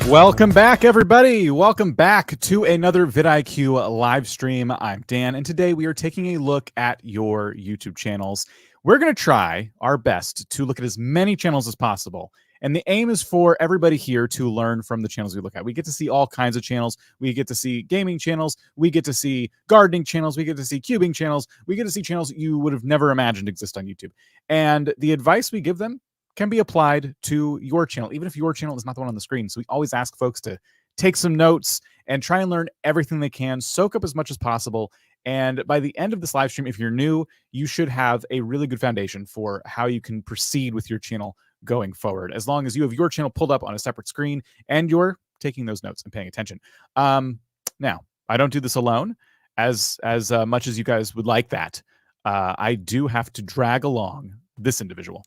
Welcome back, everybody. Welcome back to another vidIQ live stream. I'm Dan, and today we are taking a look at your YouTube channels. We're going to try our best to look at as many channels as possible. And the aim is for everybody here to learn from the channels we look at. We get to see all kinds of channels. We get to see gaming channels. We get to see gardening channels. We get to see cubing channels. We get to see channels you would have never imagined exist on YouTube. And the advice we give them can be applied to your channel, even if your channel is not the one on the screen. So we always ask folks to take some notes and try and learn everything they can, soak up as much as possible. And by the end of this live stream, if you're new, you should have a really good foundation for how you can proceed with your channel going forward, as long as you have your channel pulled up on a separate screen and you're taking those notes and paying attention. Now, I don't do this alone as much as you guys would like that. I do have to drag along this individual.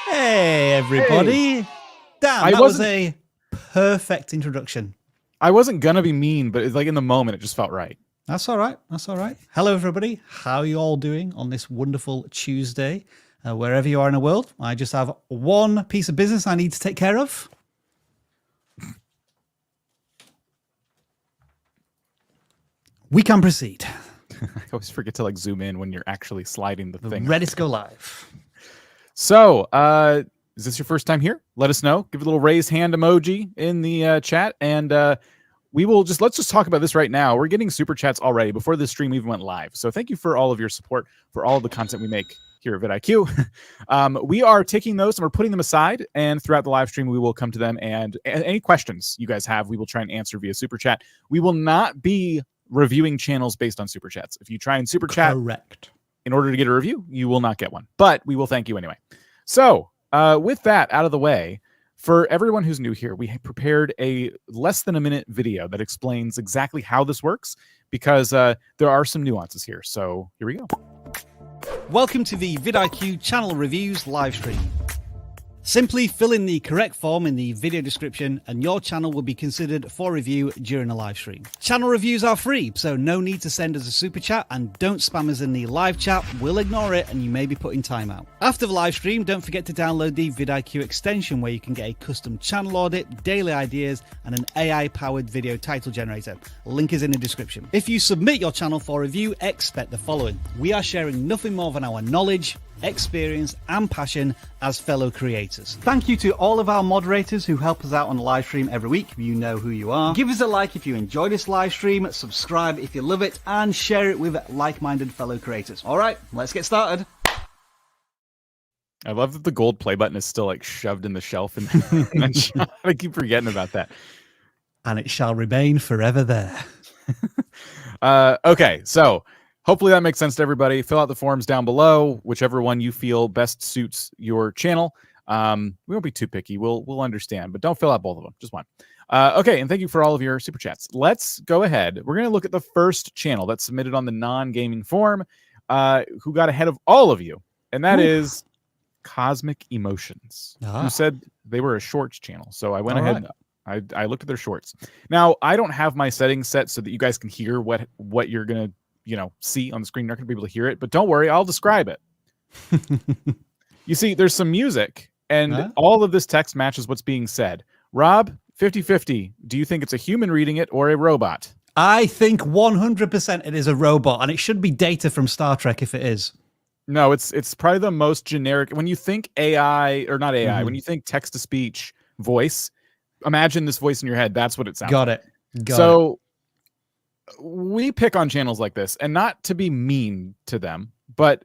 Hey, everybody. Hey. Damn, that was a perfect introduction. I wasn't going to be mean, but it's like in the moment, it just felt right. That's all right. That's all right. Hello, everybody. How are you all doing on this wonderful Tuesday? Wherever you are in the world, I just have one piece of business I need to take care of. We can proceed. I always forget to like zoom in when you're actually sliding the thing. Ready to go live. So, is this your first time here? Let us know. Give a little raise hand emoji in the chat, and let's just talk about this right now. We're getting super chats already before this stream even went live. So thank you for all of your support, for all of the content we make here at vidIQ. We are taking those and we're putting them aside, and throughout the live stream, we will come to them, and any questions you guys have, we will try and answer via super chat. We will not be reviewing channels based on super chats. If you try and super chat, correct, in order to get a review, you will not get one, but we will thank you anyway. So with that out of the way, for everyone who's new here, we prepared a less than a minute video that explains exactly how this works, because there are some nuances here. So here we go. Welcome to the vidIQ channel reviews live stream. Simply fill in the correct form in the video description and your channel will be considered for review during a live stream. Channel reviews are free, so no need to send us a super chat, and don't spam us in the live chat. We'll ignore it and you may be put in timeout. After the live stream, don't forget to download the vidIQ extension, where you can get a custom channel audit, daily ideas, and an AI-powered video title generator. Link is in the description. If you submit your channel for review, expect the following. We are sharing nothing more than our knowledge, experience and passion as fellow creators. Thank you to all of our moderators who help us out on the live stream every week. You know who you are. Give us a like if you enjoy this live stream, subscribe if you love it, and share it with like-minded fellow creators. All right, let's get started. I love that the gold play button is still like shoved in the shelf, and I keep forgetting about that. And it shall remain forever there. Okay, so hopefully that makes sense to everybody. Fill out the forms down below, whichever one you feel best suits your channel. We won't be too picky. We'll understand, but don't fill out both of them, just one. Okay, and thank you for all of your super chats. Let's go ahead. We're going to look at the first channel that's submitted on the non-gaming form, who got ahead of all of you, and that is Cosmic Emotions, who said they were a shorts channel. So I went ahead and I looked at their shorts. Now, I don't have my settings set so that you guys can hear what you're going to see on the screen. You're not gonna be able to hear it, but don't worry, I'll describe it. You see, there's some music, and all of this text matches what's being said. Rob, 50-50. Do you think it's a human reading it or a robot? I think 100% it is a robot, and it should be Data from Star Trek if it is. No, it's probably the most generic. When you think AI, or not AI, when you think text-to-speech voice, imagine this voice in your head. That's what it sounds like. Got it. We pick on channels like this, and not to be mean to them, but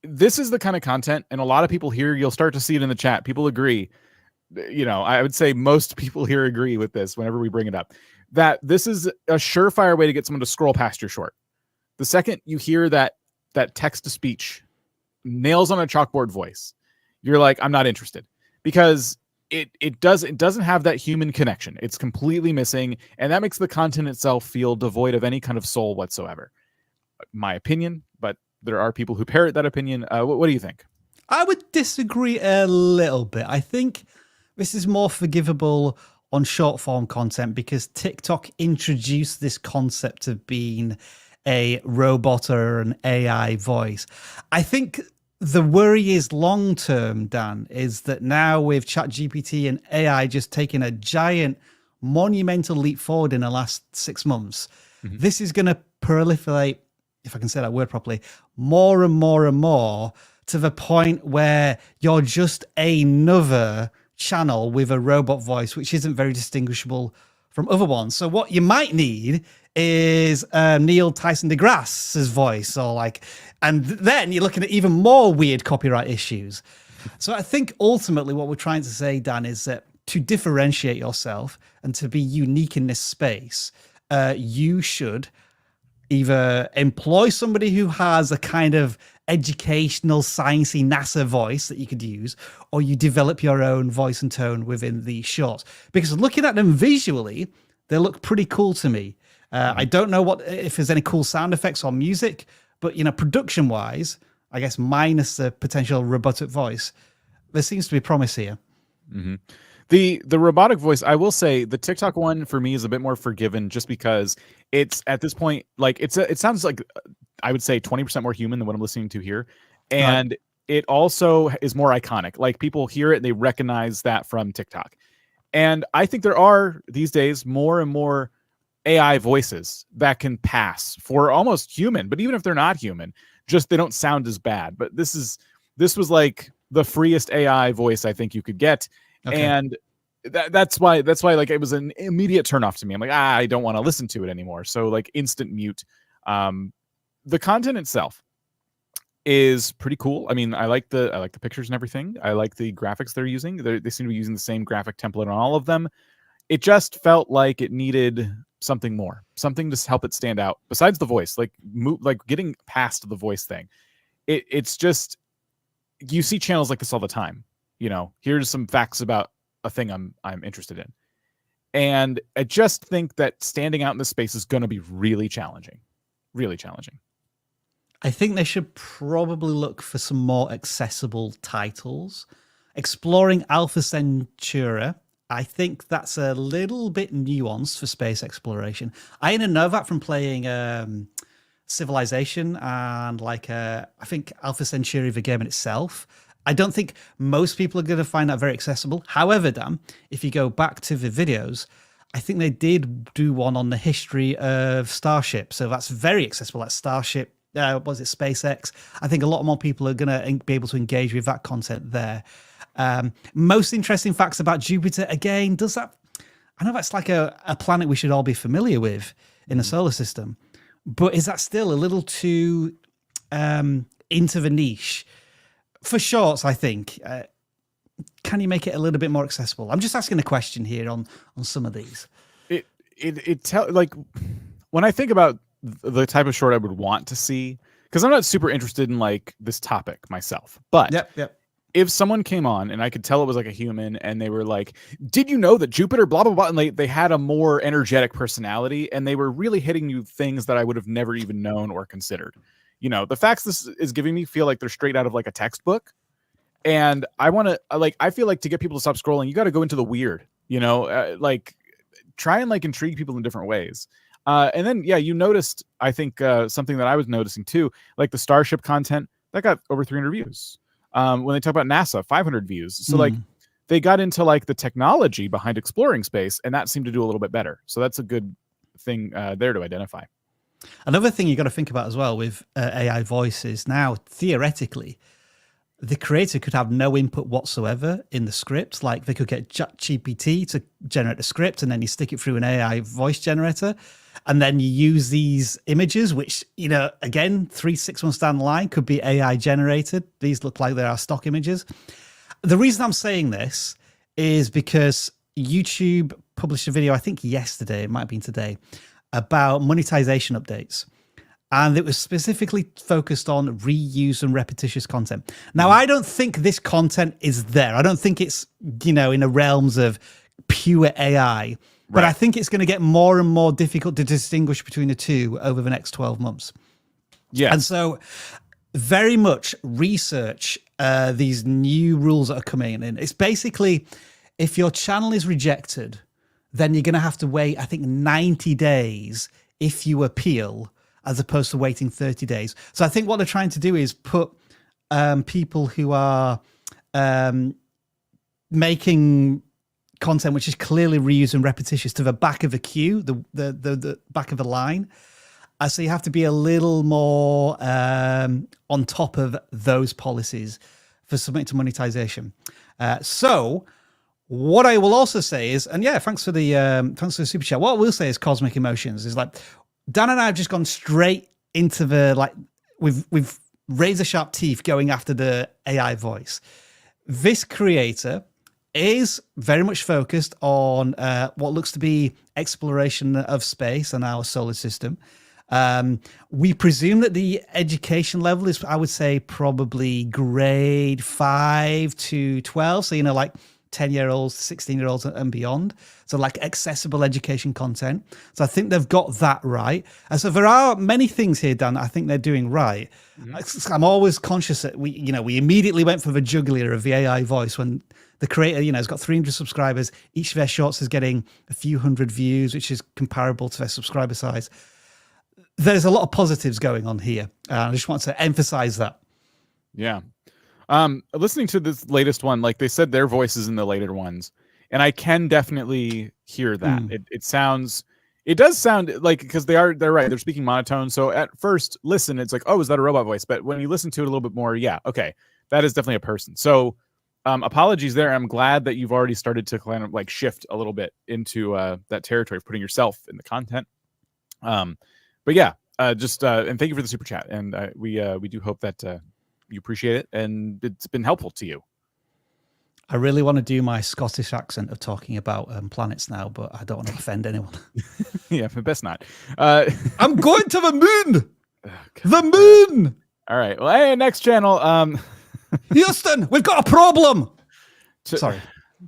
this is the kind of content, and a lot of people here, you'll start to see it in the chat. People agree. I would say most people here agree with this whenever we bring it up, that this is a surefire way to get someone to scroll past your short. The second you hear that text-to-speech nails on a chalkboard voice, you're like, I'm not interested, because it doesn't have that human connection. It's completely missing, and that makes the content itself feel devoid of any kind of soul whatsoever. My opinion, but there are people who parrot that opinion. What do you think? I would disagree a little bit. I think this is more forgivable on short form content because TikTok introduced this concept of being a robot or an AI voice. I think The worry is long term, Dan, is that now with ChatGPT and AI just taking a giant monumental leap forward in the last 6 months, this is going to proliferate, if I can say that word properly, more and more and more, to the point where you're just another channel with a robot voice, which isn't very distinguishable from other ones. So what you might need is Neil Tyson deGrasse's voice, or like, and then you're looking at even more weird copyright issues. So I think ultimately what we're trying to say, Dan, is that to differentiate yourself and to be unique in this space, you should either employ somebody who has a kind of educational, sciencey NASA voice that you could use, or you develop your own voice and tone within the shorts. Because looking at them visually, they look pretty cool to me. I don't know if there's any cool sound effects or music, but production-wise, I guess minus the potential robotic voice, there seems to be promise here. The robotic voice, I will say, the TikTok one for me is a bit more forgiven, just because it's at this point, like it sounds like, I would say 20% more human than what I'm listening to here, and it also is more iconic. Like people hear it and they recognize that from TikTok. And I think there are these days more and more AI voices that can pass for almost human, but even if they're not human, just they don't sound as bad. But this was like the freest AI voice I think you could get. Okay. And that's why like it was an immediate turnoff to me. I'm like, I don't want to listen to it anymore. So like instant mute. The content itself is pretty cool. I mean, I like the pictures and everything. I like the graphics they're using. They seem to be using the same graphic template on all of them. It just felt like it needed something more, something to help it stand out besides the voice, like getting past the voice thing. It's just, you see channels like this all the time. Here's some facts about a thing I'm interested in. And I just think that standing out in this space is going to be really challenging. Really challenging. I think they should probably look for some more accessible titles. Exploring Alpha Centauri, I think that's a little bit nuanced for space exploration. I didn't know that from playing Civilization and I think Alpha Centauri, the game in itself. I don't think most people are going to find that very accessible. However, Dan, if you go back to the videos, I think they did do one on the history of Starship. So that's very accessible. That's Starship. Was it SpaceX? I think a lot more people are going to be able to engage with that content there. Most interesting facts about Jupiter. Again, I know that's like a planet we should all be familiar with in the solar system, but is that still a little too into the niche? For shorts, I think. Can you make it a little bit more accessible? I'm just asking a question here on some of these. Like when I think about the type of short I would want to see, because I'm not super interested in like this topic myself, but if someone came on and I could tell it was like a human and they were like, did you know that Jupiter, blah, blah, blah, and they had a more energetic personality and they were really hitting you things that I would have never even known or considered. The facts this is giving me feel like they're straight out of like a textbook. And I want to I feel like to get people to stop scrolling, you got to go into the weird, like try and like intrigue people in different ways. And then, you noticed, I think something that I was noticing too, like the Starship content that got over 300 views. When they talk about NASA, 500 views. So like they got into like the technology behind exploring space, and that seemed to do a little bit better. So that's a good thing there to identify. Another thing you got to think about as well with AI voices now, theoretically, the creator could have no input whatsoever in the script. Like they could get ChatGPT to generate the script and then you stick it through an AI voice generator. And then you use these images, which, again, 3-6 months down the line could be AI generated. These look like they are stock images. The reason I'm saying this is because YouTube published a video, I think yesterday, it might have been today, about monetization updates. And it was specifically focused on reuse and repetitious content. Now, I don't think this content is there. I don't think it's, in the realms of pure AI. But I think it's going to get more and more difficult to distinguish between the two over the next 12 months. Yeah. And so very much research these new rules that are coming in. It's basically, if your channel is rejected, then you're going to have to wait, I think, 90 days if you appeal, as opposed to waiting 30 days. So I think what they're trying to do is put people who are making content which is clearly reused and repetitious to the back of a queue, the back of a line. So you have to be a little more on top of those policies for submitting to monetization. So what I will also say is, and yeah, thanks for the super chat. What I will say is Cosmic Emotions is like, Dan and I have just gone straight into the, like, we've razor sharp teeth going after the AI voice. This creator is very much focused on what looks to be exploration of space and our solar system. We presume that the education level is, I would say, probably grade 5 to 12. So, you know, like 10-year-olds, 16-year-olds and beyond. So like accessible education content. So I think they've got that right. And so there are many things here, Dan, I think they're doing right. Mm-hmm. I'm always conscious that we immediately went for the jugular of the AI voice when the creator, has got 300 subscribers. Each of their shorts is getting a few hundred views, which is comparable to their subscriber size. There's a lot of positives going on here. I just want to emphasize that. Yeah. Listening to this latest one, like they said their voices in the later ones, and I can definitely hear that. It does sound like, because they're right, they're speaking monotone. So at first listen, it's like, oh, is that a robot voice? But when you listen to it a little bit more, yeah, okay, that is definitely a person. So apologies there. I'm glad that you've already started to kind of like shift a little bit into that territory of putting yourself in the content. But yeah, and thank you for the super chat. And we do hope that you appreciate it and it's been helpful to you. I really want to do my Scottish accent of talking about planets now, but I don't want to offend anyone. Yeah, but best not. I'm going to the moon. Oh, the moon. All right. Well, hey, next channel. Houston, we've got a problem. Sorry.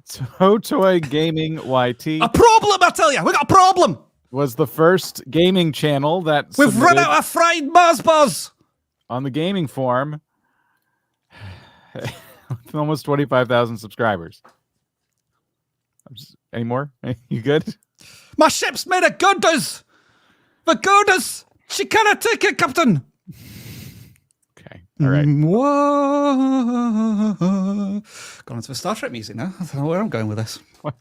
Toy Gaming YT. A problem, I tell you. We got a problem. Was the first gaming channel that we've run out of fried Mars bars on the gaming forum. Almost 25,000 subscribers. Any more? You good? My ship's made of goodness. The goodness. She cannot take it, Captain. Okay. All right. Gone into the Star Trek music now. I don't know where I'm going with this. What?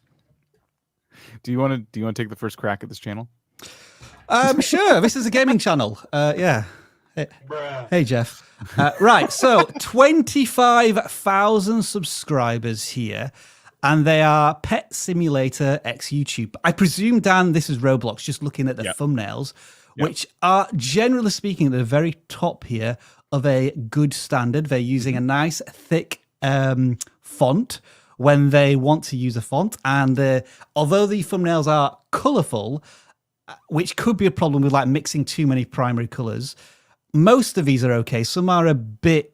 Do you want to take the first crack at this channel? Sure. This is a gaming channel. Yeah. Hey, Jeff. Right, so 25,000 subscribers here, and they are Pet Simulator X YouTube. I presume, Dan, this is Roblox, just looking at the thumbnails, which are, generally speaking, at the very top here of a good standard. They're using a nice, thick font when they want to use a font, and although the thumbnails are colourful, which could be a problem with like mixing too many primary colours, most of these are okay. Some are a bit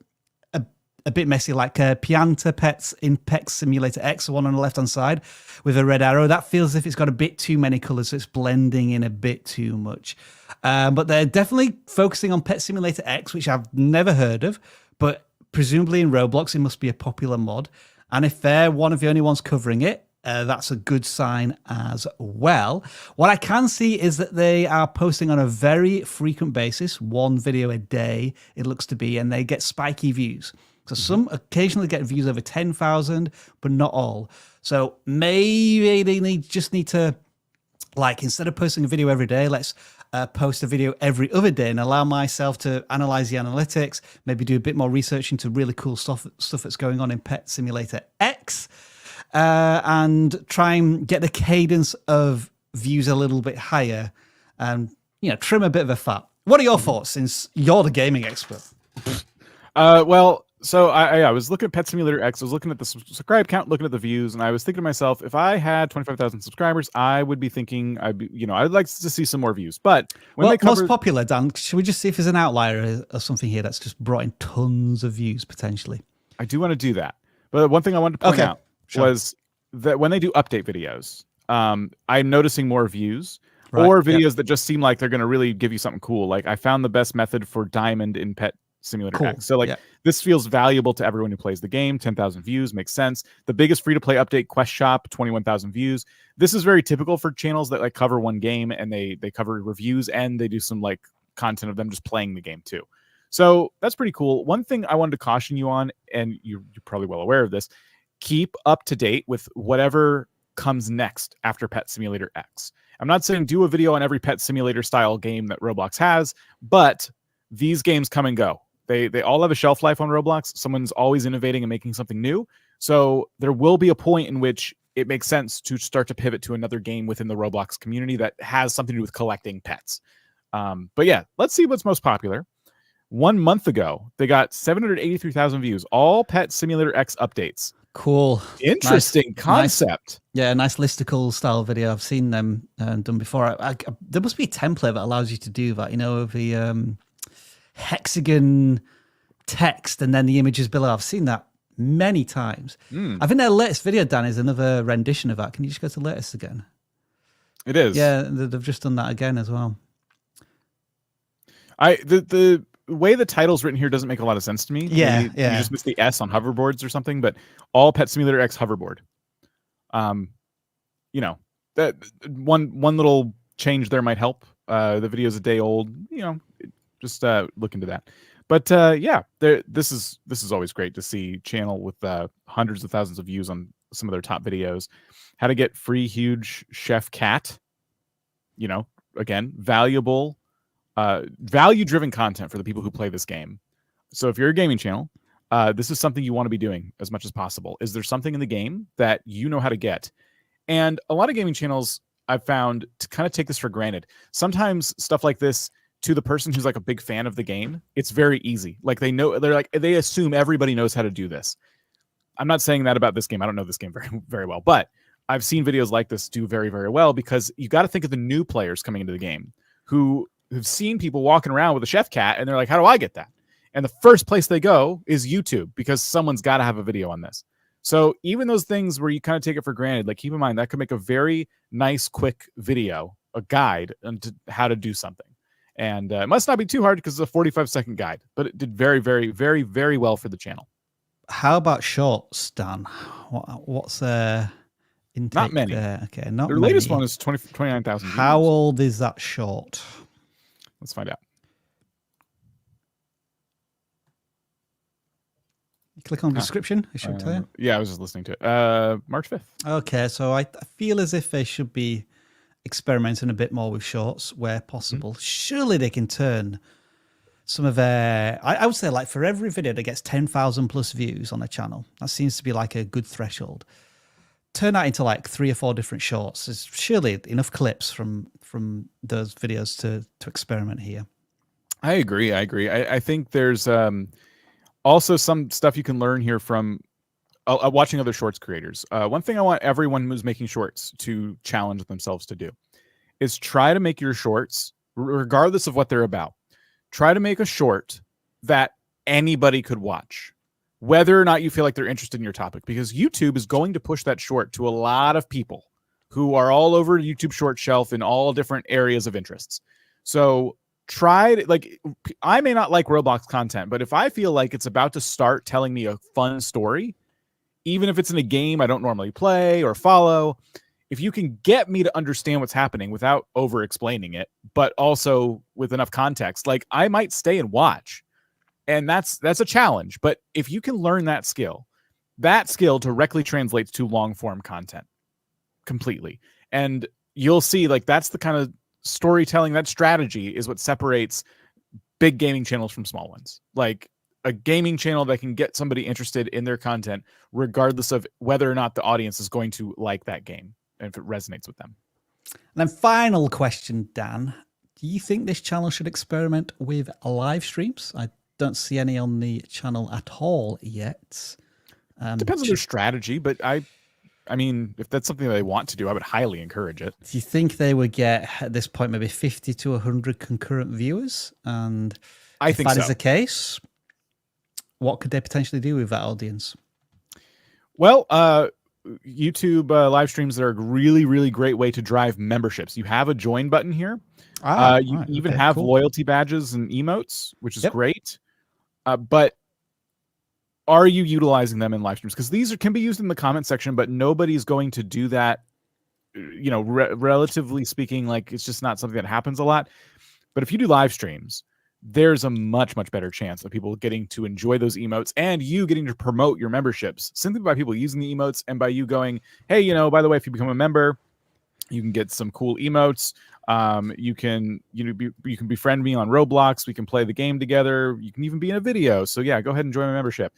messy, like Pianta Pets in Pet Simulator X, the one on the left-hand side with a red arrow. That feels as if it's got a bit too many colors, so it's blending in a bit too much. But they're definitely focusing on Pet Simulator X, which I've never heard of, but presumably in Roblox, it must be a popular mod. And if they're one of the only ones covering it, that's a good sign as well. What I can see is that they are posting on a very frequent basis, one video a day, it looks to be, and they get spiky views. So some occasionally get views over 10,000, but not all. So maybe they just need to, like, instead of posting a video every day, let's post a video every other day and allow myself to analyze the analytics, maybe do a bit more research into really cool stuff that's going on in Pet Simulator X. And try and get the cadence of views a little bit higher and, trim a bit of the fat. What are your thoughts, since you're the gaming expert? Well, so I was looking at Pet Simulator X. I was looking at the subscribe count, looking at the views, and I was thinking to myself, if I had 25,000 subscribers, I would be thinking, I'd like to see some more views. But when they cover... most popular, Dan, should we just see if there's an outlier or something here that's just brought in tons of views, potentially? I do want to do that. But one thing I wanted to point out was that when they do update videos, I'm noticing more views or videos that just seem like they're going to really give you something cool. Like I found the best method for diamond in Pet Simulator X. So this feels valuable to everyone who plays the game. 10,000 views makes sense. The biggest free-to-play update, Quest Shop, 21,000 views. This is very typical for channels that like cover one game and they cover reviews and they do some like content of them just playing the game too. So that's pretty cool. One thing I wanted to caution you on, and you're probably well aware of this, keep up to date with whatever comes next after Pet Simulator X. I'm not saying do a video on every Pet Simulator style game that Roblox has, but these games come and go. They all have a shelf life on Roblox. Someone's always innovating and making something new. So there will be a point in which it makes sense to start to pivot to another game within the Roblox community that has something to do with collecting pets. But yeah, let's see what's most popular. 1 month ago, they got 783,000 views, all Pet Simulator X updates. Cool. Interesting concept. Yeah, nice listicle style video. I've seen them done before. There must be a template that allows you to do that, you know, the hexagon text and then the images below. I've seen that many times. I think their latest video, Dan, is another rendition of that. Can you just go to latest again? It is. Yeah, they've just done that again as well. The way the title's written here doesn't make a lot of sense to me. Yeah, You just missed the S on hoverboards or something, but all Pet Simulator X hoverboard. You know, that one little change there might help. The video's a day old, you know, just look into that. But yeah, this is always great to see channel with hundreds of thousands of views on some of their top videos. How to get free huge chef cat. You know, again, valuable value-driven content for the people who play this game. So if you're a gaming channel, this is something you want to be doing as much as possible. Is there something in the game that you know how to get? And a lot of gaming channels I've found to kind of take this for granted. Sometimes stuff like this, to the person who's like a big fan of the game, it's very easy. Like they assume everybody knows how to do this. I'm not saying that about this game. I don't know this game very, very well, but I've seen videos like this do very, very well because you got to think of the new players coming into the game who've seen people walking around with a chef cat and they're like, how do I get that? And the first place they go is YouTube because someone's got to have a video on this. So even those things where you kind of take it for granted, like keep in mind that could make a very nice, quick video, a guide on how to do something. And it must not be too hard because it's a 45-second guide, but it did very, very, very, very well for the channel. How about shorts, Dan? What's intake? Not many. Okay, not Their many. latest one is 29,000 views. How old is that short? Let's find out. You click on the description, it should tell you. Yeah, I was just listening to it. March 5th. Okay, so I feel as if they should be experimenting a bit more with shorts where possible. Surely they can turn some of their, I would say like for every video that gets 10,000 plus views on a channel, that seems to be like a good threshold. Turn that into like 3 or 4 different shorts. There's surely enough clips from those videos to experiment here. I agree. I think there's also some stuff you can learn here from watching other shorts creators. One thing I want everyone who's making shorts to challenge themselves to do is try to make your shorts, regardless of what they're about, try to make a short that anybody could watch, whether or not you feel like they're interested in your topic, because YouTube is going to push that short to a lot of people who are all over YouTube short shelf in all different areas of interests. So I may not like Roblox content, but if I feel like it's about to start telling me a fun story, even if it's in a game I don't normally play or follow, if you can get me to understand what's happening without over explaining it, but also with enough context, like I might stay and watch. And that's a challenge. But if you can learn that skill directly translates to long form content completely. And you'll see like that's the kind of storytelling, that strategy is what separates big gaming channels from small ones. Like a gaming channel that can get somebody interested in their content, regardless of whether or not the audience is going to like that game and if it resonates with them. And then final question, Dan, do you think this channel should experiment with live streams? I don't see any on the channel at all yet. Depends on their strategy, but I mean, if that's something that they want to do, I would highly encourage it. Do you think they would get, at this point, maybe 50 to 100 concurrent viewers? And if that is the case, what could they potentially do with that audience? Well, YouTube live streams are a really, really great way to drive memberships. You have a join button here. You even have loyalty badges and emotes, which is great. But are you utilizing them in live streams? Because these can be used in the comment section, but nobody's going to do that. You know, relatively speaking, like it's just not something that happens a lot. But if you do live streams, there's a much better chance of people getting to enjoy those emotes and you getting to promote your memberships simply by people using the emotes and by you going, hey, by the way, if you become a member, you can get some cool emotes. You can befriend me on Roblox. We can play the game together. You can even be in a video. So yeah, go ahead and join my membership.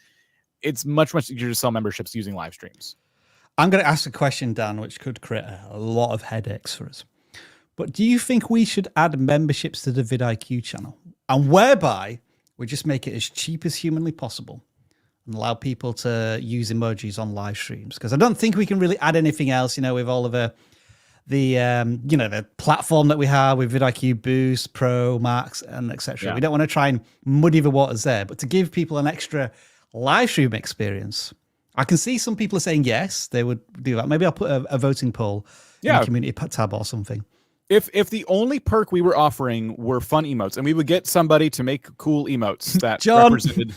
It's much easier to sell memberships using live streams. I'm going to ask a question, Dan, which could create a lot of headaches for us. But do you think we should add memberships to the vidIQ channel, and whereby we just make it as cheap as humanly possible and allow people to use emojis on live streams? Because I don't think we can really add anything else, with all of the platform that we have with vidIQ Boost, Pro, Max, and etc. Yeah. We don't want to try and muddy the waters there, but to give people an extra live stream experience. I can see some people are saying yes, they would do that. Maybe I'll put a voting poll in the community tab or something. If the only perk we were offering were fun emotes, and we would get somebody to make cool emotes that represented,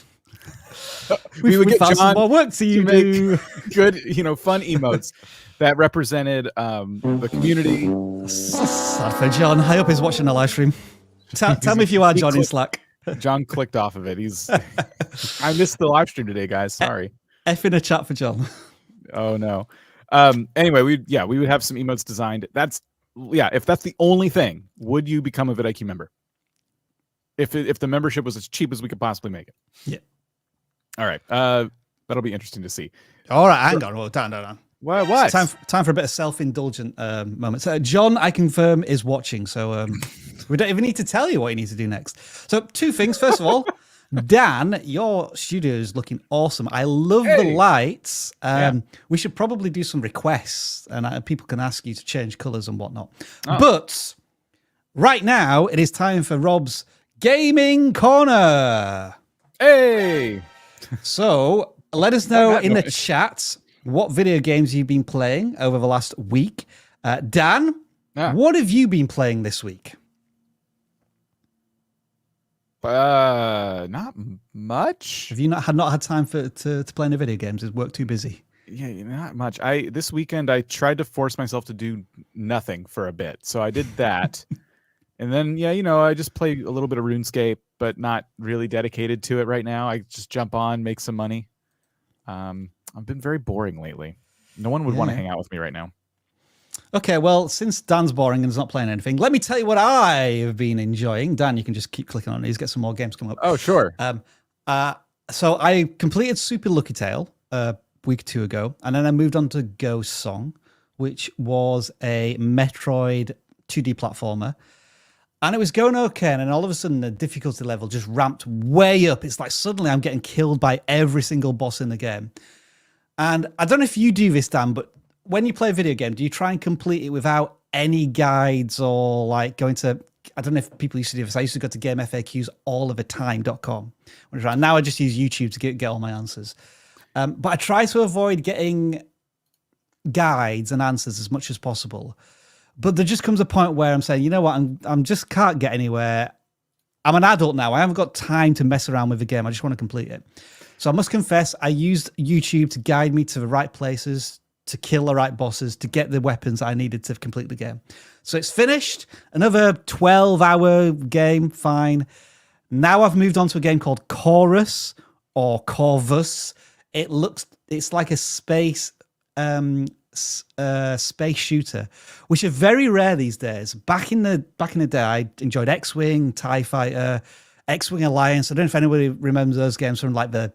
we would get John some more work to make good, fun emotes that represented the community. Sad for John. I hope he's watching the live stream. Tell me if you are, John, in Slack. John clicked off of it. I missed the live stream today, guys. Sorry. F in a chat for John. Oh no. Anyway, we would have some emotes designed. If that's the only thing, would you become a vidIQ member? If the membership was as cheap as we could possibly make it. Yeah. All right. That'll be interesting to see. All right, hang on. Down. What? Time for a bit of self-indulgent moment. So John, I confirm, is watching. So we don't even need to tell you what you need to do next. So 2 things. First of all, Dan, your studio is looking awesome. I love the lights. We should probably do some requests, and people can ask you to change colors and whatnot. Oh. But right now, it is time for Rob's Gaming Corner. Hey! So let us know in the chat what video games you've been playing over the last week. Dan, what have you been playing this week? Not much. Have you not had time to play any video games? Is work too busy? Yeah, not much. This weekend I tried to force myself to do nothing for a bit, so I did that, and then I just play a little bit of RuneScape, but not really dedicated to it right now. I just jump on, make some money. I've been very boring lately. No one would want to hang out with me right now. Okay, well, since Dan's boring and is not playing anything, let me tell you what I have been enjoying. Dan, you can just keep clicking on these, get some more games coming up. Oh, sure. So I completed Super Lucky Tale a week or 2 ago, and then I moved on to Ghost Song, which was a Metroid 2D platformer. And it was going okay, and then all of a sudden the difficulty level just ramped way up. It's like suddenly I'm getting killed by every single boss in the game. And I don't know if you do this, Dan, but when you play a video game, do you try and complete it without any guides or like going to, I don't know if people used to do this. I used to go to GameFAQs now I just use YouTube to get all my answers. But I try to avoid getting guides and answers as much as possible. But there just comes a point where I'm saying, you know what, I'm just can't get anywhere. I'm an adult now. I haven't got time to mess around with the game. I just want to complete it. So I must confess, I used YouTube to guide me to the right places, to kill the right bosses, to get the weapons I needed to complete the game. So it's finished. Another 12-hour game, fine. Now I've moved on to a game called Chorus or Corvus. It's like a space shooter, which are very rare these days. Back in the day, I enjoyed X-Wing, TIE Fighter, X-Wing Alliance. I don't know if anybody remembers those games from like the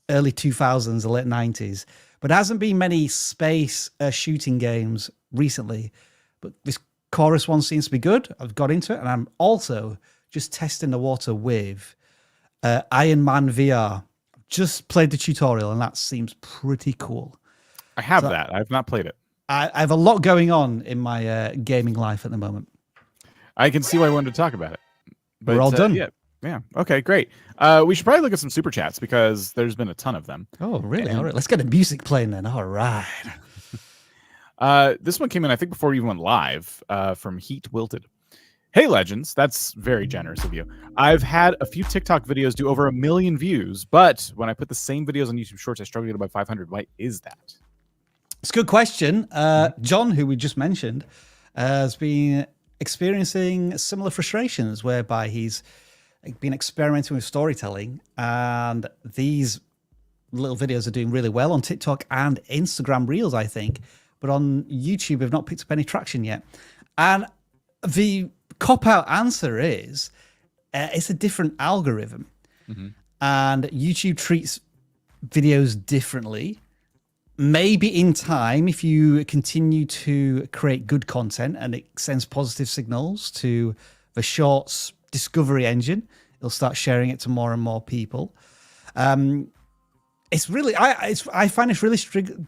early 2000s, the late 90s. But there hasn't been many space shooting games recently. But this Chorus one seems to be good. I've got into it, and I'm also just testing the water with Iron Man VR. Just played the tutorial, and that seems pretty cool. I have that. I've not played it. I have a lot going on in my gaming life at the moment. I can see why I wanted to talk about it. But, we're all done. Yeah. Okay, great. We should probably look at some super chats because there's been a ton of them. Oh, really? All right. Let's get the music playing then. All right. This one came in, I think, before we even went live from Heat Wilted. Hey, Legends. That's very generous of you. I've had a few TikTok videos do over 1 million views, but when I put the same videos on YouTube Shorts, I struggle to get about 500. Why is that? It's a good question. John, who we just mentioned, has been experiencing similar frustrations whereby he's been experimenting with storytelling, and these little videos are doing really well on TikTok and Instagram Reels, I think. But on YouTube, we've not picked up any traction yet. And the cop-out answer is it's a different algorithm. And YouTube treats videos differently. Maybe in time, if you continue to create good content and it sends positive signals to the Shorts discovery engine, it'll start sharing it to more and more people. It's really, I find it's really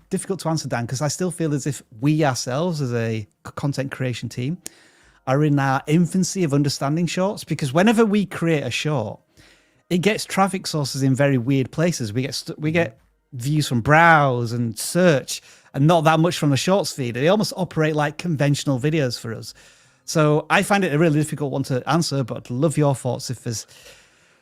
difficult to answer, Dan, because I still feel as if we ourselves as a content creation team are in our infancy of understanding Shorts, because whenever we create a short, it gets traffic sources in very weird places. We get views from browse and search, and not that much from the Shorts feed. They almost operate like conventional videos for us. So I find it a really difficult one to answer, but I'd love your thoughts if there's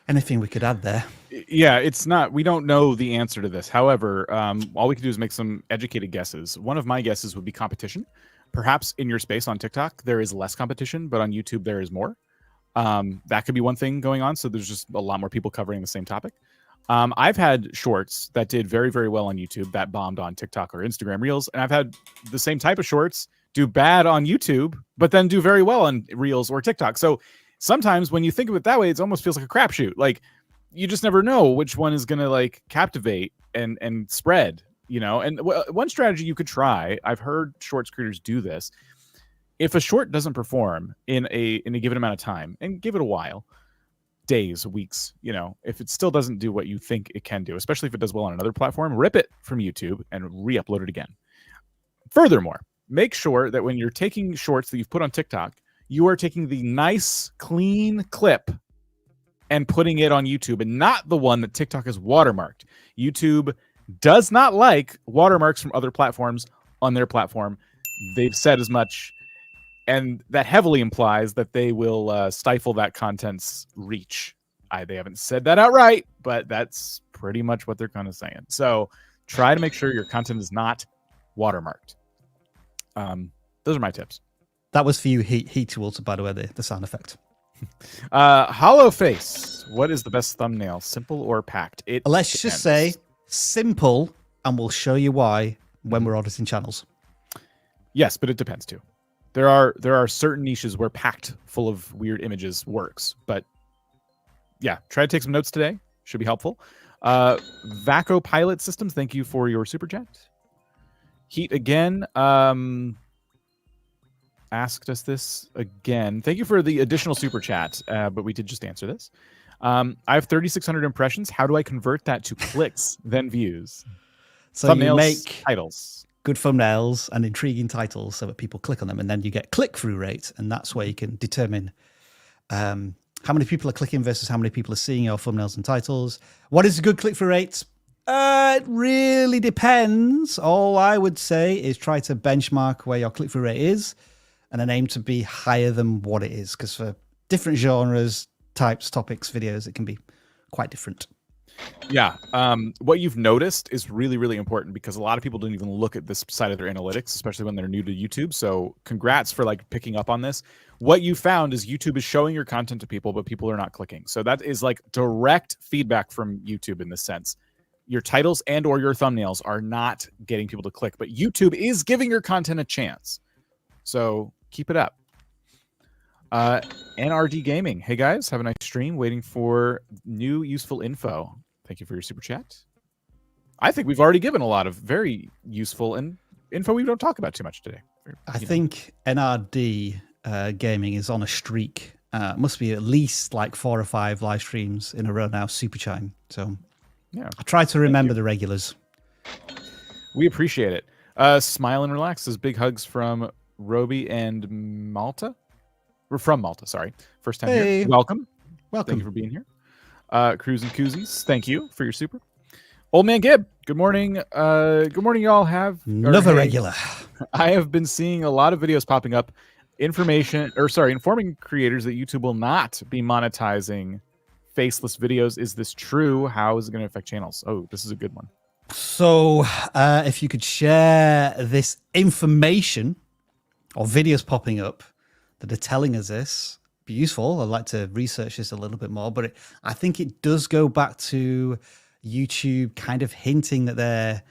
anything we could add there. Yeah, it's not, we don't know the answer to this. However, all we can do is make some educated guesses. One of my guesses would be competition. Perhaps in your space on TikTok, there is less competition, but on YouTube, there is more. That could be one thing going on. So there's just a lot more people covering the same topic. I've had shorts that did very, very well on YouTube that bombed on TikTok or Instagram Reels. And I've had the same type of shorts do bad on YouTube, but then do very well on Reels or TikTok. So sometimes when you think of it that way, it almost feels like a crapshoot. Like you just never know which one is going to like captivate and spread, you know. And one strategy you could try, I've heard shorts creators do this. If a short doesn't perform in a given amount of time, and give it a while, days, weeks, you know, if it still doesn't do what you think it can do, especially if it does well on another platform, rip it from YouTube and re-upload it again. Furthermore, make sure that when you're taking shorts that you've put on TikTok, you are taking the nice, clean clip and putting it on YouTube, and not the one that TikTok has watermarked. YouTube does not like watermarks from other platforms on their platform. They've said as much, and that heavily implies that they will stifle that content's reach. They haven't said that outright, but that's pretty much what they're kind of saying. So try to make sure your content is not watermarked. Those are my tips. That was for you, Heat Walter, by the way, the sound effect. Hollow Face. What is the best thumbnail? Simple or packed? Let's just say simple, and we'll show you why when we're auditing channels. Yes, but it depends too. There are certain niches where packed full of weird images works, but yeah, try to take some notes today. Should be helpful. Vaco Pilot Systems, thank you for your super chat. Heat again asked us this again. Thank you for the additional super chat, but we did just answer this. I have 3,600 impressions. How do I convert that to clicks, then views? So thumbnails, you make titles. Good thumbnails and intriguing titles so that people click on them, and then you get click-through rate, and that's where you can determine how many people are clicking versus how many people are seeing your thumbnails and titles. What is a good click-through rate? It really depends. All I would say is try to benchmark where your click-through rate is and then aim to be higher than what it is, because for different genres, types, topics, videos, it can be quite different. Yeah. What you've noticed is really, really important, because a lot of people don't even look at this side of their analytics, especially when they're new to YouTube. So congrats for like picking up on this. What you found is YouTube is showing your content to people, but people are not clicking. So that is like direct feedback from YouTube in this sense. Your titles and or your thumbnails are not getting people to click, but YouTube is giving your content a chance. So keep it up. NRD Gaming. Hey guys, have a nice stream. Waiting for new useful info. Thank you for your super chat. I think we've already given a lot of very useful and info we don't talk about too much today. I think NRD Gaming is on a streak. Must be at least like 4 or 5 live streams in a row now, super chime. So yeah, I try to remember the regulars. We appreciate it. Smile and relax. Says big hugs from Roby and Malta. We're from Malta, sorry. First time here. Welcome. Thank you for being here. Cruise and Koozies, thank you for your super. Old Man Gib, good morning. Good morning, y'all. Another regular. I have been seeing a lot of videos popping up, informing creators that YouTube will not be monetizing faceless videos. Is this true? How is it going to affect channels? Oh, this is a good one. So if you could share this information or videos popping up that are telling us this, be useful. I'd like to research this a little bit more, but I think it does go back to YouTube kind of hinting that they're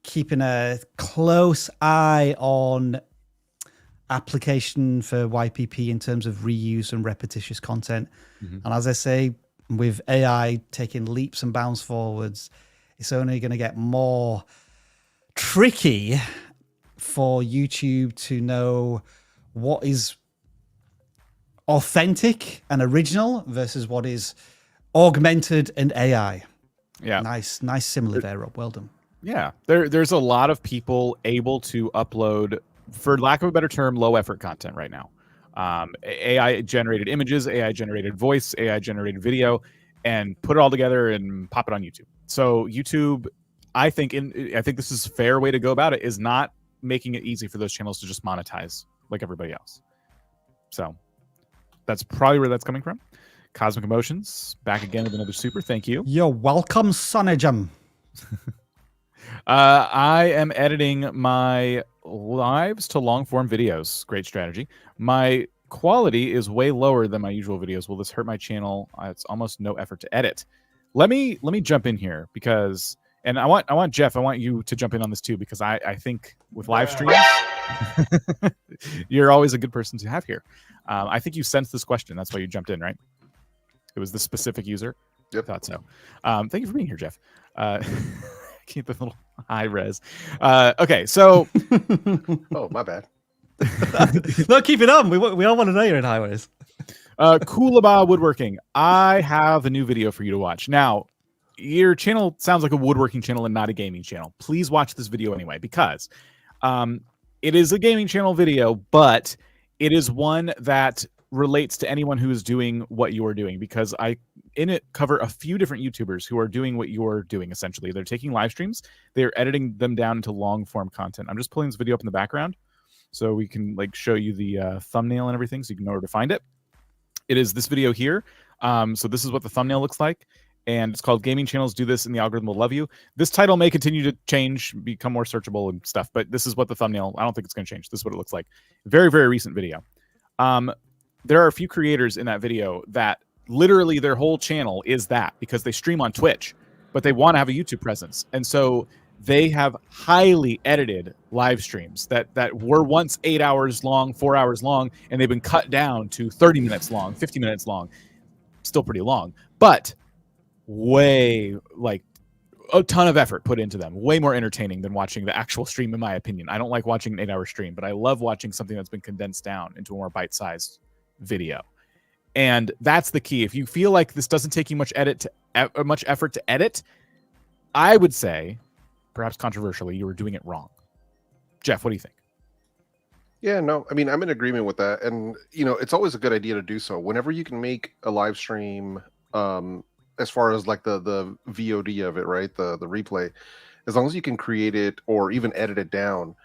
keeping a close eye on application for YPP in terms of reuse and repetitious content. And as I say, with AI taking leaps and bounds forwards, it's only going to get more tricky for YouTube to know what is authentic and original versus what is augmented and AI. Yeah. Nice simile there, Rob. Well done. Yeah. There's a lot of people able to upload, for lack of a better term, low effort content right now. AI generated images, AI generated voice, AI generated video, and put it all together and pop it on YouTube. So YouTube, I think this is a fair way to go about it, is not making it easy for those channels to just monetize like everybody else. So that's probably where that's coming from. Cosmic Emotions, back again with another super. Thank you. You're welcome, Sonajum. I am editing my lives to long form videos. Great strategy. My quality is way lower than my usual videos. Will this hurt my channel? It's almost no effort to edit. Let me jump in here because, and I want Jeff, I want you to jump in on this too, because I think with live streams, you're always a good person to have here. I think you sensed this question. That's why you jumped in, right? It was this specific user. Yep. I thought so. Thank you for being here, Jeff. Keep the little high res. Okay, so Oh, my bad. No, keep it on. We all want to know you're in high res. CLAAAW Woodworking. I have a new video for you to watch. Now, your channel sounds like a woodworking channel and not a gaming channel. Please watch this video anyway, because it is a gaming channel video, but it is one that relates to anyone who is doing what you are doing, because I in it cover a few different YouTubers who are doing what you're doing. Essentially, they're taking live streams, they're editing them down into long form content. I'm just pulling this video up in the background so we can like show you the thumbnail and everything, so you can know where to find it. It is this video here. So this is what the thumbnail looks like, and it's called Gaming Channels Do This and the Algorithm Will Love You. This title may continue to change, become more searchable and stuff, but this is what the thumbnail, I don't think it's going to change. This is what it looks like. Very, very recent video. There are a few creators in that video that literally their whole channel is that, because they stream on Twitch, but they want to have a YouTube presence. And so they have highly edited live streams that were once 8 hours long, 4 hours long, and they've been cut down to 30 minutes long, 50 minutes long. Still pretty long, but way, like, a ton of effort put into them. Way more entertaining than watching the actual stream, in my opinion. I don't like watching an 8 hour stream, but I love watching something that's been condensed down into a more bite-sized video. And that's the key. If you feel like this doesn't take you much effort to edit, I would say, perhaps controversially, you were doing it wrong. Jeff, what do you think? Yeah, no, I mean, I'm in agreement with that. And, you know, it's always a good idea to do so. Whenever you can make a live stream, as far as like the VOD of it, right? The replay, as long as you can create it or even edit it down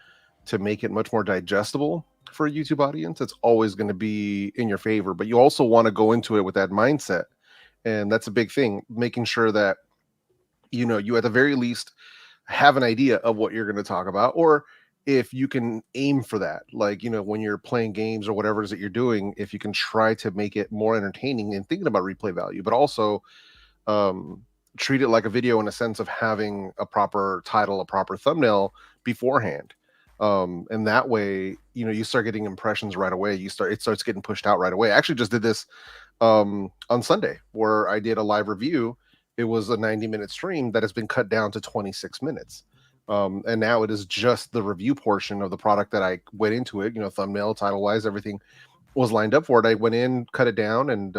to make it much more digestible for a YouTube audience, it's always going to be in your favor. But you also want to go into it with that mindset. And that's a big thing, making sure that, you know, you at the very least have an idea of what you're going to talk about, or if you can aim for that, like, you know, when you're playing games or whatever it is that you're doing, if you can try to make it more entertaining and thinking about replay value, but also treat it like a video in a sense of having a proper title, a proper thumbnail beforehand. And that way, you know, you start getting impressions right away. It starts getting pushed out right away. I actually just did this on Sunday, where I did a live review. It was a 90-minute stream that has been cut down to 26 minutes. And now it is just the review portion of the product that I went into it, you know, thumbnail, title wise, everything was lined up for it. I went in, cut it down, and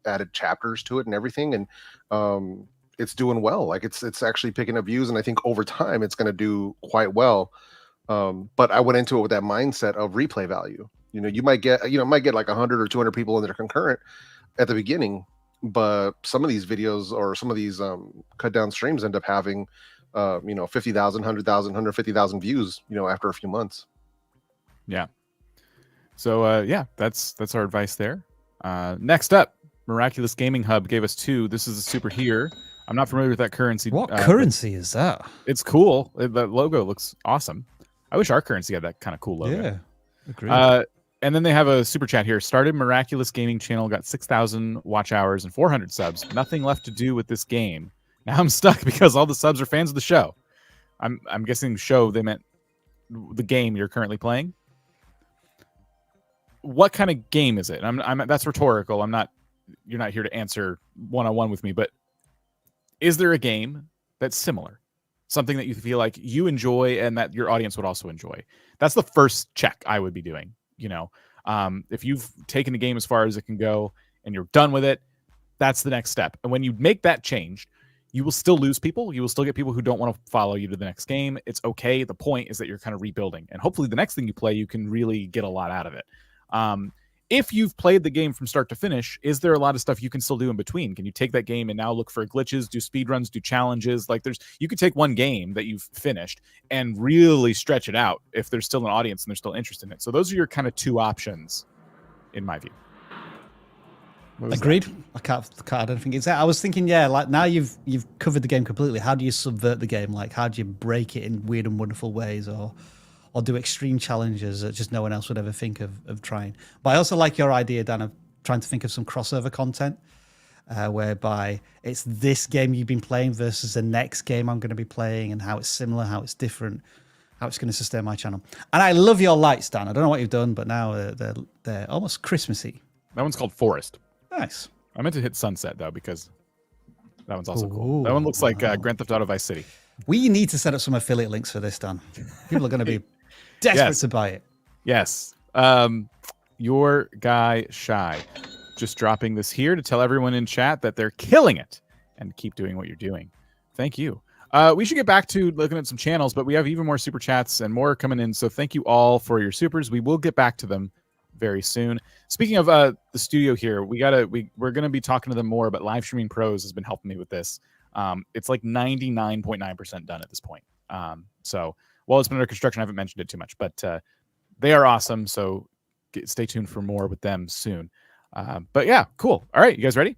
added chapters to it and everything. And it's doing well. Like it's actually picking up views. And I think over time it's going to do quite well. But I went into it with that mindset of replay value. You know, you might get like 100 or 200 people in there concurrent at the beginning, but some of these videos or some of these cut down streams end up having, 50,000, 100,000, 150,000 views, you know, after a few months. Yeah. So, yeah, that's our advice there. Next up, Miraculous Gaming Hub gave us 2. This is a super here. I'm not familiar with that currency. What currency is that? It's cool. The logo looks awesome. I wish our currency had that kind of cool logo. Yeah, agreed. And then they have a super chat here. Started miraculous gaming channel, got 6,000 watch hours and 400 subs. Nothing left to do with this game. Now I'm stuck because all the subs are fans of the show. I'm guessing show they meant the game you're currently playing. What kind of game is it? That's rhetorical. You're not here to answer one-on-one with me, but is there a game that's similar? Something that you feel like you enjoy and that your audience would also enjoy? That's the first check I would be doing. You know, if you've taken the game as far as it can go and you're done with it, that's the next step. And when you make that change, you will still lose people. You will still get people who don't want to follow you to the next game. It's okay. The point is that you're kind of rebuilding, and hopefully the next thing you play, you can really get a lot out of it. If you've played the game from start to finish, is there a lot of stuff you can still do in between? Can you take that game and now look for glitches, do speedruns, do challenges? Like you could take one game that you've finished and really stretch it out if there's still an audience and they're still interested in it. So those are your kind of two options, in my view. Agreed. That? I don't think it's that. I was thinking, yeah, like now you've covered the game completely. How do you subvert the game? Like how do you break it in weird and wonderful ways, or do extreme challenges that just no one else would ever think of trying? But I also like your idea, Dan, of trying to think of some crossover content, whereby it's this game you've been playing versus the next game I'm going to be playing, and how it's similar, how it's different, how it's going to sustain my channel. And I love your lights, Dan. I don't know what you've done, but now they're almost Christmassy. That one's called Forest. Nice. I meant to hit Sunset, though, because that one's also Ooh, cool. That one looks like Grand Theft Auto Vice City. We need to set up some affiliate links for this, Dan. People are going to be desperate to buy it. Yes. Your guy, Shy, just dropping this here to tell everyone in chat that they're killing it and keep doing what you're doing. Thank you. We should get back to looking at some channels, but we have even more super chats and more coming in. So thank you all for your supers. We will get back to them very soon. Speaking of the studio here, we're going to be talking to them more, but Live Streaming Pros has been helping me with this. It's like 99.9% done at this point. So while it's been under construction, I haven't mentioned it too much, but they are awesome. So stay tuned for more with them soon. But yeah, cool. All right. You guys ready?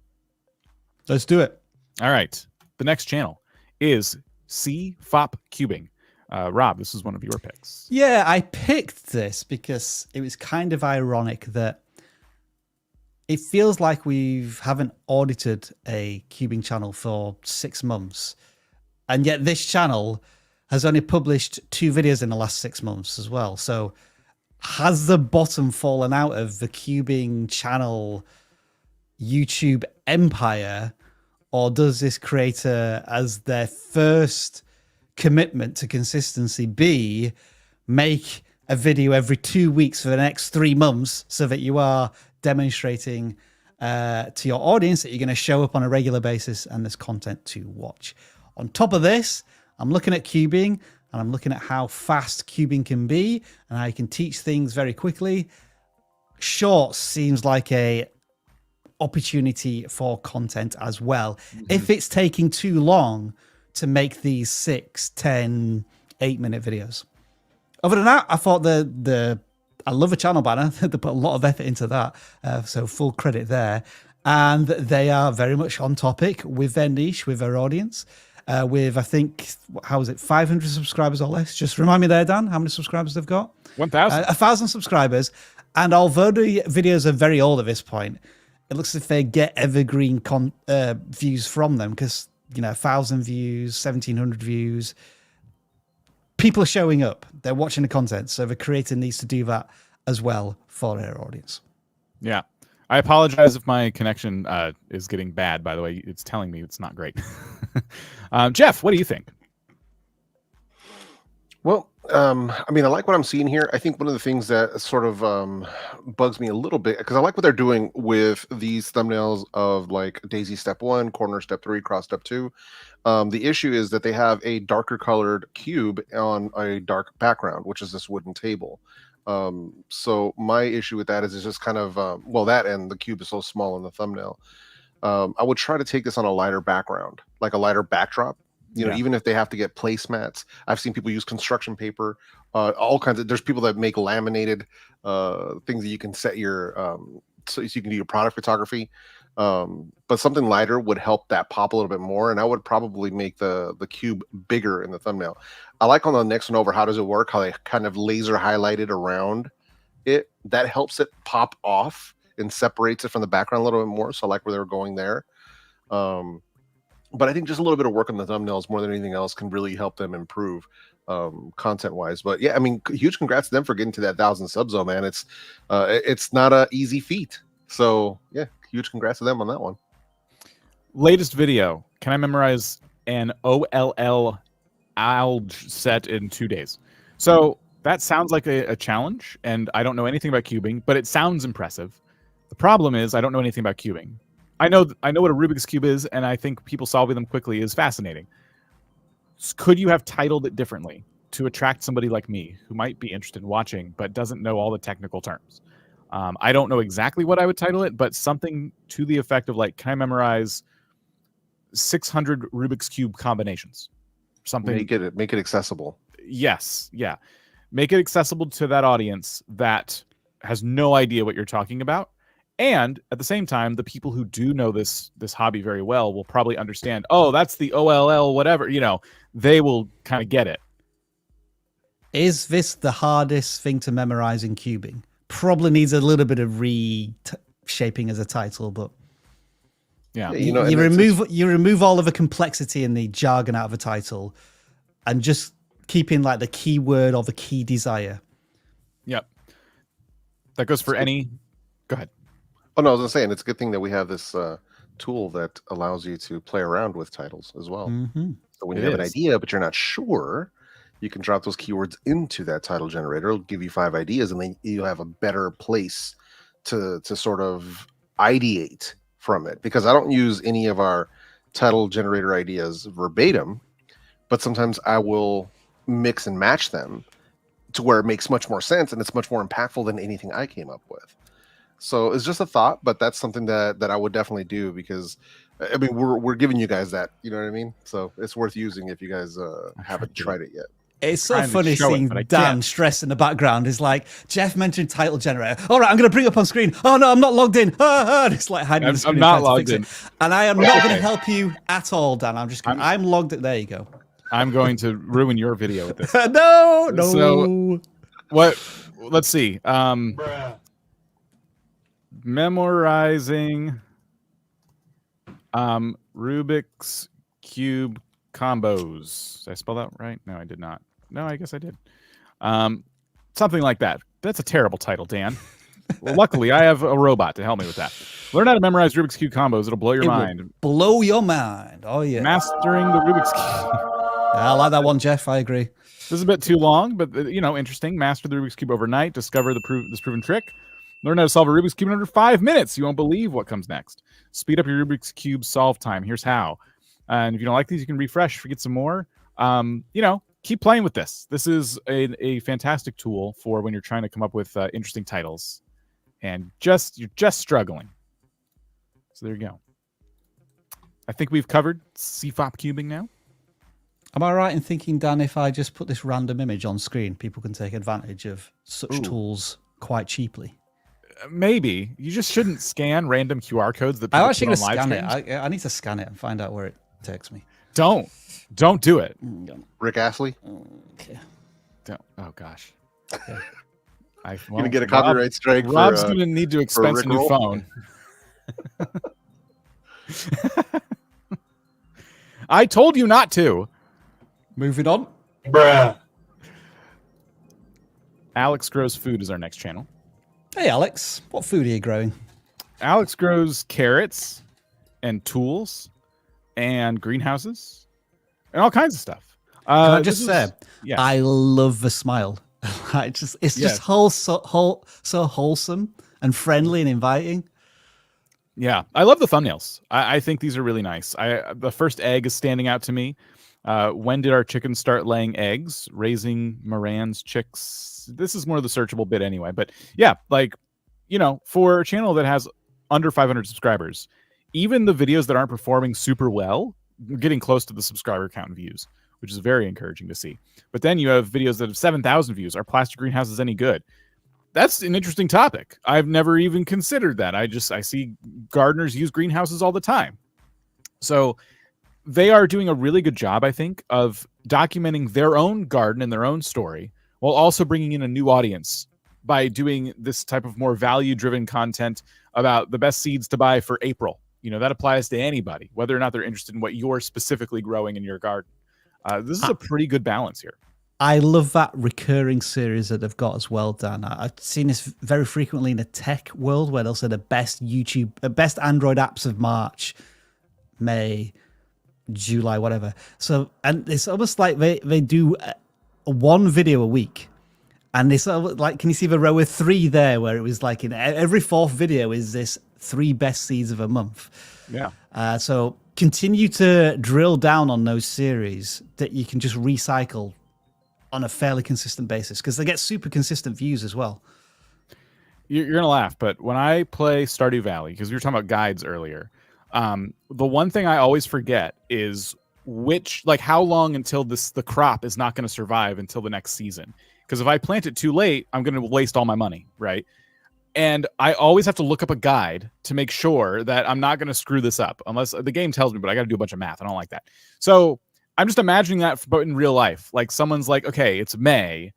Let's do it. All right. The next channel is CFOP Cubing. Rob, this is one of your picks. Yeah, I picked this because it was kind of ironic that it feels like we haven't audited a cubing channel for 6 months. And yet this channel has only published 2 videos in the last 6 months as well. So has the bottom fallen out of the cubing channel YouTube empire, or does this creator, as their first commitment to consistency, be make a video every 2 weeks for the next 3 months, so that you are demonstrating to your audience that you're going to show up on a regular basis and there's content to watch? On top of this, I'm looking at cubing and I'm looking at how fast cubing can be and how you can teach things very quickly. Shorts seems like a opportunity for content as well. Mm-hmm. If it's taking too long to make these 6, 10, 8-minute videos. Other than that, I thought I love a channel banner. They put a lot of effort into that. So full credit there. And they are very much on topic with their niche, with their audience. With, I think, how is it, 500 subscribers or less? Just remind me there, Dan, how many subscribers they've got? 1,000. 1,000 subscribers. And although the videos are very old at this point, it looks as if they get evergreen views from them, because, 1,000 views, 1,700 views. People are showing up. They're watching the content. So the creator needs to do that as well for their audience. Yeah. I apologize if my connection is getting bad, by the way. It's telling me it's not great. Jeff, what do you think? Well, I like what I'm seeing here. I think one of the things that sort of bugs me a little bit, because I like what they're doing with these thumbnails of like Daisy Step 1, Corner Step 3, Cross Step 2. The issue is that they have a darker colored cube on a dark background, which is this wooden table. So my issue with that is it's just kind of, that and the cube is so small in the thumbnail. I would try to take this on a lighter background, like a lighter backdrop. Even if they have to get placemats. I've seen people use construction paper, all kinds of, there's people that make laminated things that you can set your, so you can do your product photography. But something lighter would help that pop a little bit more. And I would probably make the cube bigger in the thumbnail. I like on the next one over, how does it work? How they kind of laser highlighted around it, that helps it pop off and separates it from the background a little bit more. So I like where they were going there. But I think just a little bit of work on the thumbnails more than anything else can really help them improve content wise. But yeah, I mean, huge congrats to them for getting to that 1,000 subs though, man. It's not an easy feat. So yeah, huge congrats to them on that one. Latest video. Can I memorize an OLL AUDIT set in 2 days? So that sounds like a challenge, and I don't know anything about cubing, but it sounds impressive. The problem is I don't know anything about cubing. I know what a Rubik's Cube is, and I think people solving them quickly is fascinating. Could you have titled it differently to attract somebody like me who might be interested in watching but doesn't know all the technical terms? I don't know exactly what I would title it, but something to the effect of like, can I memorize 600 Rubik's Cube combinations? Something. Make it accessible. Yes, yeah. Make it accessible to that audience that has no idea what you're talking about. And at the same time, the people who do know this hobby very well will probably understand, oh, that's the OLL whatever, you know, they will kind of get it. Is this the hardest thing to memorize in cubing? Probably needs a little bit of reshaping as a title, but yeah, you know, you remove all of the complexity and the jargon out of a title and just keeping like the keyword or the key desire. Yep. That goes for any. Go ahead. Oh no, I was saying it's a good thing that we have this tool that allows you to play around with titles as well. Mm-hmm. So when you have an idea but you're not sure, you can drop those keywords into that title generator. It'll give you 5 ideas, and then you'll have a better place to sort of ideate from it. Because I don't use any of our title generator ideas verbatim, but sometimes I will mix and match them to where it makes much more sense and it's much more impactful than anything I came up with. So it's just a thought, but that's something that I would definitely do, because I mean we're giving you guys that, you know what I mean? So it's worth using if you guys haven't tried it yet. It's so funny seeing Dan stress in the background. Is like, Jeff mentioned title generator. All right, I'm going to bring it up on screen. Oh no, I'm not logged in. And it's like hiding the screen. I'm not logged in. And I am not going to help you at all, Dan. I'm logged in. There you go. I'm going to ruin your video with this. No. So what? Let's see. Memorizing Rubik's Cube combos. Did I spell that right? No, I did not. No, I guess I did. Something like that. That's a terrible title, Dan. Well, luckily, I have a robot to help me with that. Learn how to memorize Rubik's Cube combos. It'll blow your mind. Blow your mind. Oh, yeah. Mastering the Rubik's Cube. I like that one, Jeff. I agree. This is a bit too long, but, you know, interesting. Master the Rubik's Cube overnight. Discover this proven trick. Learn how to solve a Rubik's Cube in under 5 minutes. You won't believe what comes next. Speed up your Rubik's Cube solve time. Here's how. And if you don't like these, you can refresh, get some more. You know, keep playing with this. This is a fantastic tool for when you're trying to come up with interesting titles and you're just struggling. So there you go. I think we've covered CFOP cubing now. Am I right in thinking, Dan, if I just put this random image on screen, people can take advantage of such tools quite cheaply? Maybe. You just shouldn't scan random QR codes that people I'm actually going to put on scan live it. I need to scan it and find out where it takes me. Don't do it. Rick Astley? Okay. Don't. Oh, gosh. Okay. You're going to get a copyright strike. Rob's going to need to expense a new phone. I told you not to. Moving on. Bruh. Alex Grows Food is our next channel. Hey, Alex. What food are you growing? Alex grows carrots and tools and greenhouses and all kinds of stuff. Can I just say, yes. I love the smile. It's just so wholesome and friendly and inviting. Yeah, I love the thumbnails. I think these are really nice. The first egg is standing out to me. When did our chickens start laying eggs? Raising Moran's chicks. This is more of the searchable bit anyway. But yeah, like, you know, for a channel that has under 500 subscribers, even the videos that aren't performing super well, we're getting close to the subscriber count and views, which is very encouraging to see. But then you have videos that have 7,000 views. Are plastic greenhouses any good? That's an interesting topic. I've never even considered that. I see gardeners use greenhouses all the time. So they are doing a really good job, I think, of documenting their own garden and their own story while also bringing in a new audience by doing this type of more value-driven content about the best seeds to buy for April. You know, that applies to anybody, whether or not they're interested in what you're specifically growing in your garden. This is a pretty good balance here. I love that recurring series that they've got as well, Dan. I've seen this very frequently in the tech world where they'll say the best best Android apps of March, May, July, whatever. So, and it's almost like they do one video a week. And it's like, can you see the row of 3 there where it was like in every 4th video is this 3 best seeds of a month. Yeah. So continue to drill down on those series that you can just recycle on a fairly consistent basis because they get super consistent views as well. You're going to laugh, but when I play Stardew Valley, because we were talking about guides earlier, the one thing I always forget is how long until the crop is not going to survive until the next season. Because if I plant it too late, I'm going to waste all my money, right? And I always have to look up a guide to make sure that I'm not going to screw this up, unless the game tells me, but I got to do a bunch of math. I don't like that. So I'm just imagining that, but in real life, like someone's like, okay, it's May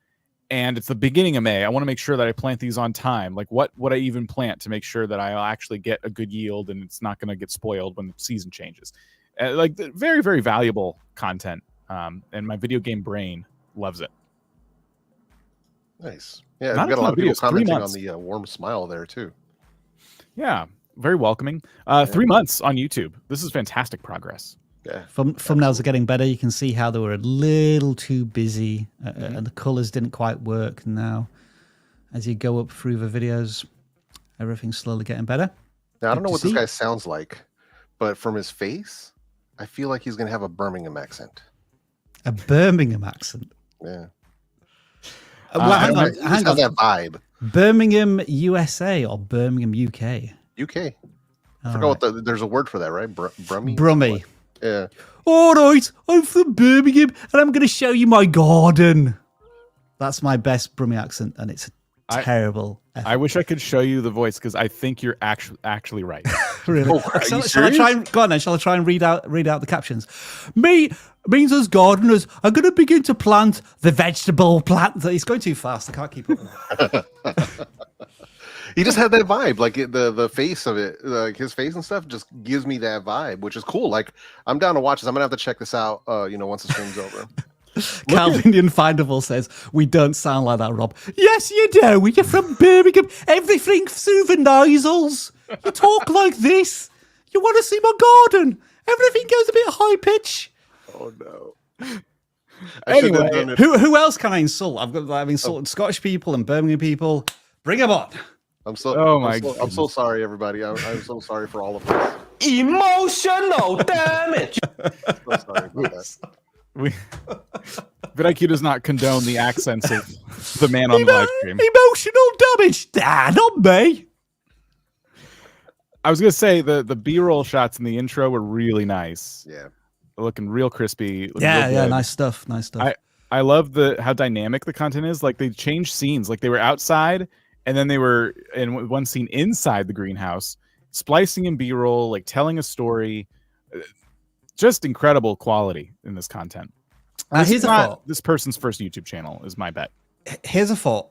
and it's the beginning of May. I want to make sure that I plant these on time. Like what would I even plant to make sure that I'll actually get a good yield and it's not going to get spoiled when the season changes. Like very, very valuable content. And my video game brain loves it. Nice. Yeah, we've got a lot of people commenting on the warm smile there too. Yeah, very welcoming. 3 months on YouTube. This is fantastic progress. Yeah. Thumbnails are getting better. You can see how they were a little too busy and the colors didn't quite work. Now, as you go up through the videos, everything's slowly getting better. Now, I don't know what this guy sounds like, but from his face, I feel like he's going to have a Birmingham accent. A Birmingham accent? Yeah. Well, hang on. That vibe. Birmingham, USA or Birmingham, UK? UK. I forgot what there's a word for that, right? Brummy? Brummy. Yeah. All right, I'm from Birmingham and I'm going to show you my garden. That's my best Brummy accent and it's terrible. I wish I could show you the voice because I think you're actually right. Really? Shall I try and go on then? Shall I try and read out the captions? Means as gardeners are going to begin to plant the vegetable plant. He's going too fast. I can't keep up. He just had that vibe, like the face of it, like his face and stuff, just gives me that vibe, which is cool. Like I'm down to watch this. I'm gonna have to check this out. Once the stream's over. Calvin the Unfindable says, we don't sound like that, Rob. Yes, you do. You're from Birmingham. Everything through the nostrils. You talk like this. You want to see my garden. Everything goes a bit high pitch. Oh, no. Anyway, who else can I insult? I've insulted Scottish people and Birmingham people. Bring them on. I'm so sorry, everybody. I'm so sorry for all of this. Emotional damage. So sorry about that. VidIQ does not condone the accents of the man on the live stream. Emotional damage, not me. I was gonna say the B-roll shots in the intro were really nice. Yeah, looking real crispy. Yeah, nice stuff. I love how dynamic the content is. Like they changed scenes. Like they were outside, and then they were in one scene inside the greenhouse, splicing in B-roll, like telling a story. Just incredible quality in this content. Here's a thought. This person's first YouTube channel is my bet. Here's a thought.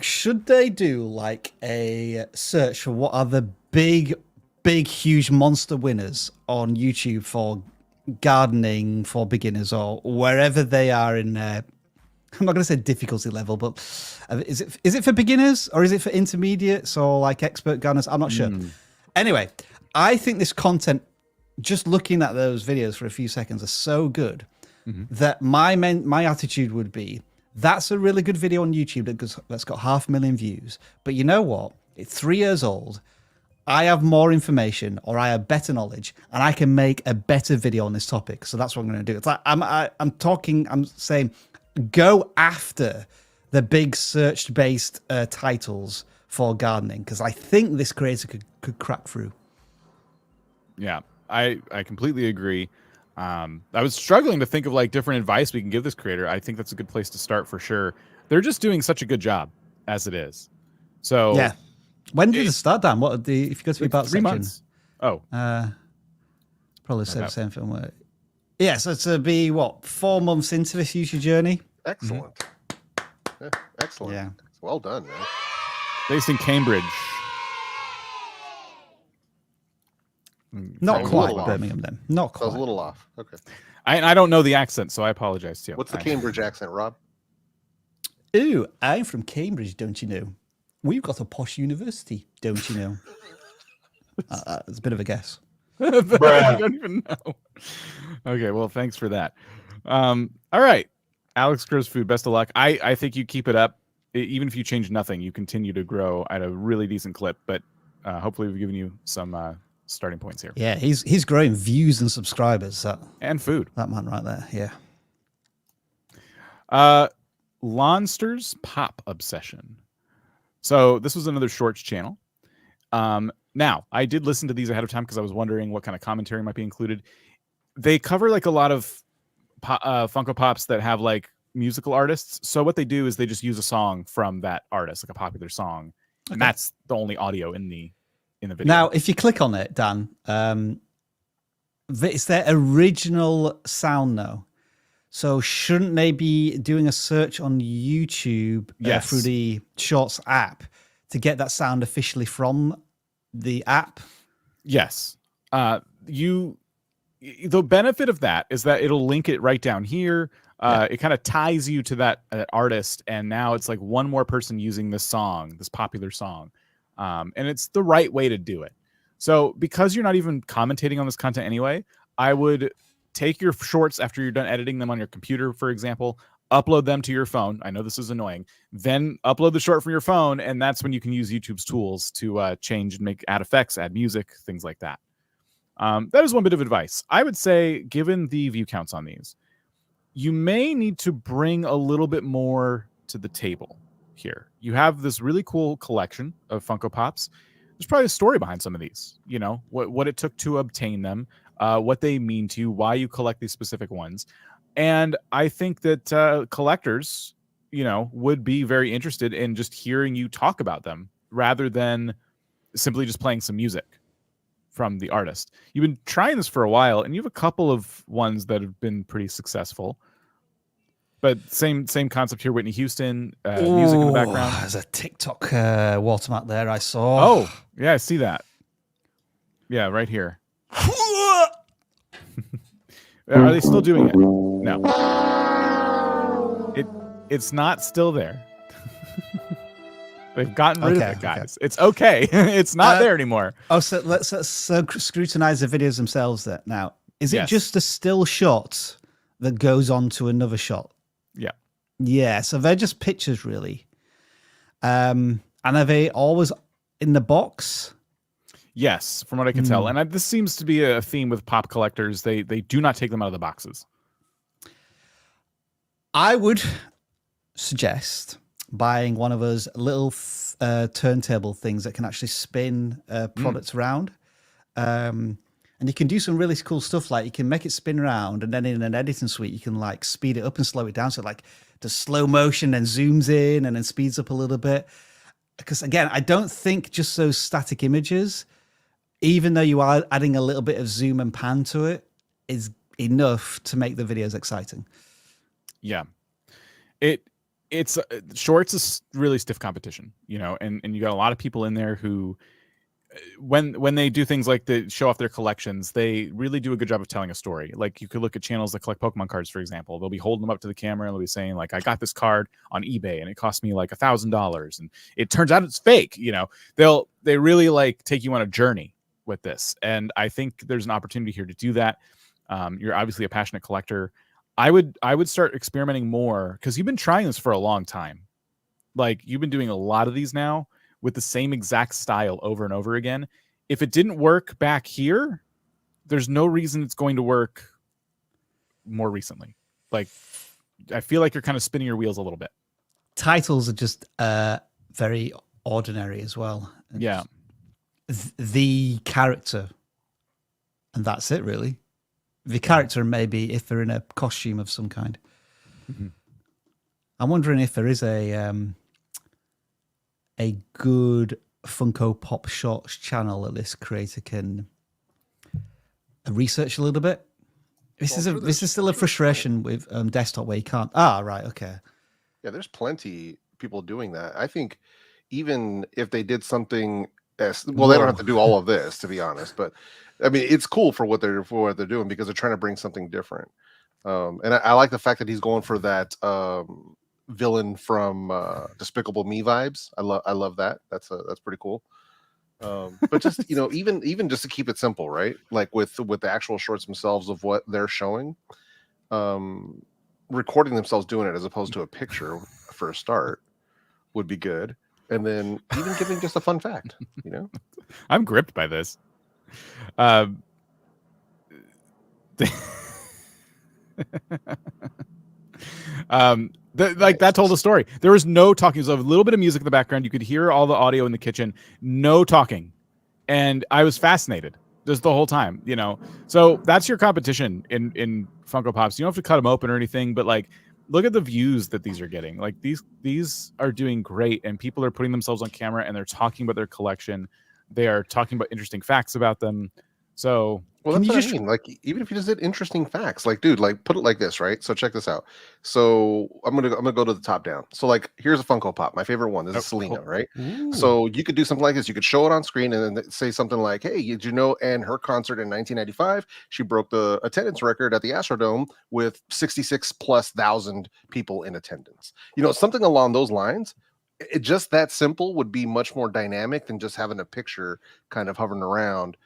Should they do like a search for what are the big, huge monster winners on YouTube for gardening for beginners or wherever they are in I'm not going to say difficulty level, but is it for beginners or is it for intermediates or like expert gardeners? I'm not sure. Anyway, I think this content, just looking at those videos for a few seconds, are so good that my attitude would be, that's a really good video on YouTube that's got 500,000 views. But you know what? It's 3 years old. I have more information or I have better knowledge and I can make a better video on this topic. So that's what I'm going to do. It's like I'm saying go after the big search-based titles for gardening because I think this creator could crack through. Yeah. I completely agree. I was struggling to think of like different advice we can give this creator. I think that's a good place to start for sure. They're just doing such a good job as it is. So yeah. When did it start, Dan? What if you go to the about 3 section? Months. Oh, probably the same film. Yeah, so to be 4 months into this YouTube journey. Excellent. Yeah, excellent. Yeah. Well done, man. Based in Cambridge. Not Sounds a quite little off. Birmingham then. Not That was quite. a little off. Okay. I don't know the accent, so I apologize too. What's the Cambridge accent, Rob? Ooh, I'm from Cambridge, don't you know? We've got a posh university, don't you know? It's a bit of a guess. I don't even know. Okay, well, thanks for that. All right. Alex Grows Food, best of luck. I think you keep it up. Even if you change nothing, you continue to grow at a really decent clip, but hopefully we've given you some starting points here. Yeah, he's growing views and subscribers. And food. That man right there, yeah. Lonster's Pop Obsession. So this was another shorts channel. Now, I did listen to these ahead of time because I was wondering what kind of commentary might be included. They cover like a lot of Funko Pops that have like musical artists. So what they do is they just use a song from that artist, like a popular song. Okay. And that's the only audio in the video. Now, if you click on it, Dan, it's their original sound though. So shouldn't they be doing a search on YouTube through the Shorts app to get that sound officially from the app? Yes. The benefit of that is that it'll link it right down here. It kind of ties you to that artist, and now it's like one more person using this song, this popular song. And it's the right way to do it. So because you're not even commentating on this content anyway, I would take your shorts after you're done editing them on your computer, for example, upload them to your phone. I know this is annoying. Then upload the short from your phone, and that's when you can use YouTube's tools to change and add effects, add music, things like that. That is one bit of advice. I would say, given the view counts on these, you may need to bring a little bit more to the table here. You have this really cool collection of Funko Pops. There's probably a story behind some of these, you know, what it took to obtain them, what they mean to you, why you collect these specific ones. And I think that collectors, you know, would be very interested in just hearing you talk about them rather than simply just playing some music from the artist. You've been trying this for a while, and you have a couple of ones that have been pretty successful. But same concept here. Whitney Houston, music in the background. There's a TikTok watermark there I saw. Oh, yeah, I see that. Yeah, right here. Are they still doing it? No. It's not still there. They've gotten rid of it, guys. Okay. It's okay. It's not there anymore. Oh, so let's scrutinize the videos themselves there. Now, is it just a still shot that goes on to another shot? Yeah. Yeah, so they're just pictures, really. And are they always in the box? Yes, from what I can tell. And this seems to be a theme with pop collectors. They do not take them out of the boxes. I would suggest buying one of those little turntable things that can actually spin products around. And you can do some really cool stuff. Like you can make it spin around, and then in an editing suite, you can like speed it up and slow it down. So like the slow motion and zooms in and then speeds up a little bit. Because again, I don't think just those static images, even though you are adding a little bit of zoom and pan to it, is enough to make the videos exciting. Yeah. It's shorts is really stiff competition, you know, and you got a lot of people in there who, when they do things like the show off their collections, they really do a good job of telling a story. Like you could look at channels that collect Pokemon cards, for example. They'll be holding them up to the camera and they'll be saying like, I got this card on eBay and it cost me like $1,000. And it turns out it's fake. You know, they really like take you on a journey with this. And I think there's an opportunity here to do that. You're obviously a passionate collector. I would start experimenting more because you've been trying this for a long time. Like you've been doing a lot of these now with the same exact style over and over again. If it didn't work back here, there's no reason it's going to work more recently. Like, I feel like you're kind of spinning your wheels a little bit. Titles are just very ordinary as well. Yeah. The character, and that's it really. The character, maybe if they're in a costume of some kind. Mm-hmm. I'm wondering if there is a good Funko Pop Shorts channel that this creator can research a little bit. This is still a frustration with desktop where you can't. Ah, right, okay. Yeah, there's plenty people doing that. I think even if they did something as well, they don't have to do all of this, to be honest. But I mean, it's cool for what they're doing because they're trying to bring something different. And I like the fact that he's going for that villain from Despicable Me vibes. I love that. That's pretty cool. But just even just to keep it simple, right? Like with the actual shorts themselves of what they're showing, recording themselves doing it as opposed to a picture for a start would be good. And then even giving just a fun fact, I'm gripped by this. That told the story. There was no talking. There was a little bit of music in the background. You could hear all the audio in the kitchen. No talking, and I was fascinated just the whole time. So that's your competition in Funko Pops. You don't have to cut them open or anything, but like, look at the views that these are getting. Like these are doing great, and people are putting themselves on camera and they're talking about their collection. They are talking about interesting facts about them. So. Well, that's what I mean. Like, even if you just did interesting facts, like, dude, like, put it like this, right? So check this out. So I'm gonna go to the top down. So like, here's a Funko Pop, my favorite one. This is Selena, right? Ooh. So you could do something like this. You could show it on screen and then say something like, "Hey, did you know?" And her concert in 1995, she broke the attendance record at the Astrodome with 66,000+ people in attendance. Something along those lines. It just that simple would be much more dynamic than just having a picture kind of hovering around.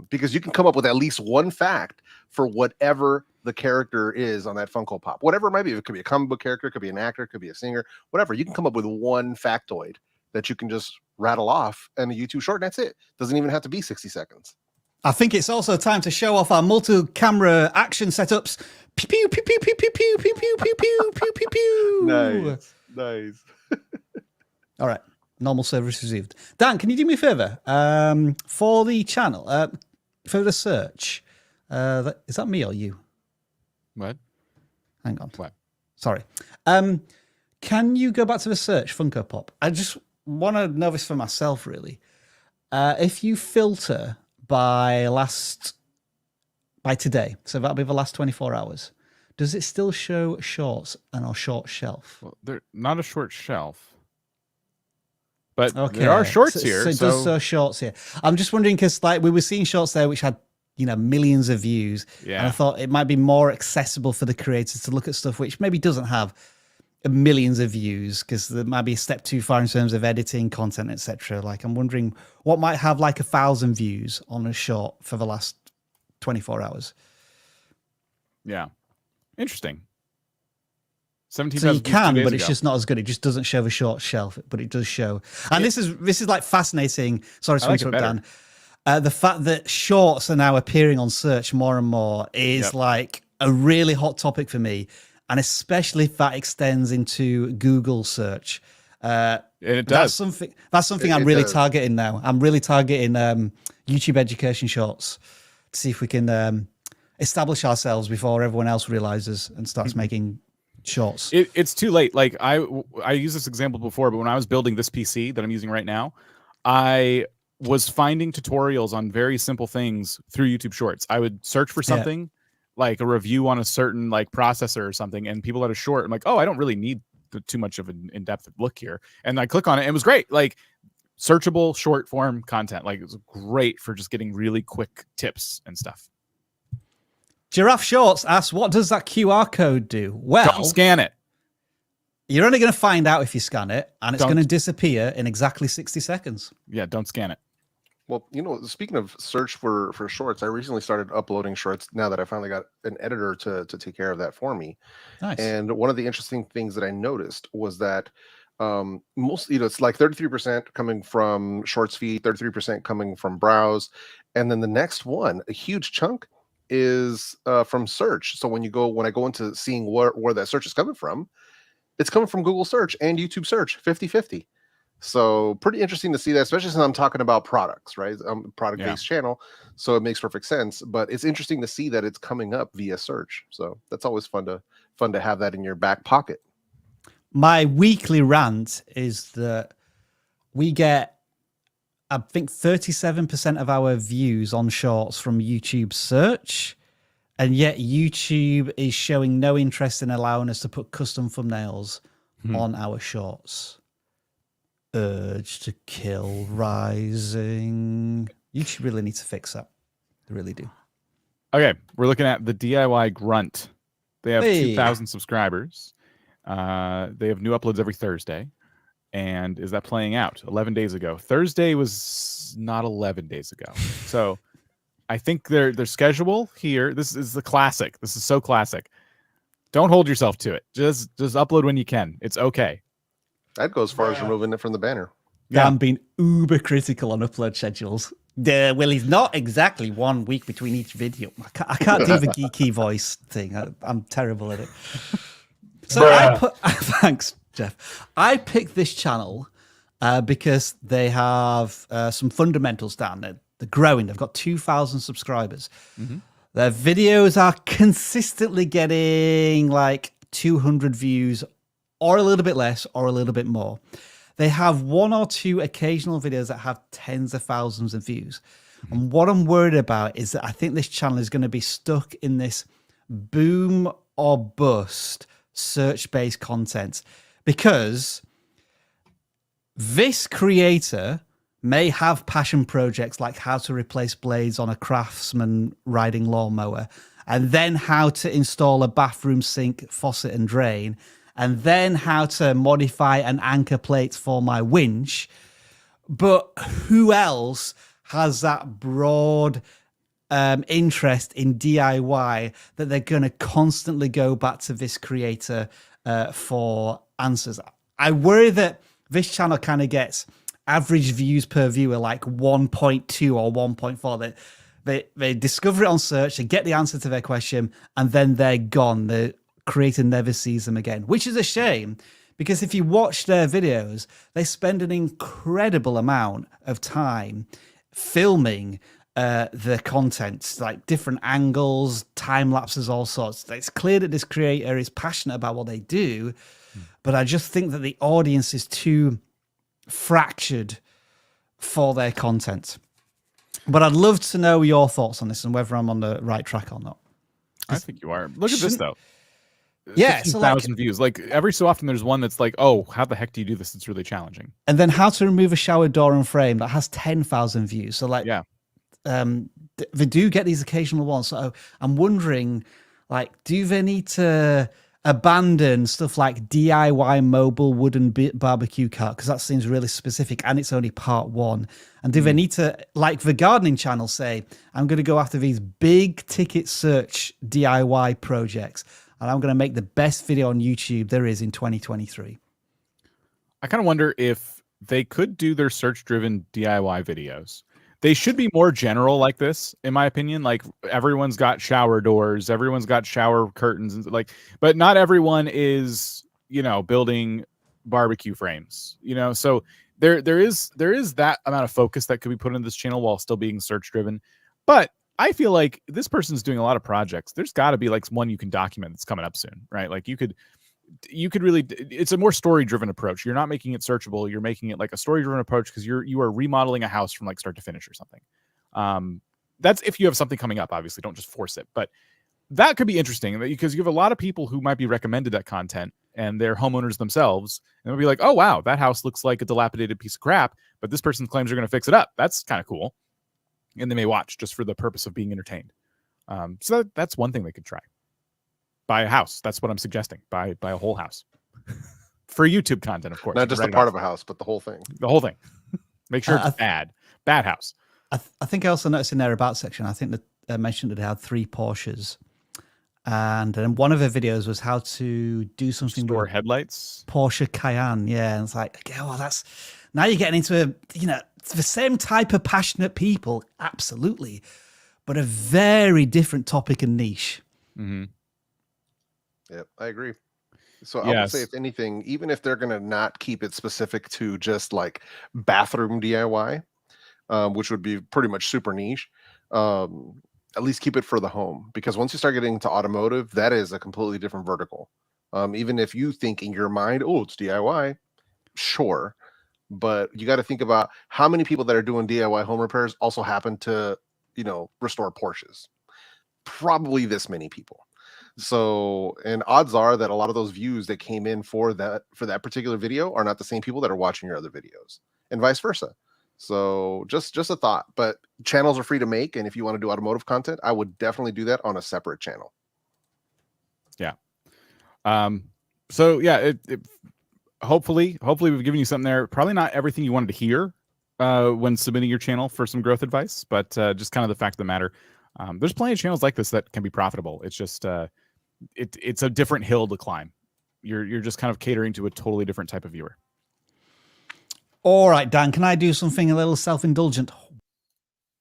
Because you can come up with at least one fact for whatever the character is on that Funko Pop, whatever it might be. It could be a comic book character, it could be an actor, it could be a singer, whatever. You can come up with one factoid that you can just rattle off in a YouTube short, and that's it. Doesn't even have to be 60 seconds. I think it's also time to show off our multi-camera action setups. Pew pew pew pew pew pew pew pew pew pew pew pew pew pew. Nice. All right. Normal service received. Dan, can you do me a favor? For the channel, for the search, is that me or you? What? Hang on. What? Sorry. Can you go back to the search, Funko Pop? I just want to know this for myself, really. If you filter by today, so that'll be the last 24 hours, does it still show shorts and or short shelf? Well, they're not a short shelf. But okay. There are shorts here. So it does show shorts here. I'm just wondering because like we were seeing shorts there which had millions of views. Yeah. And I thought it might be more accessible for the creators to look at stuff which maybe doesn't have millions of views because there might be a step too far in terms of editing, content, etc. Like I'm wondering what might have like 1,000 views on a short for the last 24 hours. Yeah. Interesting. 17 so you can, but it's ago. just not as good. It just doesn't show the short shelf, but it does show. And this is like fascinating. Sorry to interrupt, Dan. The fact that shorts are now appearing on search more and more is like a really hot topic for me, and especially if that extends into Google search. It does. That's something I'm really targeting now. I'm really targeting YouTube education shorts to see if we can establish ourselves before everyone else realizes and starts making shorts. It's too late. Like I used this example before, but when I was building this PC that I'm using right now, I was finding tutorials on very simple things through YouTube Shorts. I would search for something like a review on a certain like processor or something, and people had a short. I'm like, oh, I don't really need too much of an in-depth look here. And I click on it, and it was great. Like searchable short form content. Like it was great for just getting really quick tips and stuff. Giraffe Shorts asks, what does that QR code do? Well, don't scan it. You're only going to find out if you scan it, and it's going to disappear in exactly 60 seconds. Yeah, don't scan it. Well, speaking of search for shorts, I recently started uploading shorts now that I finally got an editor to take care of that for me. Nice. And one of the interesting things that I noticed was that most, it's like 33% coming from shorts feed, 33% coming from browse. And then the next one, a huge chunk, is from search. So when I go into seeing where that search is coming from, it's coming from Google search and YouTube search 50-50. So pretty interesting to see that, especially since I'm talking about products, right? Product-based channel, so it makes perfect sense. But it's interesting to see that it's coming up via search. So that's always fun to have that in your back pocket. My weekly rant is that we get, I think, 37% of our views on shorts from YouTube search, and yet YouTube is showing no interest in allowing us to put custom thumbnails on our shorts. Urge to Kill Rising. YouTube really needs to fix that. They really do. Okay, we're looking at the DIY Grunt. They have Hey. 2,000 subscribers. They have new uploads every Thursday. And is that playing out? 11 days ago. Thursday was not 11 days ago. So I think their schedule here, this is the classic. This is so classic. Don't hold yourself to it. Just upload when you can. It's okay. I'd go as far as removing it from the banner. Yeah, I'm being uber critical on upload schedules. Well, he's not exactly 1 week between each video. I can't do the geeky voice thing. I'm terrible at it. So thanks, Jeff. I picked this channel because they have some fundamentals down there. They're growing. They've got 2,000 subscribers. Mm-hmm. Their videos are consistently getting like 200 views or a little bit less or a little bit more. They have 1 or 2 occasional videos that have tens of thousands of views. Mm-hmm. And what I'm worried about is that I think this channel is going to be stuck in this boom or bust search-based content, because this creator may have passion projects like how to replace blades on a Craftsman riding lawnmower, and then how to install a bathroom sink, faucet and drain, and then how to modify an anchor plate for my winch. But who else has that broad interest in DIY that they're going to constantly go back to this creator for answers? I worry that this channel kind of gets average views per viewer like 1.2 or 1.4. They discover it on search, they get the answer to their question, and then they're gone. The creator never sees them again, which is a shame, because if you watch their videos, they spend an incredible amount of time filming the content, like different angles, time lapses, all sorts. It's clear that this creator is passionate about what they do, but I just think that the audience is too fractured for their content. But I'd love to know your thoughts on this and whether I'm on the right track or not. I think you are. Look at this though. Yeah, so 1,000 views. Like every so often there's one that's like, oh, how the heck do you do this? It's really challenging. And then how to remove a shower door and frame that has 10,000 views. So like, yeah. They do get these occasional ones. So I'm wondering, like, do they need to abandon stuff like DIY mobile wooden barbecue cart? Because that seems really specific and it's only part 1. And do they need to, like the gardening channel, say, I'm going to go after these big ticket search DIY projects and I'm going to make the best video on YouTube there is in 2023? I kind of wonder if they could do their search-driven DIY videos. They should be more general like this, in my opinion. Like everyone's got shower doors, everyone's got shower curtains, and like, but not everyone is, building barbecue frames, So there is that amount of focus that could be put in this channel while still being search driven. But I feel like this person's doing a lot of projects. There's got to be like one you can document that's coming up soon, right? Like you could really, it's a more story driven approach. You're not making it searchable. You're making it like a story driven approach because you are remodeling a house from like start to finish or something. That's if you have something coming up, obviously don't just force it, but that could be interesting because you have a lot of people who might be recommended that content and they're homeowners themselves. And they'll be like, oh, wow, that house looks like a dilapidated piece of crap, but this person claims they're going to fix it up. That's kind of cool. And they may watch just for the purpose of being entertained. So that's one thing they could try. Buy a house. That's what I'm suggesting. Buy a whole house for YouTube content, of course. Not just a part of a house, but the whole thing. The whole thing. Make sure it's bad house. I think I also noticed in their about section, I think that I mentioned that they had 3 Porsches, and then one of their videos was how to do something Store with headlights. Porsche Cayenne. Yeah, and it's like, okay, well, that's now you're getting into the same type of passionate people, absolutely, but a very different topic and niche. Mm-hmm. Yeah, I agree. So I would say, if anything, even if they're going to not keep it specific to just like bathroom DIY, which would be pretty much super niche, at least keep it for the home. Because once you start getting into automotive, that is a completely different vertical. Even if you think in your mind, oh, it's DIY, sure. But you got to think about how many people that are doing DIY home repairs also happen to, restore Porsches. Probably this many people. So, and odds are that a lot of those views that came in for that particular video are not the same people that are watching your other videos, and vice versa. So just a thought. But channels are free to make, and if you want to do automotive content, I would definitely do that on a separate channel. Yeah. So yeah, hopefully we've given you something there. Probably not everything you wanted to hear when submitting your channel for some growth advice, but just kind of the fact of the matter. There's plenty of channels like this that can be profitable. It's just it's a different hill to climb. You're just kind of catering to a totally different type of viewer. All right, Dan, can I do something a little self-indulgent?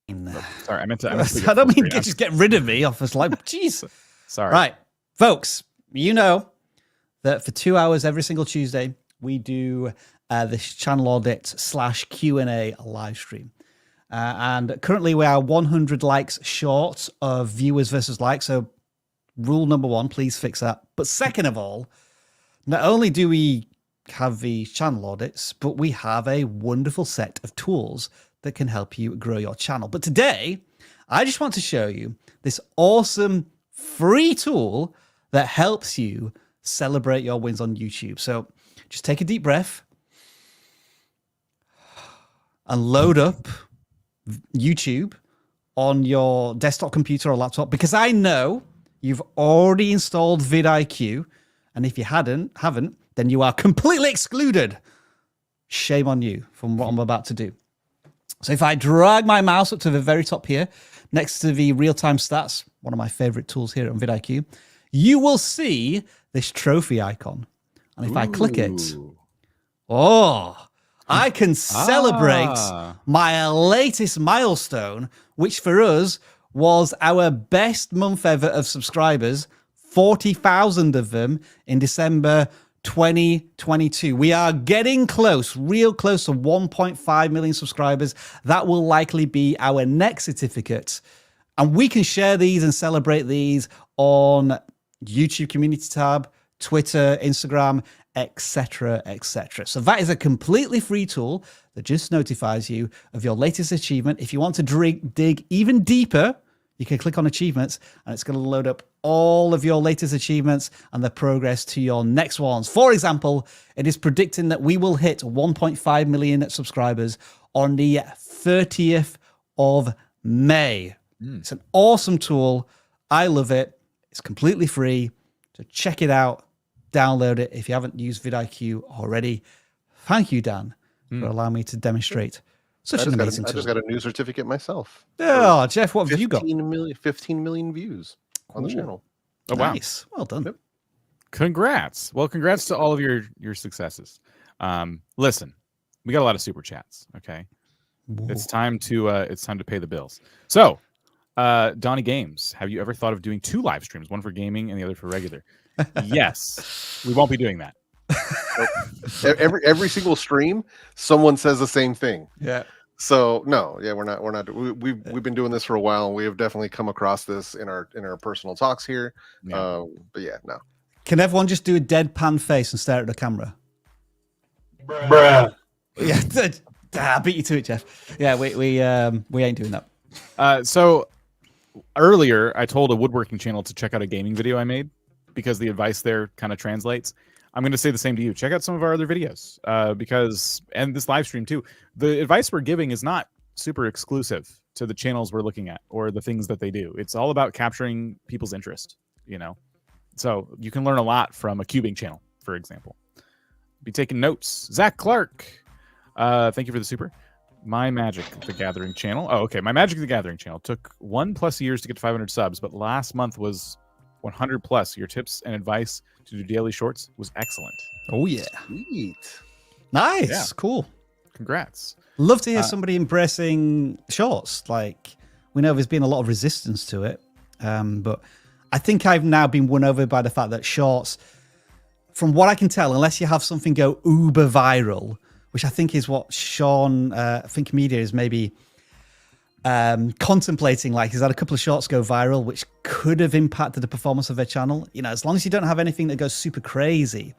Sorry, I meant to. I don't mean just get rid of me off this live. Jeez. Sorry. Right, folks, you know that for 2 hours every single Tuesday, we do this channel audit / Q&A live stream. And currently we are 100 likes short of viewers versus likes. So rule number 1, please fix that. But second of all, not only do we have the channel audits, but we have a wonderful set of tools that can help you grow your channel. But today, I just want to show you this awesome free tool that helps you celebrate your wins on YouTube. So just take a deep breath and load up YouTube on your desktop computer or laptop, because I know you've already installed vidIQ, and if you haven't, then you are completely excluded. Shame on you from what I'm about to do. So if I drag my mouse up to the very top here, next to the real-time stats, one of my favorite tools here on vidIQ, you will see this trophy icon. And if I click it, I can celebrate my latest milestone, which for us was our best month ever of subscribers, 40,000 of them in December 2022. We are getting close, real close to 1.5 million subscribers. That will likely be our next certificate. And we can share these and celebrate these on YouTube community tab, Twitter, Instagram, etc., etc. So that is a completely free tool that just notifies you of your latest achievement. If you want to dig even deeper, you can click on achievements and it's going to load up all of your latest achievements and the progress to your next ones. For example, it is predicting that we will hit 1.5 million subscribers on the 30th of May. It's an awesome tool. I love it. It's completely free. So check it out. Download it if you haven't used vidIQ already. Thank you, Dan, for allowing me to demonstrate such an amazing tool. I just got a new certificate myself. Oh, Jeff, what have you got? 15 million views on the channel. Oh, wow. Nice. Well done. Yep. Congrats. Well, congrats to all of your successes. Listen, we got a lot of super chats. Okay. Whoa. It's time to pay the bills. So, Donnie Games, have you ever thought of doing 2 live streams, one for gaming and the other for regular? Yes. We won't be doing that. Every single stream, someone says the same thing. Yeah. So no, yeah, we're not. We've been doing this for a while, and we have definitely come across this in our personal talks here. Yeah. But yeah, no. Can everyone just do a deadpan face and stare at the camera? Bruh. Yeah, I beat you to it, Jeff. Yeah, we ain't doing that. So earlier, I told a woodworking channel to check out a gaming video I made because the advice there kind of translates. I'm going to say the same to you. Check out some of our other videos and this live stream too. The advice we're giving is not super exclusive to the channels we're looking at or the things that they do. It's all about capturing people's interest, you know? So you can learn a lot from a cubing channel, for example. Be taking notes. Zach Clark, thank you for the super. My Magic the Gathering channel. Oh, okay. My Magic the Gathering channel took 1+ years to get to 500 subs, but last month was 100+. Your tips and advice to do daily shorts was excellent. Oh yeah. Sweet. Nice. Yeah. Cool. Congrats. Love to hear somebody embracing shorts. Like, we know there's been a lot of resistance to it. But I think I've now been won over by the fact that shorts, from what I can tell, unless you have something go uber viral, which I think is what Sean, Think Media is maybe contemplating, like, he's had a couple of shorts go viral, which could have impacted the performance of their channel. You know, as long as you don't have anything that goes super crazy,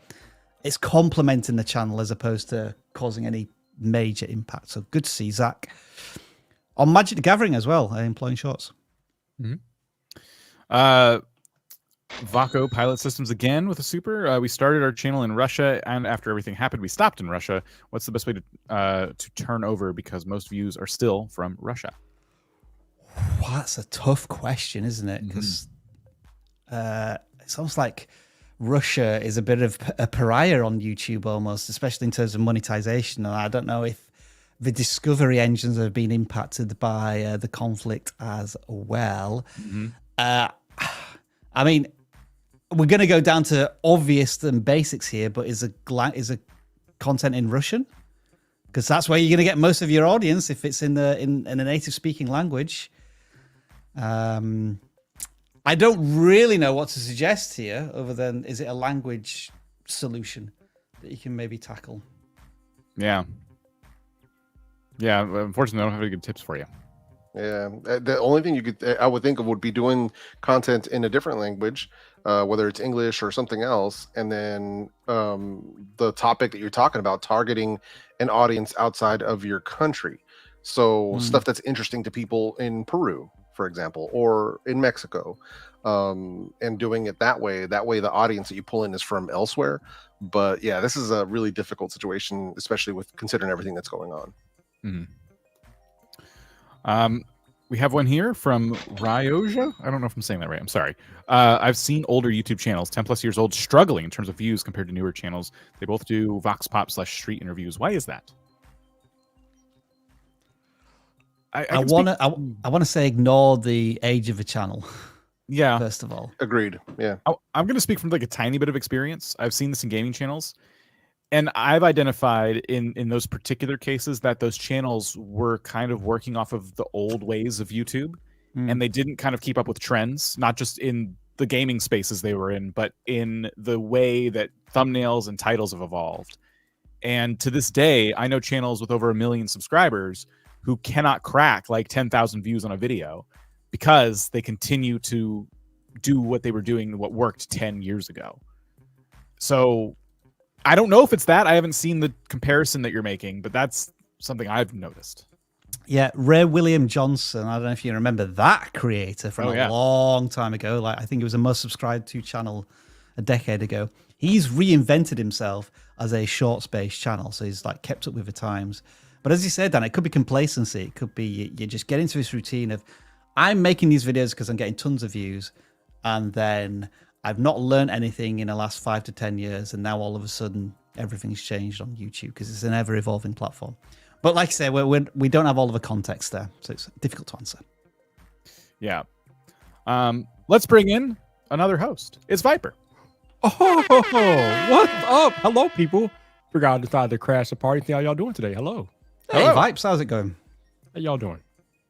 it's complementing the channel as opposed to causing any major impact. So good to see Zach on Magic the Gathering as well, employing shorts. Mm-hmm. Vaco Pilot Systems again with a super. We started our channel in Russia, and after everything happened, we stopped in Russia. What's the best way to turn over because most views are still from Russia? Well, that's a tough question, isn't it? Because it's almost like Russia is a bit of a pariah on YouTube almost, especially in terms of monetization. And I don't know if the discovery engines have been impacted by the conflict as well. I mean, we're going to go down to obvious and basics here, but is a content in Russian? Because that's where you're going to get most of your audience if it's in a native speaking language. I don't really know what to suggest here, other than is it a language solution that you can maybe tackle? Yeah. Yeah, unfortunately, I don't have any good tips for you. Yeah, the only thing I would think of would be doing content in a different language, whether it's English or something else, and then the topic that you're talking about, targeting an audience outside of your country. So stuff that's interesting to people in Peru, for example, or in Mexico, and doing it that way. That way, the audience that you pull in is from elsewhere. But yeah, this is a really difficult situation, especially with considering everything that's going on. We have one here from Ryoja. I don't know if I'm saying that right. I'm sorry. I've seen older YouTube channels, 10 plus years old, struggling in terms of views compared to newer channels. They both do Vox Pop / street interviews. Why is that? I want to say ignore the age of a channel. Yeah. First of all. Agreed. Yeah. I'm going to speak from like a tiny bit of experience. I've seen this in gaming channels. And I've identified in those particular cases that those channels were kind of working off of the old ways of YouTube, and they didn't kind of keep up with trends, not just in the gaming spaces they were in, but in the way that thumbnails and titles have evolved. And to this day, I know channels with over 1 million subscribers who cannot crack like 10,000 views on a video because they continue to do what they were doing, what worked 10 years ago. So I don't know if it's that. I haven't seen the comparison that you're making, but that's something I've noticed. Yeah, Ray William Johnson. I don't know if you remember that creator from a long time ago. Like, I think it was the most subscribed to channel a decade ago. He's reinvented himself as a shorts-based channel, so he's like kept up with the times. But as you said, Dan, it could be complacency. It could be you just get into this routine of, I'm making these videos because I'm getting tons of views, and then I've not learned anything in the last 5 to 10 years, and now all of a sudden everything's changed on YouTube because it's an ever-evolving platform. But like I say, we don't have all of the context there, so it's difficult to answer. Yeah. Let's bring in another host. It's Viper. Oh, what's up? Hello, people. Forgot I decided to crash the party. How y'all doing today? Hello. Hey, Vipes, how's it going? How y'all doing?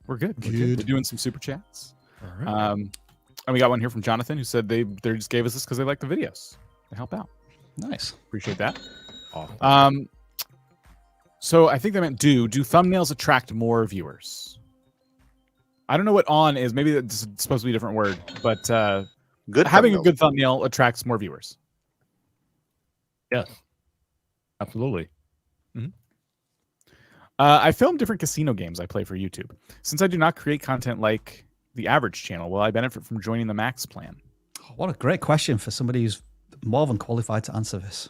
We're good. We're doing some super chats. All right. And we got one here from Jonathan who said they just gave us this because they like the videos. They help out. Nice. Appreciate that. Awesome. So I think they meant do thumbnails attract more viewers? I don't know what on is. Maybe it's supposed to be a different word, but having a good thumbnail attracts more viewers. Yes. Absolutely. I film different casino games I play for YouTube. Since I do not create content like the average channel, will I benefit from joining the Max plan? What a great question for somebody who's more than qualified to answer this.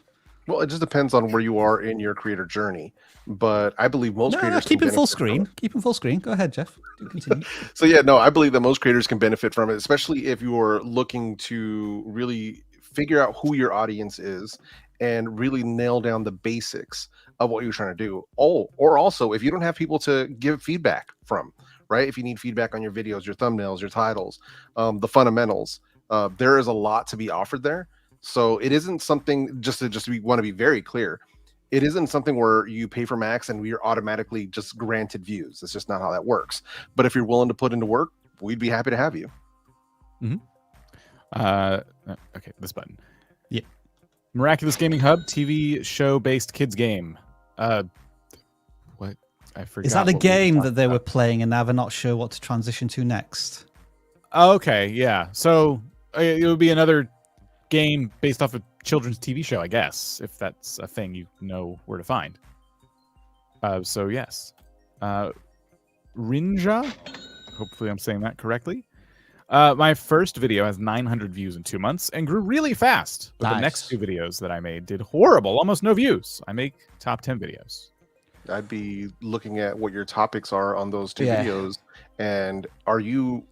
Well, it just depends on where you are in your creator journey, but I believe most creators keep it full screen. Keep it full screen. Go ahead, Jeff. Do continue. So yeah, no, I believe that most creators can benefit from it, especially if you are looking to really figure out who your audience is and really nail down the basics of what you're trying to do. Oh, or also if you don't have people to give feedback from, right? If you need feedback on your videos, your thumbnails, your titles, the fundamentals, there is a lot to be offered there. So it isn't something, want to be very clear, it isn't something where you pay for Max and we are automatically just granted views. That's just not how that works. But if you're willing to put into work, we'd be happy to have you. Okay, this button. Yeah. Miraculous Gaming Hub, TV show based kids game. What? I forgot. Is that the game that they were playing and now they're not sure what to transition to next? Okay, yeah. So it would be another game based off a children's TV show, I guess, if that's a thing you know where to find. So yes. Rinja, hopefully I'm saying that correctly. My first video has 900 views in 2 months and grew really fast. But the next Nice. 2 videos that I made did horrible, almost no views. I make top 10 videos. I'd be looking at what your topics are on those 2 Yeah. videos, and are you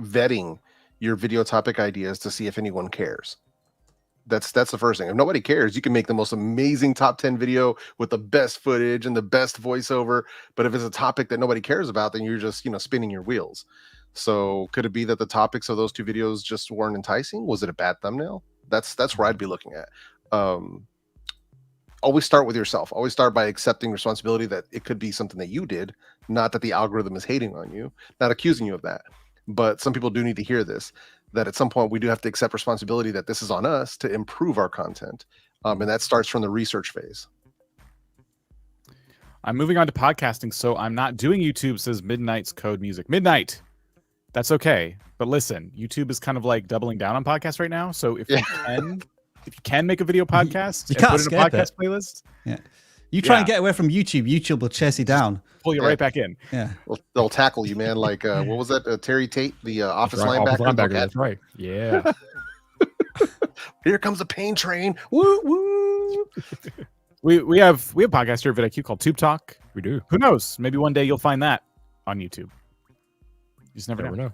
vetting your video topic ideas to see if anyone cares? That's the first thing. If nobody cares, you can make the most amazing top 10 video with the best footage and the best voiceover. But if it's a topic that nobody cares about, then you're just, spinning your wheels. So could it be that the topics of those 2 videos just weren't enticing? Was it a bad thumbnail? That's where I'd be looking at. Always start with yourself. Always start by accepting responsibility that it could be something that you did, not that the algorithm is hating on you, not accusing you of that. But some people do need to hear this, that at some point we do have to accept responsibility that this is on us to improve our content. And that starts from the research phase. I'm moving on to podcasting, so I'm not doing YouTube, says Midnight's Code Music. Midnight, that's okay. But listen, YouTube is kind of like doubling down on podcasts right now. So if you can make a video podcast, You and can't put it in a escape podcast it. playlist, You try and Yeah. get away from YouTube, YouTube will chase you down. pull you Yeah. right back in. Yeah. Well, they'll tackle you, man. Like, what was that? Terry Tate, the office Right, linebacker. offensive linebacker. They'll That's right. Yeah. Here comes a pain train. Woo woo. We have podcasts here at VidIQ called Tube Talk. We do. Who knows? Maybe one day you'll find that on YouTube. You just never Never know. Oh. know.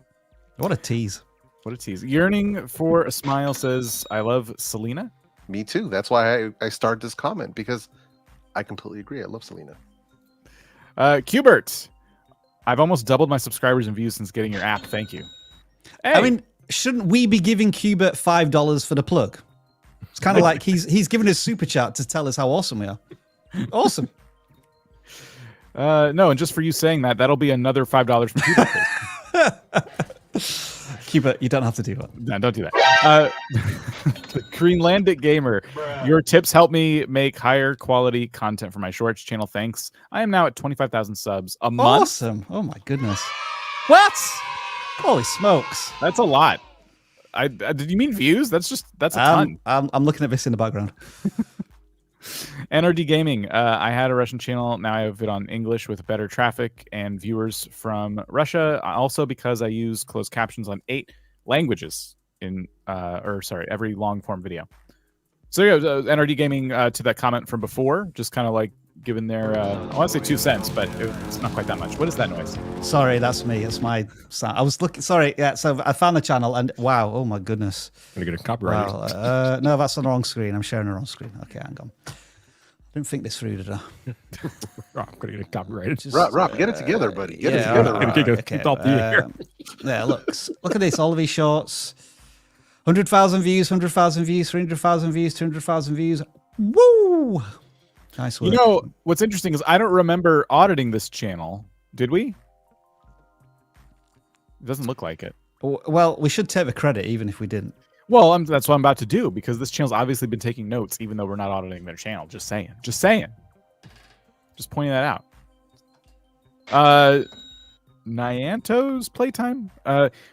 What a tease. What a tease. Yearning for a Smile says, I love Selena. Me too. That's why I started this comment, because I completely agree. I love Selena. Qbert, I've almost doubled my subscribers and views since getting your app. Thank you. Hey, I mean, shouldn't we be giving Qbert $5 for the plug? It's kind of like he's given us super chat to tell us how awesome we are. Awesome. no, and just for you saying that, that'll be another $5 from Qbert. Qbert, you don't have to do that. No, don't do that. Greenlandic Gamer, your tips help me make higher quality content for my shorts channel. Thanks. I am now at 25,000 subs a month. Awesome. Oh my goodness. What? Holy smokes. That's a lot. Did you mean views? That's a ton. I'm looking at this in the background. NRD Gaming. I had a Russian channel. Now I have it on English with better traffic and viewers from Russia. Also because I use closed captions on 8 languages in, every long form video. So yeah, NRD Gaming, to that comment from before, just kind of like giving their, I want to say 2 cents, but it's not quite that much. What is that noise? Sorry, that's me. It's my sound. I was looking. Sorry. Yeah. So I found the channel and wow. Oh my goodness. Gonna get a copyright. Wow. No, that's on the wrong screen. I'm sharing the wrong screen. Okay, hang on. I didn't think this through, did I? Oh, I'm gonna get copyrighted. Just, Rob, get it together, buddy. Get it yeah, together. all Rob. Gonna get kicked off the air. Yeah, look at this. All of these shorts. 100,000 views, 100,000 views, 300,000 views, 200,000 views. Woo! Nice work. You know, what's interesting is I don't remember auditing this channel. Did we? It doesn't look like it. Well, we should take the credit even if we didn't. Well, that's what I'm about to do because this channel's obviously been taking notes, even though we're not auditing their channel. Just saying. Just pointing that out. Nyanto's playtime.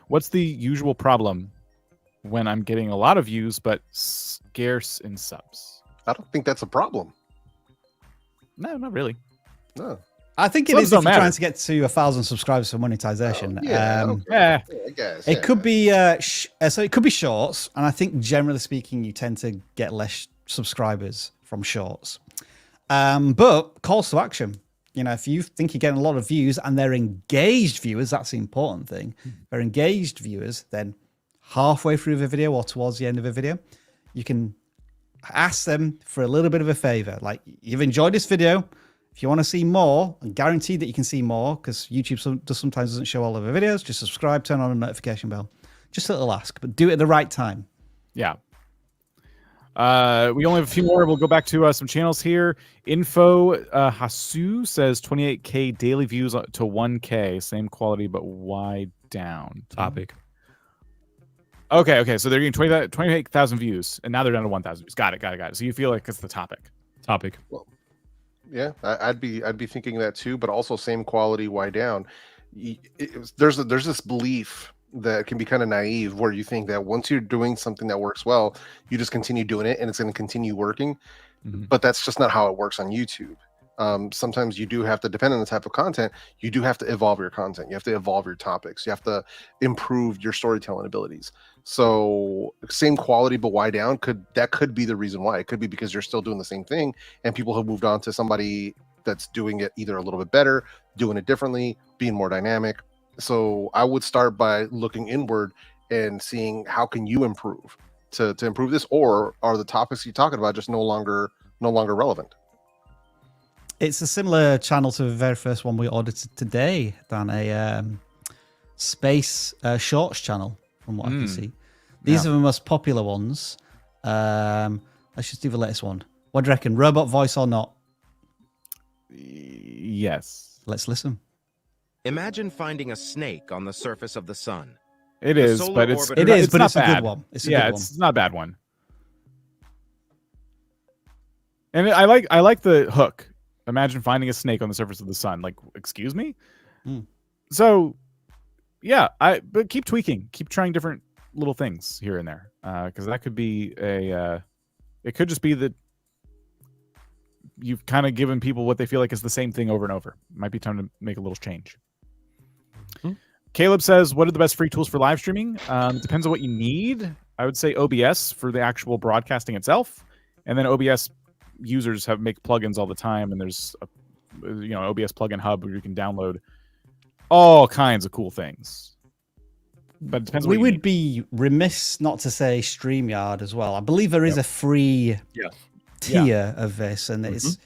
What's the usual problem when I'm getting a lot of views but scarce in subs? I don't think that's a problem. No, not really. No. I think it Subs is don't if you're matter. trying to get to 1,000 subscribers for monetization. Yeah. Okay. Yeah. Yeah, I guess. It could be so it could be shorts, and I think generally speaking, you tend to get less subscribers from shorts. But calls to action. You know, if you think you're getting a lot of views and they're engaged viewers, that's the important thing. They're engaged viewers, then halfway through the video or towards the end of the video, you can ask them for a little bit of a favor. Like, you've enjoyed this video. If you want to see more, and guarantee that you can see more, because YouTube sometimes doesn't show all of the videos, just subscribe, turn on a notification bell. Just a little ask, but do it at the right time. Yeah. We only have a few more. We'll go back to some channels here. Info Hasu says 28K daily views to 1K. Same quality, but why down? Topic. Okay. So they're getting 28,000 views, and now they're down to 1,000 views. Got it. So you feel like it's the topic. Topic. Yeah, I'd be thinking that too, but also same quality. Why down? There's this belief that can be kind of naive, where you think that once you're doing something that works well, you just continue doing it and it's going to continue working. Mm-hmm. But that's just not how it works on YouTube. Sometimes you do have to, depend on the type of content, you do have to evolve your content. You have to evolve your topics. You have to improve your storytelling abilities. So same quality, but why down? That could be the reason why. It could be because you're still doing the same thing and people have moved on to somebody that's doing it either a little bit better, doing it differently, being more dynamic. So I would start by looking inward and seeing how can you improve to improve this, or are the topics you're talking about just no longer relevant? It's a similar channel to the very first one we audited today, Dan, a space shorts channel, from what I can see. These are the most popular ones. Let's just do the latest one. What do you reckon? Robot voice or not? Yes. Let's listen. Imagine finding a snake on the surface of the sun. It is, but it's not a bad. good one. It's a yeah, good one. It's not a bad one. And I like the hook. Imagine finding a snake on the surface of the sun. Like, excuse me? So, yeah, but keep tweaking. Keep trying different little things here and there. Because that could be it could just be that you've kind of given people what they feel like is the same thing over and over. Might be time to make a little change. Caleb says, what are the best free tools for live streaming? It depends on what you need. I would say OBS for the actual broadcasting itself. And then OBS users make plugins all the time, and there's a OBS plugin hub where you can download all kinds of cool things. But it depends. We would be remiss not to say StreamYard as well. I believe there is a free tier of this, and it's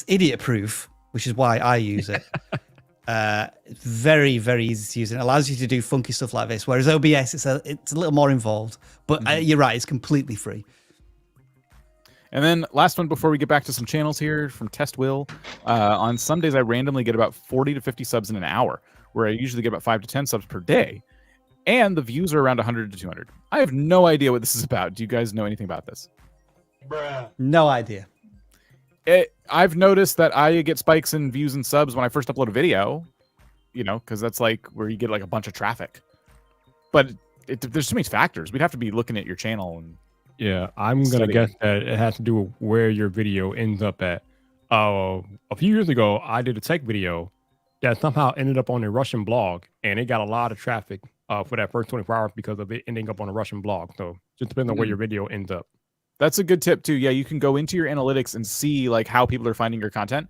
idiot proof, which is why I use it. It's very, very easy to use. It allows you to do funky stuff like this, whereas OBS it's a little more involved. But you're right, it's completely free. And then last one before we get back to some channels here from Test Will. On some days I randomly get about 40 to 50 subs in an hour, where I usually get about 5 to 10 subs per day. And the views are around 100 to 200. I have no idea what this is about. Do you guys know anything about this? Bruh. No idea. I've noticed that I get spikes in views and subs when I first upload a video, because that's like where you get like a bunch of traffic. But there's too many factors. We'd have to be looking at your channel and Yeah, I'm going to guess that it has to do with where your video ends up at. A few years ago, I did a tech video that somehow ended up on a Russian blog, and it got a lot of traffic for that first 24 hours because of it ending up on a Russian blog. So just depends on where your video ends up. That's a good tip too. Yeah, you can go into your analytics and see like how people are finding your content.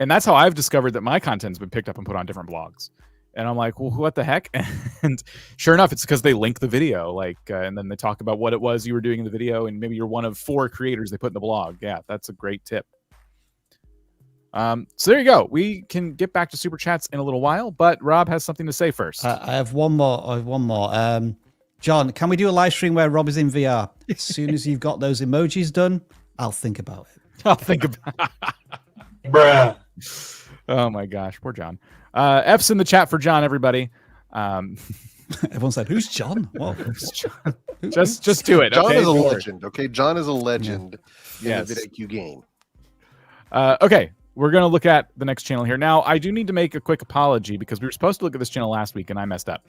And that's how I've discovered that my content's been picked up and put on different blogs. And I'm like, well, what the heck? And sure enough, it's because they link the video, and then they talk about what it was you were doing in the video, and maybe you're one of 4 creators they put in the blog. Yeah, that's a great tip. So there you go. We can get back to super chats in a little while, but Rob has something to say first. I have one more. John, can we do a live stream where Rob is in VR? As soon as you've got those emojis done, I'll think about it. I'll think about it. Bruh. Oh my gosh, poor John. F's in the chat for John, everybody. Everyone said, "Who's John?" Whoa, who's John? just do it. John okay? is a legend. Okay, John is a legend in Yes. the VidIQ game. Okay, we're gonna look at the next channel here. Now, I do need to make a quick apology because we were supposed to look at this channel last week and I messed up.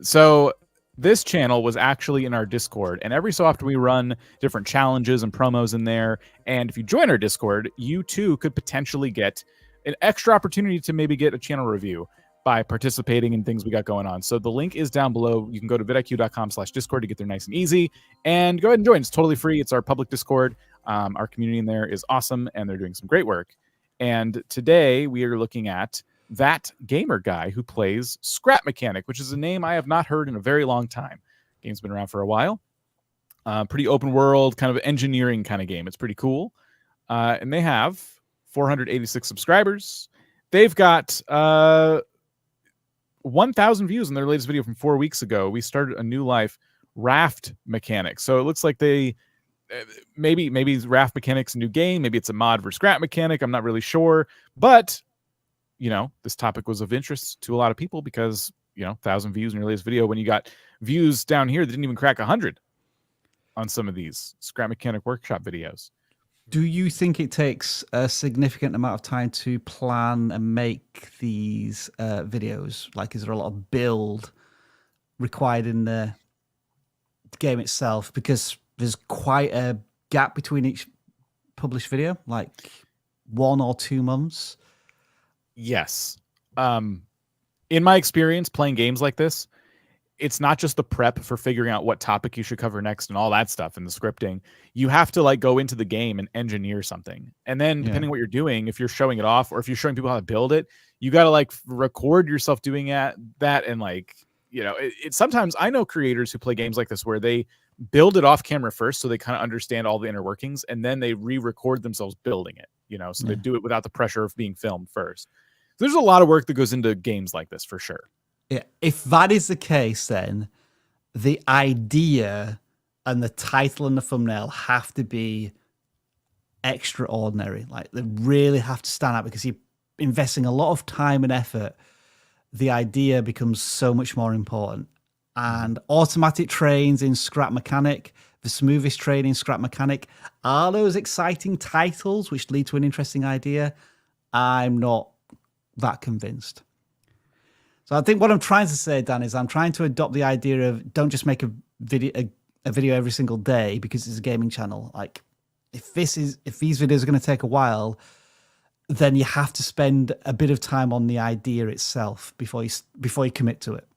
So this channel was actually in our Discord, and every so often we run different challenges and promos in there. And if you join our Discord, you too could potentially get an extra opportunity to maybe get a channel review by participating in things we got going on. So the link is down below. You can go to vidiq.com/Discord to get there nice and easy, and go ahead and join. It's totally free. It's our public Discord. Our community in there is awesome, and they're doing some great work. And today we are looking at ThatGamerGuy, who plays Scrap Mechanic, which is a name I have not heard in a very long time. Game's been around for a while. Pretty open world, kind of engineering kind of game. It's pretty cool. And they have 486 subscribers. They've got 1,000 views in their latest video from 4 weeks ago. We started a new life, Raft Mechanics. So it looks like they maybe Raft Mechanics a new game. Maybe it's a mod for Scrap Mechanic. I'm not really sure. But, this topic was of interest to a lot of people because, 1,000 views in your latest video when you got views down here that didn't even crack 100 on some of these Scrap Mechanic workshop videos. Do you think it takes a significant amount of time to plan and make these videos? Like, is there a lot of build required in the game itself? Because there's quite a gap between each published video, like 1 or 2 months? Yes. In my experience playing games like this, it's not just the prep for figuring out what topic you should cover next and all that stuff and the scripting. You have to like go into the game and engineer something. And then depending what you're doing, if you're showing it off or if you're showing people how to build it, you got to like record yourself doing that. And like, you know, it sometimes I know creators who play games like this where they build it off camera first so they kind of understand all the inner workings, and then they re-record themselves building it, you know, so they do it without the pressure of being filmed first. So there's a lot of work that goes into games like this for sure. Yeah, if that is the case, then the idea and the title and the thumbnail have to be extraordinary. Like they really have to stand out because you're investing a lot of time and effort. The idea becomes so much more important. And automatic trains in Scrap Mechanic, the smoothest train in Scrap Mechanic, are those exciting titles which lead to an interesting idea? I'm not that convinced. So I think what I'm trying to say, Dan, is I'm trying to adopt the idea of don't just make a video every single day because it's a gaming channel. Like if these videos are going to take a while, then you have to spend a bit of time on the idea itself before you commit to it.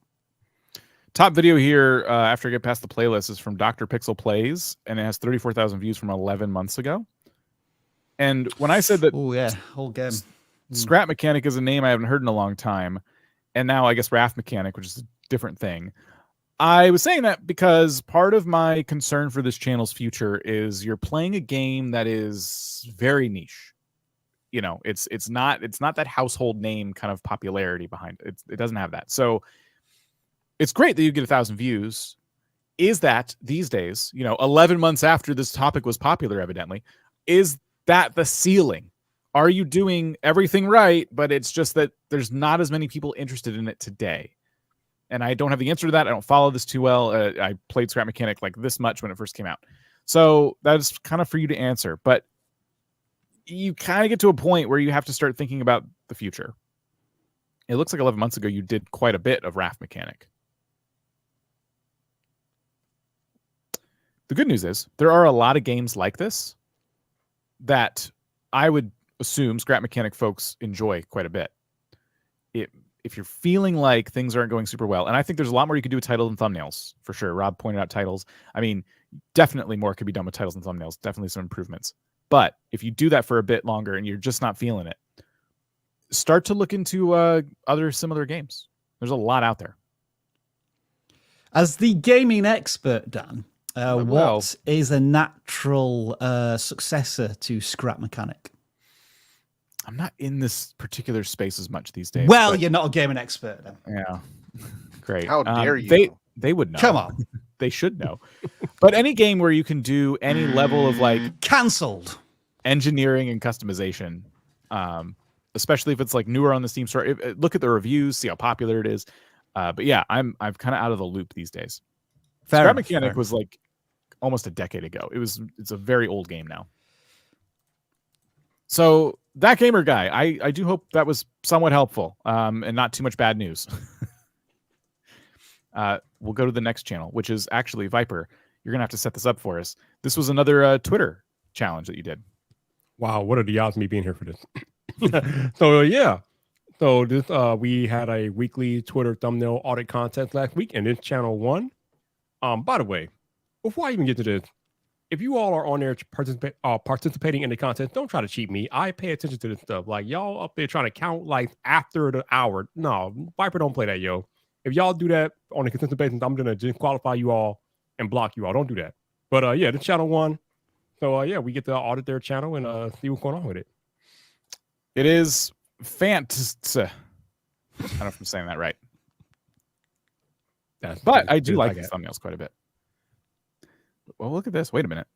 Top video here after I get past the playlist is from Dr. Pixel Plays, and it has 34,000 views from 11 months ago. And when I said that, oh yeah, whole game. Scrap Mechanic is a name I haven't heard in a long time. And now I guess Raft Mechanic, which is a different thing. I was saying that because part of my concern for this channel's future is you're playing a game that is very niche. You know, it's not that household name kind of popularity behind it. It doesn't have that. So it's great that you get 1,000 views. Is that these days, you know, 11 months after this topic was popular, evidently, is that the ceiling? Are you doing everything right, but it's just that there's not as many people interested in it today? And I don't have the answer to that. I don't follow this too well. I played Scrap Mechanic like this much when it first came out. So that's kind of for you to answer. But you kind of get to a point where you have to start thinking about the future. It looks like 11 months ago you did quite a bit of Raft Mechanic. The good news is there are a lot of games like this that I would assume Scrap Mechanic folks enjoy quite a bit. If you're feeling like things aren't going super well, and I think there's a lot more you could do with titles and thumbnails, for sure. Rob pointed out titles. I mean, definitely more could be done with titles and thumbnails. Definitely some improvements. But if you do that for a bit longer and you're just not feeling it, start to look into other similar games. There's a lot out there. As the gaming expert, Dan, what is a natural successor to Scrap Mechanic? I'm not in this particular space as much these days. Well, you're not a gaming expert then. Yeah. Great. How dare you? They would know. Come on. They should know. But any game where you can do any level of like cancelled engineering and customization, especially if it's like newer on the Steam store, look at the reviews, see how popular it is. But yeah, I'm kind of out of the loop these days. Scrap Mechanic was like almost a decade ago. It's a very old game now. So that gamer guy, I do hope that was somewhat helpful and not too much bad news. We'll go to the next channel, which is actually Viper. You're going to have to set this up for us. This was another Twitter challenge that you did. Wow, what are the odds of me being here for this? So, yeah. So this we had a weekly Twitter thumbnail audit contest last week, and this channel won. By the way, before I even get to this, if you all are on there participating in the contest, don't try to cheat me. I pay attention to this stuff. Like, y'all up there trying to count like after the hour. No, Viper don't play that, yo. If y'all do that on a consistent basis, I'm going to disqualify you all and block you all. Don't do that. But yeah, this channel won. So yeah, we get to audit their channel and see what's going on with it. It is Fantst. I don't know if I'm saying that right. But I do like the thumbnails quite a bit. Well, look at this. Wait a minute.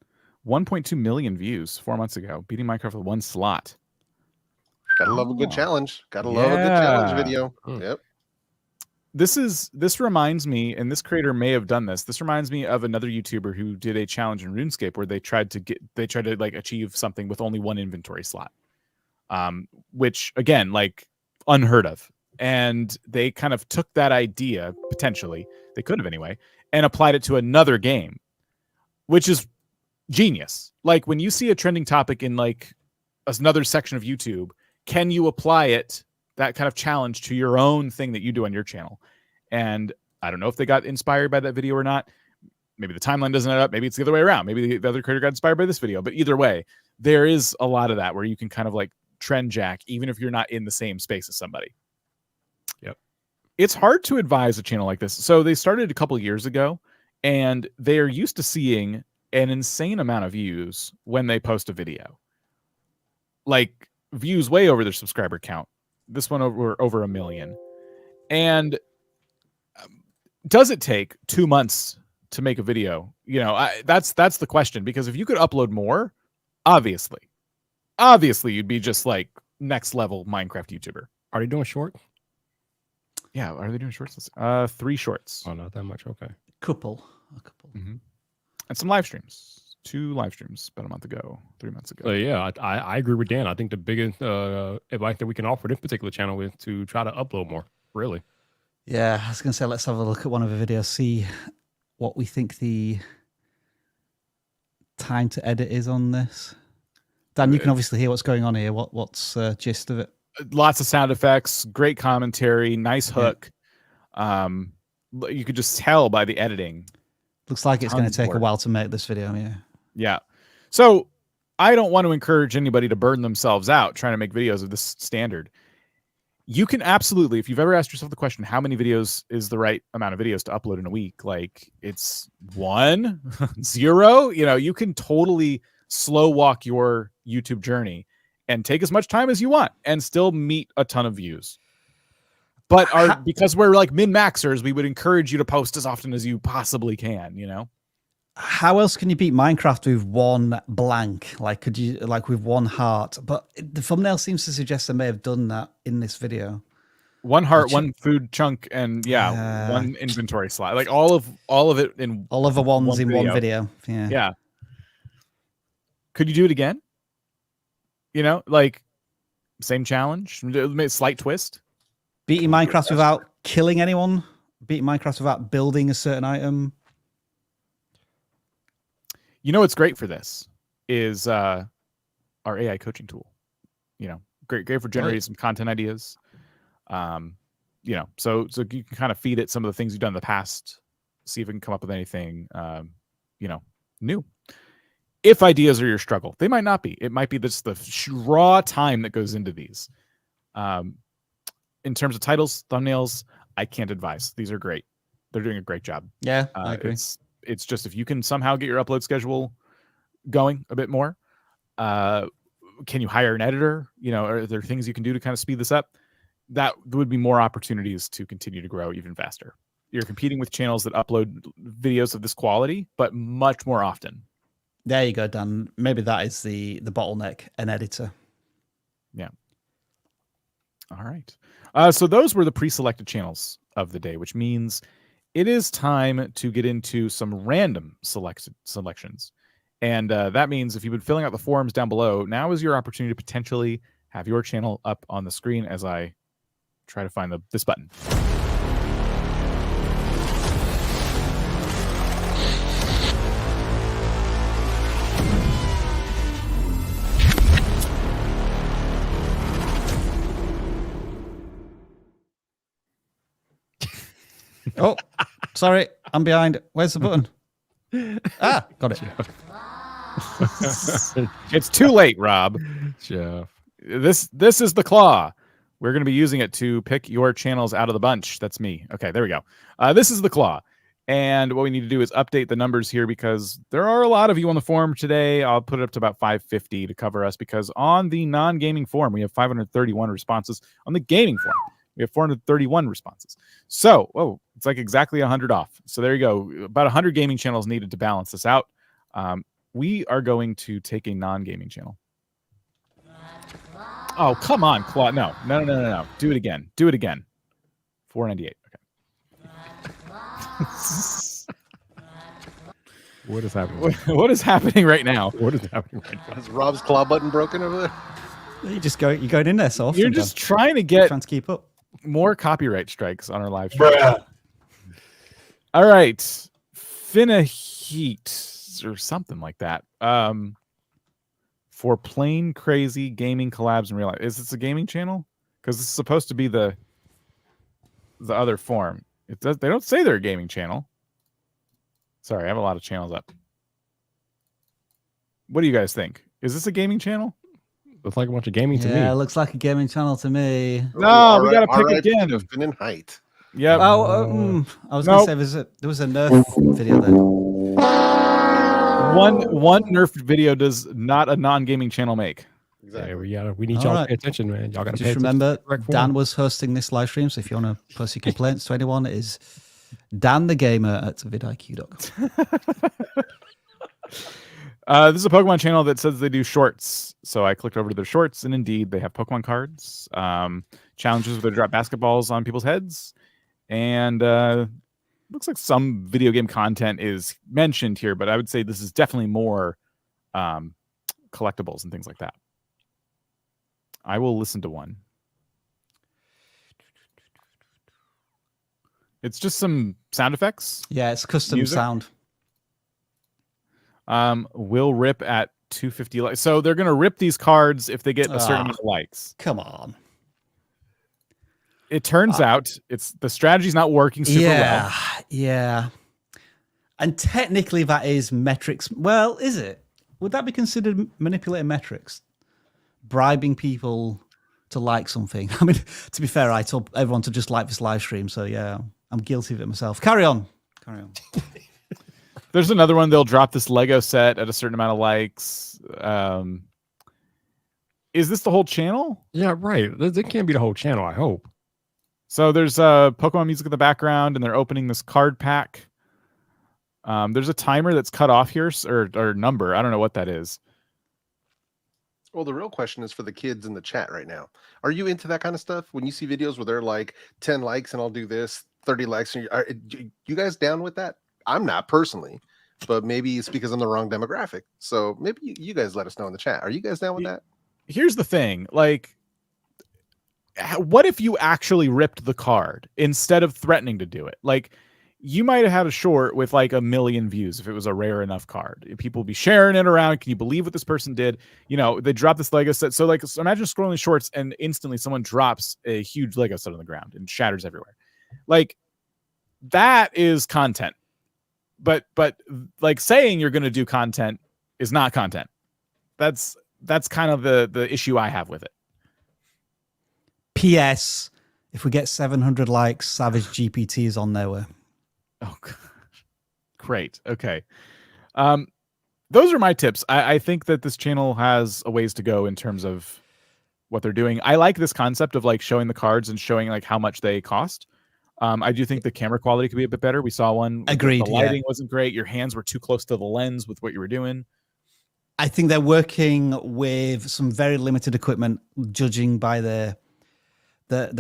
1.2 million views 4 months ago, beating Minecraft with 1 slot. Gotta love a good challenge. Gotta love a good challenge video. Yep. This reminds me, and this creator may have done this. This reminds me of another YouTuber who did a challenge in RuneScape where they tried to like achieve something with only 1 inventory slot. Which again, like unheard of. And they kind of took that idea, potentially, they could have anyway, and applied it to another game, which is genius. Like when you see a trending topic in like another section of YouTube, can you apply it, that kind of challenge, to your own thing that you do on your channel? And I don't know if they got inspired by that video or not. Maybe the timeline doesn't add up. Maybe it's the other way around. Maybe the other creator got inspired by this video. But either way, there is a lot of that where you can kind of like trend jack, even if you're not in the same space as somebody. Yep. It's hard to advise a channel like this. So they started a couple years ago, and they are used to seeing an insane amount of views when they post a video. Like views way over their subscriber count. This one over 1 million. And does it take 2 months to make a video? You know, that's the question, because if you could upload more, obviously you'd be just like next level Minecraft YouTuber. Are they doing short? Yeah, are they doing shorts? 3 shorts. Oh, not that much. Okay. A couple. And some live streams. 2 live streams about a month ago, 3 months ago. So yeah, I agree with Dan. I think the biggest advice that we can offer this particular channel is to try to upload more. Really. Yeah, I was going to say, let's have a look at one of the videos, see what we think the time to edit is on this. Dan, you can obviously hear what's going on here. What's gist of it? Lots of sound effects, great commentary, nice hook. Yeah. You could just tell by the editing. Looks like it's going to take a while to make this video. Yeah. So I don't want to encourage anybody to burn themselves out trying to make videos of this standard. You can absolutely, if you've ever asked yourself the question, how many videos is the right amount of videos to upload in a week? Like it's 1, 0, you know, you can totally slow walk your YouTube journey and take as much time as you want and still meet a ton of views. But because we're like min-maxers, we would encourage you to post as often as you possibly can, you know? How else can you beat Minecraft with 1 blank? Like, could you, like with 1 heart? But the thumbnail seems to suggest I may have done that in this video. 1 heart, 1 food chunk, and 1 inventory slot. Like all of it in all of the ones in video. one video. Yeah. Yeah. Could you do it again? You know, like same challenge, slight twist. Beating Minecraft without killing anyone. Beating Minecraft without building a certain item. You know what's great for this is our AI coaching tool. You know, great for generating some content ideas. You know, so you can kind of feed it some of the things you've done in the past, see if it can come up with anything, you know, new. If ideas are your struggle, they might not be. It might be just the raw time that goes into these. In terms of titles, thumbnails, I can't advise. These are great. They're doing a great job. Yeah, I agree. It's just if you can somehow get your upload schedule going a bit more, can you hire an editor? You know, are there things you can do to kind of speed this up? That would be more opportunities to continue to grow even faster. You're competing with channels that upload videos of this quality, but much more often. There you go, Dan. Maybe that is the bottleneck, an editor. Yeah. All right. So those were the pre-selected channels of the day, which means it is time to get into some random selections. And that means if you've been filling out the forums down below, now is your opportunity to potentially have your channel up on the screen as I try to find this button. Oh, sorry, I'm behind. Where's the button? Got it. It's too late, Rob. Jeff. This is the CLAAAW. We're going to be using it to pick your channels out of the bunch. That's me. Okay, there we go. This is the CLAAAW. And what we need to do is update the numbers here because there are a lot of you on the forum today. I'll put it up to about 550 to cover us because on the non-gaming forum, we have 531 responses. On the gaming forum, we have 431 responses. So, it's like exactly 100 off. So there you go. About 100 gaming channels needed to balance this out. We are going to take a non-gaming channel. Oh, come on, Claude. No. Do it again. 498. Okay. What is happening? What is happening right now? What is happening right now? Is Rob's claw button broken over there? You're going in there so often. You're just trying to get trying to keep up. More copyright strikes on our live stream. Bruh. All right. Finnenheit or something like that. For plain crazy gaming collabs in real life. Is this a gaming channel? Because this is supposed to be the other form. It does. They don't say they're a gaming channel. Sorry, I have a lot of channels up. What do you guys think? Is this a gaming channel? Looks like a bunch of gaming to me. Yeah, looks like a gaming channel to me. No, we got to pick again. Finnenheit. Yep. Oh, I was going to say there was a Nerf video there. One Nerf video does not a non-gaming channel make. Exactly. Yeah, we need y'all to pay attention, man. Y'all got to pay Just attention. remember, Dan was hosting this live stream, so if you want to post your complaints to anyone, it is DanTheGamer@vidiq.com. This is a Pokemon channel that says they do shorts. So I clicked over to their shorts, and indeed, they have Pokemon cards, challenges where they drop basketballs on people's heads, and looks like some video game content is mentioned here, but I would say this is definitely more collectibles and things like that. I will listen to one. It's just some sound effects. Yeah, it's custom Music. sound. Will rip at 250 likes. So they're going to rip these cards if they get a certain amount of likes. Come on. It turns out it's the strategy's not working super well. Yeah. And technically that is metrics. Well, is it? Would that be considered manipulating metrics? Bribing people to like something? I mean, to be fair, I told everyone to just like this live stream. So yeah, I'm guilty of it myself. Carry on. There's another one. They'll drop this Lego set at a certain amount of likes. Is this the whole channel? Yeah, right. That can't be the whole channel, I hope. So there's Pokemon music in the background, and they're opening this card pack. There's a timer that's cut off here, or number. I don't know what that is. Well, the real question is for the kids in the chat right now. Are you into that kind of stuff? When you see videos where they're like 10 likes and I'll do this, 30 likes, and are you guys down with that? I'm not personally, but maybe it's because I'm the wrong demographic. So maybe you guys let us know in the chat. Are you guys down with that? Here's the thing. Like, what if you actually ripped the card instead of threatening to do it? Like, you might have had a short with like 1 million views if it was a rare enough card. People would be sharing it around. Can you believe what this person did? You know, they dropped this Lego set. So like, imagine scrolling shorts and instantly someone drops a huge Lego set on the ground and shatters everywhere. Like, that is content. But like saying you're going to do content is not content. That's kind of the issue I have with it. P.S. If we get 700 likes, Savage GPT is on their way. Oh, God. Great. Okay. Those are my tips. I think that this channel has a ways to go in terms of what they're doing. I like this concept of like showing the cards and showing like how much they cost. I do think the camera quality could be a bit better. We saw one. Agreed. The lighting wasn't great. Your hands were too close to the lens with what you were doing. I think they're working with some very limited equipment, judging by the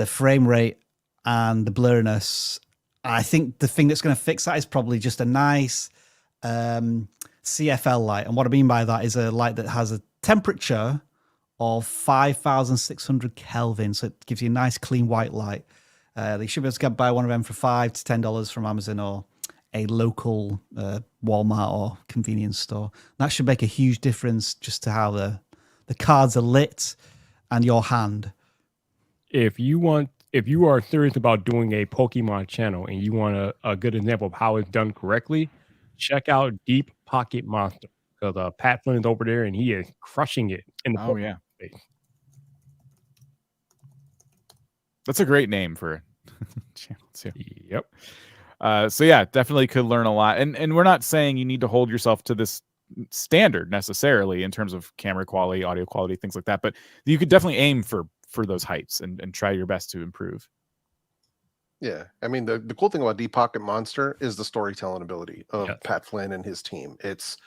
frame rate and the blurriness. I think the thing that's going to fix that is probably just a nice CFL light. And what I mean by that is a light that has a temperature of 5,600 Kelvin. So it gives you a nice clean white light. They should be able to buy one of them for $5 to $10 from Amazon or a local Walmart or convenience store. That should make a huge difference just to how the cards are lit and your hand. If you are serious about doing a Pokemon channel and you want a good example of how it's done correctly, check out Deep Pocket Monster, because Pat Flynn is over there and he is crushing it in the Pokemon space. That's a great name for a channel too. Yep. So yeah, definitely could learn a lot. And we're not saying you need to hold yourself to this standard necessarily in terms of camera quality, audio quality, things like that. But you could definitely aim for those heights and try your best to improve. Yeah. I mean, the cool thing about Deep Pocket Monster is the storytelling ability of Pat Flynn and his team. It's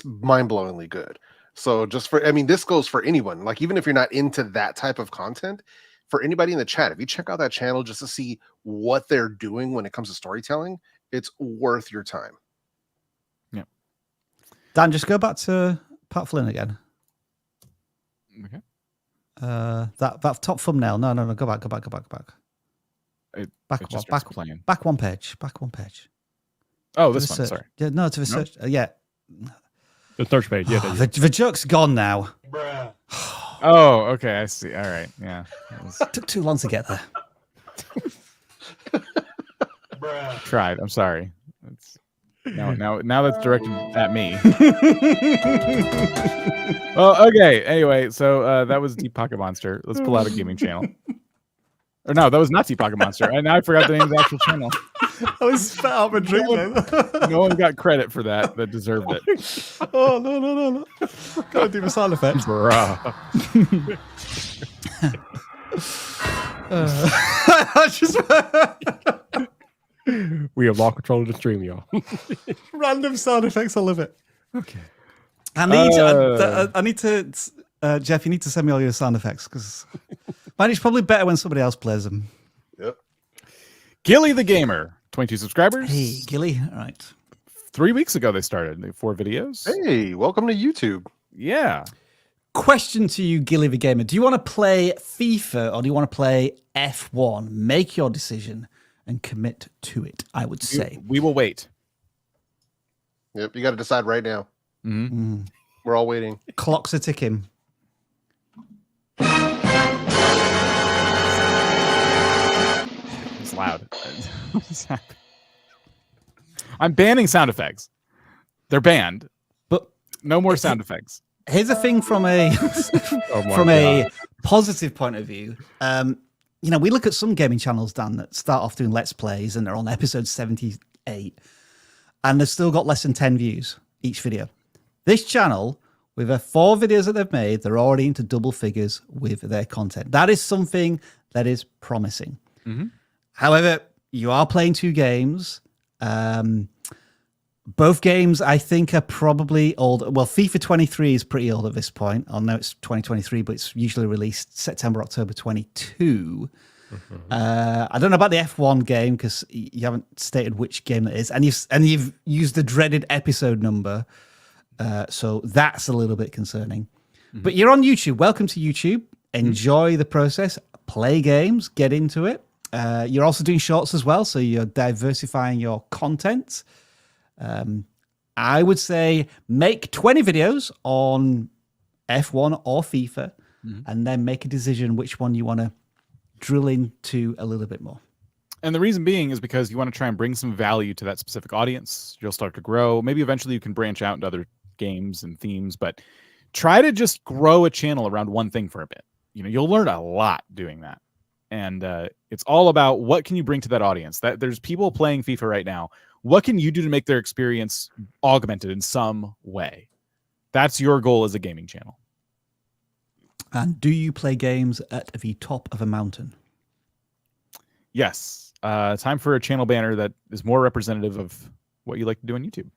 mind-blowingly good. So this goes for anyone. Like, even if you're not into that type of content, for anybody in the chat, if you check out that channel just to see what they're doing when it comes to storytelling, it's worth your time. Yeah. Dan, just go back to Pat Flynn again. Okay. That top thumbnail. No. Go back. Back one page. Oh, this one. Sorry. Yeah, no, to the search. Yeah. The search page. Yeah. The joke's gone now. Bruh. Oh, okay. I see. All right. Yeah. Took too long to get there. Bruh. Tried. I'm sorry. Now that's directed at me. Well, okay. Anyway, so that was Deep Pocket Monster. Let's pull out a gaming channel. Or no, that was not Deep Pocket Monster. And now I forgot the name of the actual channel. I was spat out my drink then. No one got credit for that deserved it. Oh, no. Gotta do the sound effect. Bruh. I just We have lost control of the stream, y'all. random sound effects. I love it. Okay. I need to. Jeff, you need to send me all your sound effects because mine is probably better when somebody else plays them. Yep. GillytheGamer, 22 subscribers. Hey, Gilly. All right. 3 weeks ago they started. 4 videos. Hey, welcome to YouTube. Yeah. Question to you, Gilly the Gamer. Do you want to play FIFA or do you want to play F1? Make your decision and commit to it, I would say. We will wait. Yep, you got to decide right now. Mm-hmm. We're all waiting. Clocks are ticking. It's loud. I'm banning sound effects. They're banned, But no more sound effects. here's a thing from a a positive point of view. You know, we look at some gaming channels, Dan, that start off doing Let's Plays and they're on episode 78 and they've still got less than 10 views each video. This channel, with the 4 videos that they've made, they're already into double figures with their content. That is something that is promising. Mm-hmm. However, you are playing 2 games. Both games, I think, are probably old. Well, FIFA 23 is pretty old at this point. I know it's 2023, but it's usually released September, October 22. Mm-hmm. I don't know about the F1 game because you haven't stated which game that is, and you've used the dreaded episode number, so that's a little bit concerning. Mm-hmm. But you're on YouTube. Welcome to YouTube. Enjoy the process. Play games. Get into it. You're also doing shorts as well, so you're diversifying your content. I would say make 20 videos on F1 or FIFA, and then make a decision which one you want to drill into a little bit more. And the reason being is because you want to try and bring some value to that specific audience. You'll start to grow. Maybe eventually you can branch out into other games and themes, but try to just grow a channel around one thing for a bit. You know, you'll learn a lot doing that. And it's all about what can you bring to that audience. That there's people playing FIFA right now. What can you do to make their experience augmented in some way? That's your goal as a gaming channel. And do you play games at the top of a mountain? Yes. Time for a channel banner that is more representative of what you like to do on YouTube.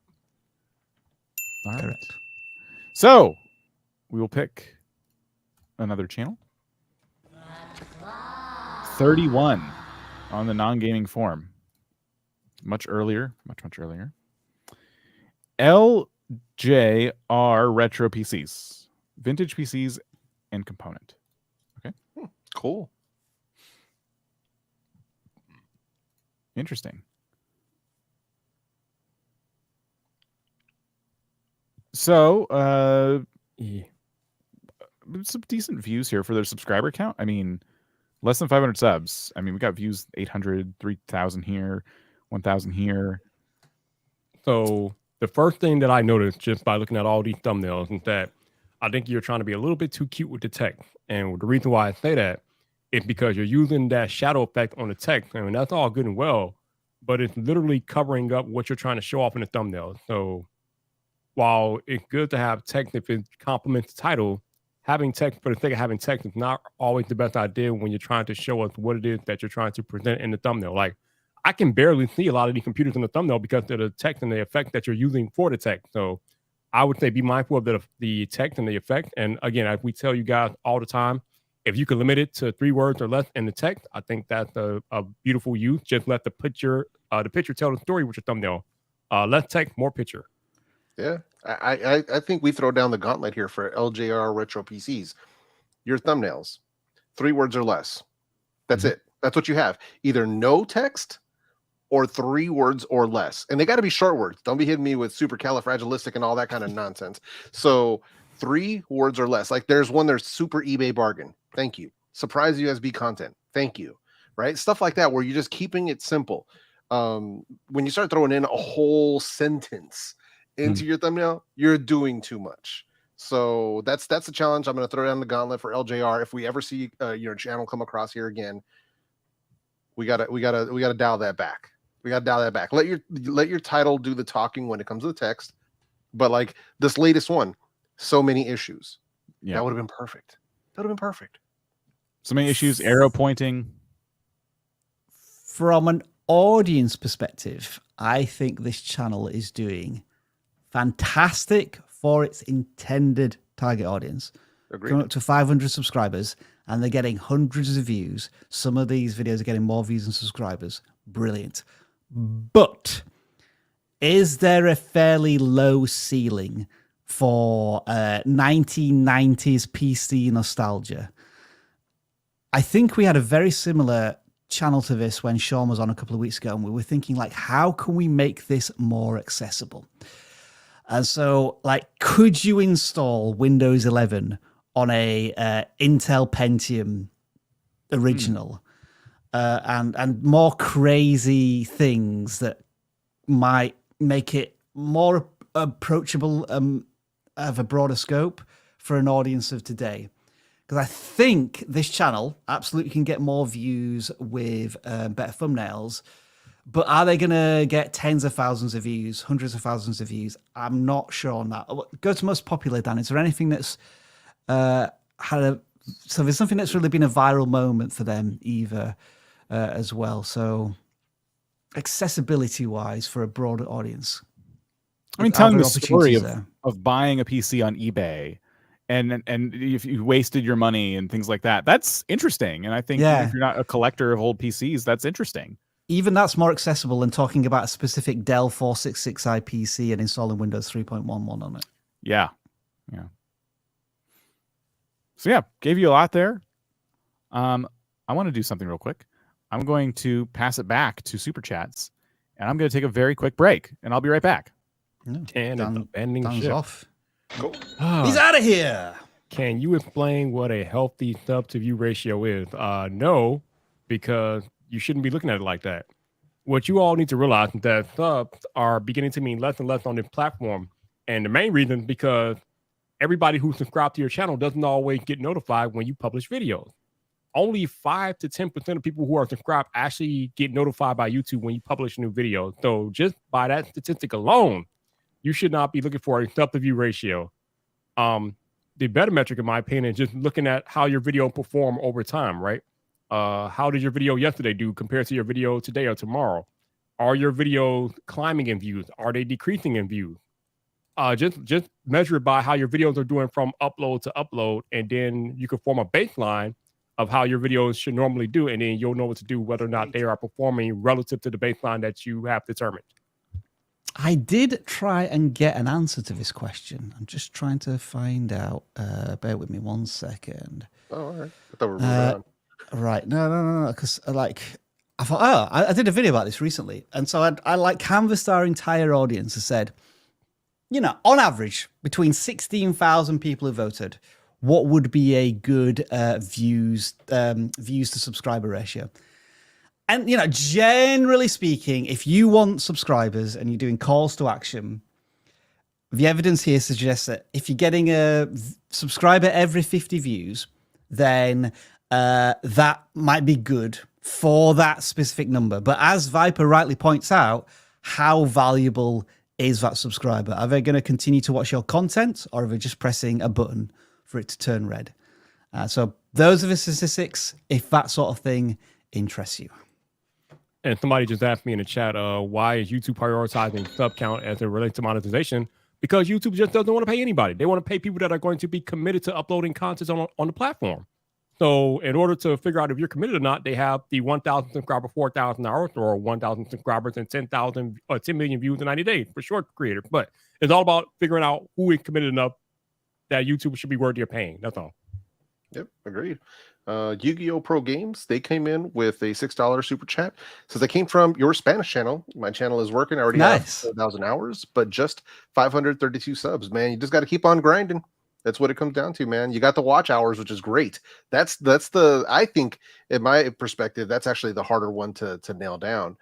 All right. Correct. So we will pick another channel. 31 on the non-gaming form. Much earlier. LJRRetroPCs. Vintage PCs and component. Okay. Cool. Interesting. So, some decent views here for their subscriber count. I mean, less than 500 subs. I mean, we got views 800, 3,000 here, 1,000 here. So the first thing that I noticed just by looking at all these thumbnails is that I think you're trying to be a little bit too cute with the text. And the reason why I say that is because you're using that shadow effect on the text. I mean, that's all good and well, but it's literally covering up what you're trying to show off in the thumbnail. So while it's good to have text if it complements the title, having text for the sake of having text is not always the best idea when you're trying to show us what it is that you're trying to present in the thumbnail. Like, I can barely see a lot of these computers in the thumbnail because of the text and the effect that you're using for the text. So I would say be mindful of the text and the effect. And again, as we tell you guys all the time, if you can limit it to 3 words or less in the text, I think that's a beautiful use. Just let the picture tell the story with your thumbnail. Less text, more picture. Yeah, I think we throw down the gauntlet here for LJRRetroPCs. Your thumbnails, 3 words or less. That's it. That's what you have. Either no text or 3 words or less. And they got to be short words. Don't be hitting me with supercalifragilistic and all that kind of nonsense. So 3 words or less. Like there's super eBay bargain. Thank you. Surprise USB content. Thank you. Right? Stuff like that where you're just keeping it simple. When you start throwing in a whole sentence into your thumbnail, you're doing too much. So that's a challenge. I'm going to throw down the gauntlet for LJR. If we ever see your channel come across here again, we gotta dial that back. We gotta dial that back. Let your title do the talking when it comes to the text. But like this latest one, so many issues. Yeah, that would have been perfect. That would have been perfect. So many issues. Arrow pointing. From an audience perspective, I think this channel is doing fantastic for its intended target audience. Agreed. Coming up to 500 subscribers, and they're getting hundreds of views. Some of these videos are getting more views than subscribers. Brilliant. But is there a fairly low ceiling for 1990s PC nostalgia? I think we had a very similar channel to this when Sean was on a couple of weeks ago, and we were thinking, like, how can we make this more accessible? And so, like, could you install Windows 11 on a Intel Pentium original and more crazy things that might make it more approachable of a broader scope for an audience of today? Because I think this channel absolutely can get more views with better thumbnails. But are they going to get tens of thousands of views, hundreds of thousands of views? I'm not sure on that. Go to most popular, Dan. Is there anything that's so there's something that's really been a viral moment for them either as well. So accessibility wise for a broader audience. I mean, telling the story of buying a PC on eBay and if you wasted your money and things like that, that's interesting. And I think if you're not a collector of old PCs, that's interesting. Even that's more accessible than talking about a specific Dell 466i PC and installing Windows 3.11 on it. Yeah. Yeah. So yeah, gave you a lot there. I want to do something real quick. I'm going to pass it back to Super Chats, and I'm going to take a very quick break, and I'll be right back. Dan's off. Cool. He's out of here. Can you explain what a healthy sub to view ratio is? No, because you shouldn't be looking at it like that. What you all need to realize is that subs are beginning to mean less and less on this platform. And the main reason is because everybody who's subscribed to your channel doesn't always get notified when you publish videos. Only 5 to 10% of people who are subscribed actually get notified by YouTube when you publish a new video. So just by that statistic alone, you should not be looking for a sub to view ratio. The better metric, in my opinion, is just looking at how your video perform over time, right? How did your video yesterday do compared to your video today or tomorrow? Are your videos climbing in views? Are they decreasing in views? Just measure it by how your videos are doing from upload to upload, and then you can form a baseline of how your videos should normally do, and then you'll know what to do, whether or not they are performing relative to the baseline that you have determined. I did try and get an answer to this question. I'm just trying to find out. Bear with me 1 second. Oh, all right. I thought we were moving on. Right. No. Because I thought, I did a video about this recently. And so I like canvassed our entire audience and said, you know, on average, between 16,000 people who voted, what would be a good views to subscriber ratio? And, you know, generally speaking, if you want subscribers and you're doing calls to action, the evidence here suggests that if you're getting a subscriber every 50 views, then that might be good for that specific number. But as Viper rightly points out, how valuable is that subscriber? Are they going to continue to watch your content, or are they just pressing a button for it to turn red? So those are the statistics, if that sort of thing interests you. And somebody just asked me in the chat, why is YouTube prioritizing sub count as it relates to monetization? Because YouTube just doesn't want to pay anybody. They want to pay people that are going to be committed to uploading content on the platform. So in order to figure out if you're committed or not, they have the 1,000 subscriber, 4,000 hours, or 1,000 subscribers and 10,000 or 10 million views in 90 days for short creators. But it's all about figuring out who is committed enough that YouTube should be worthy of paying. That's all. Yep, agreed. Yu-Gi-Oh! Pro Games, they came in with a $6 super chat. Says I came from your Spanish channel. My channel is working. I already have 4,000 hours, but just 532 subs. Man, you just got to keep on grinding. That's what it comes down to, man. You got the watch hours, which is great. That's I think, in my perspective, that's actually the harder one to nail down.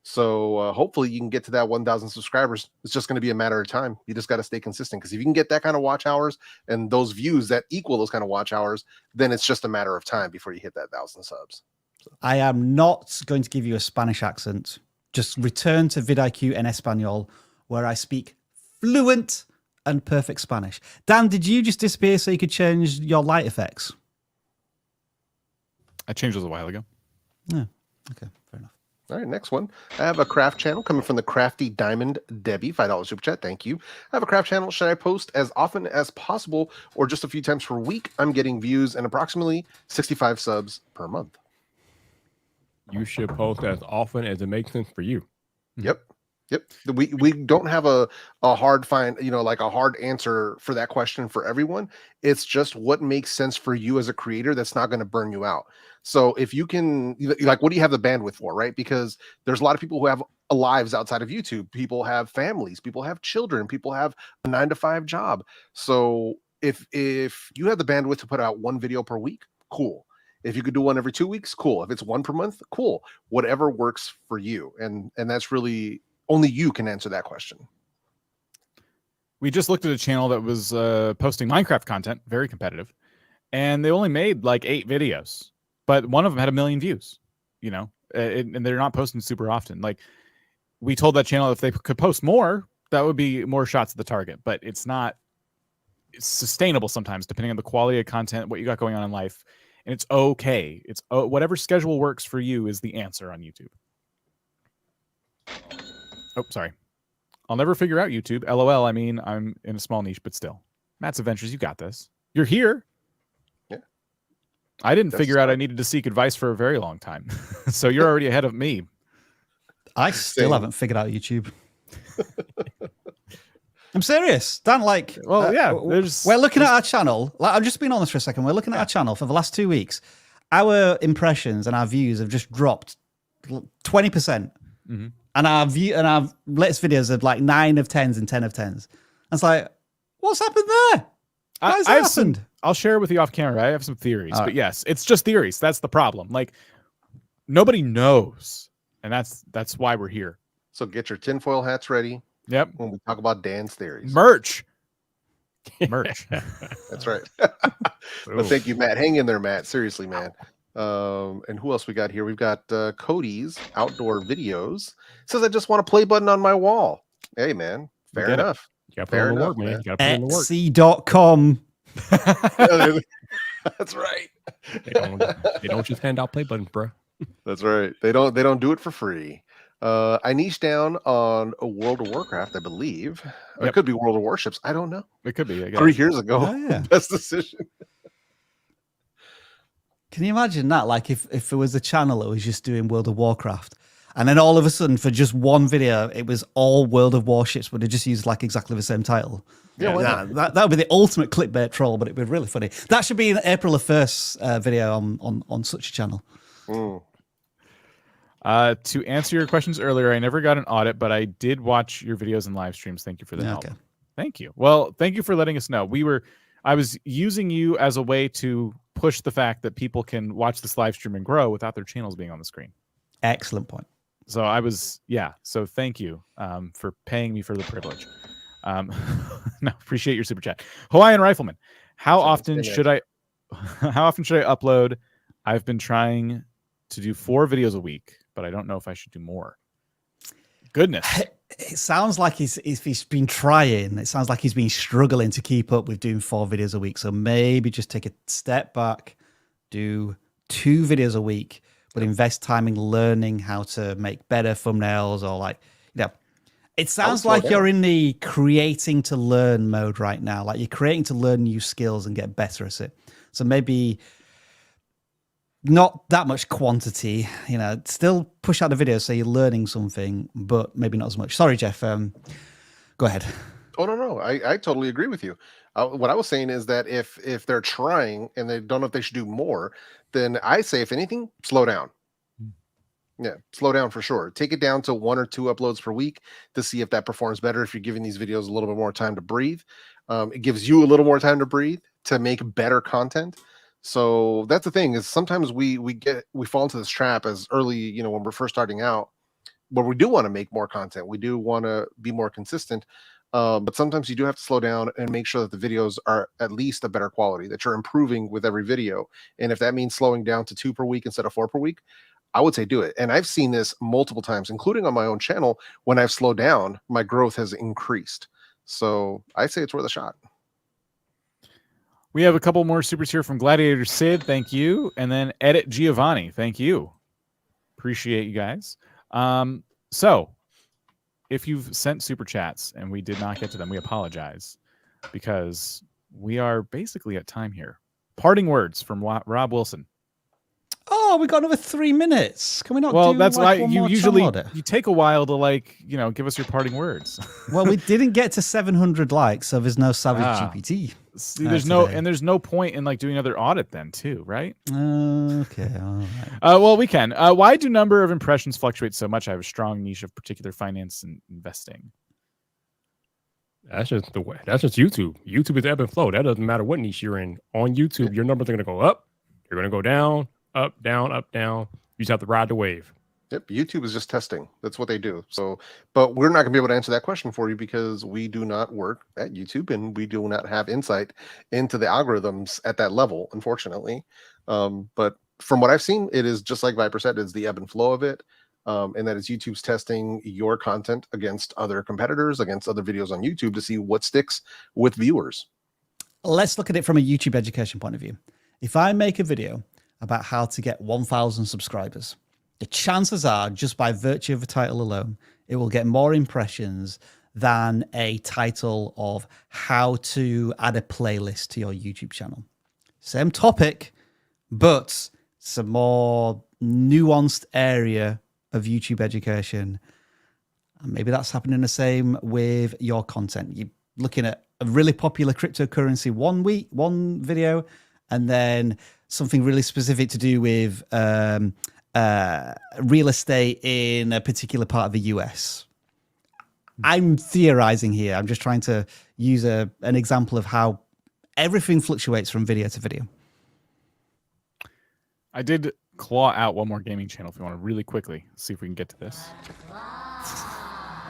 So hopefully you can get to that 1,000 subscribers. It's just going to be a matter of time. You just got to stay consistent, because if you can get that kind of watch hours and those views that equal those kind of watch hours, then it's just a matter of time before you hit that 1,000 subs. So. I am not going to give you a Spanish accent. Just return to vidIQ en Español, where I speak fluent and perfect Spanish. Dan, did you just disappear so you could change your light effects? I changed those a while ago. Yeah. Okay, fair enough. All right, next one. I have a craft channel coming from the Crafty Diamond Debbie, $5 super chat. Thank you. I have a craft channel. Should I post as often as possible or just a few times per week? I'm getting views and approximately 65 subs per month. You should post as often as it makes sense for you. Yep. We don't have a hard like a hard answer for that question for everyone. It's just what makes sense for you as a creator that's not going to burn you out. So if you can, like, what do you have the bandwidth for, right? Because there's a lot of people who have lives outside of YouTube. People have families, people have children, people have a 9-to-5 job. So if you have the bandwidth to put out one video per week, cool. If you could do one every 2 weeks, cool. If it's one per month, cool. Whatever works for you. And that's really only you can answer that question. We just looked at a channel that was posting Minecraft content, very competitive, and they only made like 8 videos, but one of them had 1 million views, you know, and they're not posting super often. Like, we told that channel if they could post more, that would be more shots at the target, but it's sustainable sometimes, depending on the quality of content, what you got going on in life. And it's okay. It's whatever schedule works for you is the answer on YouTube. Oh, sorry. I'll never figure out YouTube. LOL. I mean, I'm in a small niche, but still. Matt's Adventures, you got this. You're here. Yeah. I didn't figure out I needed to seek advice for a very long time. So you're already ahead of me. I still haven't figured out YouTube. I'm serious. Dan, like, well, yeah, we're looking at our channel. Like, I'm just being honest for a second. We're looking at our channel for the last 2 weeks. Our impressions and our views have just dropped 20%. Mm-hmm. And our latest videos are like 9 of 10s and 10 of 10s. And it's like, what's happened there? What's happened? I'll share with you off camera. I have some theories, but yes, it's just theories. That's the problem. Like, nobody knows, and that's why we're here. So get your tinfoil hats ready. Yep. When we talk about Dan's theories. Merch. That's right. But thank you, Matt. Hang in there, Matt. Seriously, man. And who else we got here? We've got Cody's Outdoor Videos. Says, I just want a play button on my wall. Hey, man. Fair enough. You gotta put in the work, man. You gotta put in the work. Etsy.com. That's right. They don't just hand out play buttons, bro. That's right. They don't do it for free. I niched down on a World of Warcraft, I believe. Yep. It could be World of Warships. I don't know. It could be. I guess. 3 years ago. Oh, yeah. Best decision. Can you imagine that? Like, if there was a channel that was just doing World of Warcraft, and then all of a sudden for just one video, it was all World of Warships, but it just used like exactly the same title. Yeah, that would be the ultimate clickbait troll, but it'd be really funny. That should be an April the 1st video on such a channel. Mm. To answer your questions earlier, I never got an audit, but I did watch your videos and live streams. Thank you for the help. Okay. Thank you. Well, thank you for letting us know. I was using you as a way to push the fact that people can watch this live stream and grow without their channels being on the screen. Excellent point. So so thank you for paying me for the privilege. No, appreciate your super chat. Hawaiian Rifleman, how often should I upload? I've been trying to do 4 videos a week, but I don't know if I should do more. Goodness. It sounds like he's been trying. It sounds like he's been struggling to keep up with doing 4 videos a week. So maybe just take a step back, do 2 videos a week, but invest time in learning how to make better thumbnails, or like, it sounds like you're in the creating to learn mode right now. Like, you're creating to learn new skills and get better at it. So maybe not that much quantity, still push out the video so you're learning something, but maybe not as much. Sorry, Jeff. Go ahead. Oh, no. I totally agree with you. What I was saying is that if they're trying and they don't know if they should do more, then I say, if anything, slow down. Yeah, slow down for sure. Take it down to 1 or 2 uploads per week to see if that performs better. If you're giving these videos a little bit more time to breathe, it gives you a little more time to breathe to make better content. So that's the thing, is sometimes we fall into this trap as early, when we're first starting out, where we do want to make more content. We do want to be more consistent. But sometimes you do have to slow down and make sure that the videos are at least a better quality, that you're improving with every video. And if that means slowing down to 2 per week instead of 4 per week, I would say do it. And I've seen this multiple times, including on my own channel. When I've slowed down, my growth has increased. So I say it's worth a shot. We have a couple more supers here from Gladiator Sid. Thank you. And then Edit Giovanni. Thank you. Appreciate you guys. So if you've sent super chats and we did not get to them, we apologize, because we are basically at time here. Parting words from Rob Wilson. Oh, we got another 3 minutes. Can we not? Well, do that's like why one you more usually channel you take a while to give us your parting words. Well, we didn't get to 700 likes, so there's no Savage GPT. See, there's no point in doing another audit then too, right? Okay, all right. Well, we can. Why do number of impressions fluctuate so much? I have a strong niche of particular finance and investing. That's just the way. That's just YouTube. YouTube is ebb and flow. That doesn't matter what niche you're in. On YouTube, your numbers are going to go up. You're going to go down, up, down, up, down. You just have to ride the wave. Yep, YouTube is just testing. That's what they do. So, but we're not going to be able to answer that question for you, because we do not work at YouTube and we do not have insight into the algorithms at that level, unfortunately. But from what I've seen, it is just like Viper said, it's the ebb and flow of it. And that is YouTube's testing your content against other competitors, against other videos on YouTube, to see what sticks with viewers. Let's look at it from a YouTube education point of view. If I make a video about how to get 1,000 subscribers, the chances are, just by virtue of the title alone, it will get more impressions than a title of how to add a playlist to your YouTube channel. Same topic, but it's a more nuanced area of YouTube education. And maybe that's happening the same with your content. You're looking at a really popular cryptocurrency one video, and then something really specific to do with real estate in a particular part of the US. I'm theorizing here. I'm just trying to use an example of how everything fluctuates from video to video. I did claw out one more gaming channel if you want to really quickly see if we can get to this.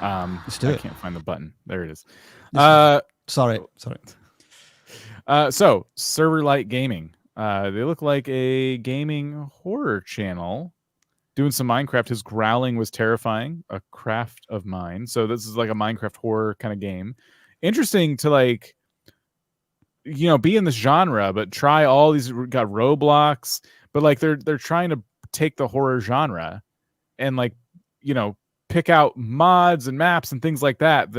Let's do it. I can't find the button. There it is. Sorry. So Serverlight Gaming. They look like a gaming horror channel doing some Minecraft. His growling was terrifying. A craft of mine. So this is like a Minecraft horror kind of game. Interesting to be in this genre, but try all these. Got Roblox, but they're trying to take the horror genre and pick out mods and maps and things like that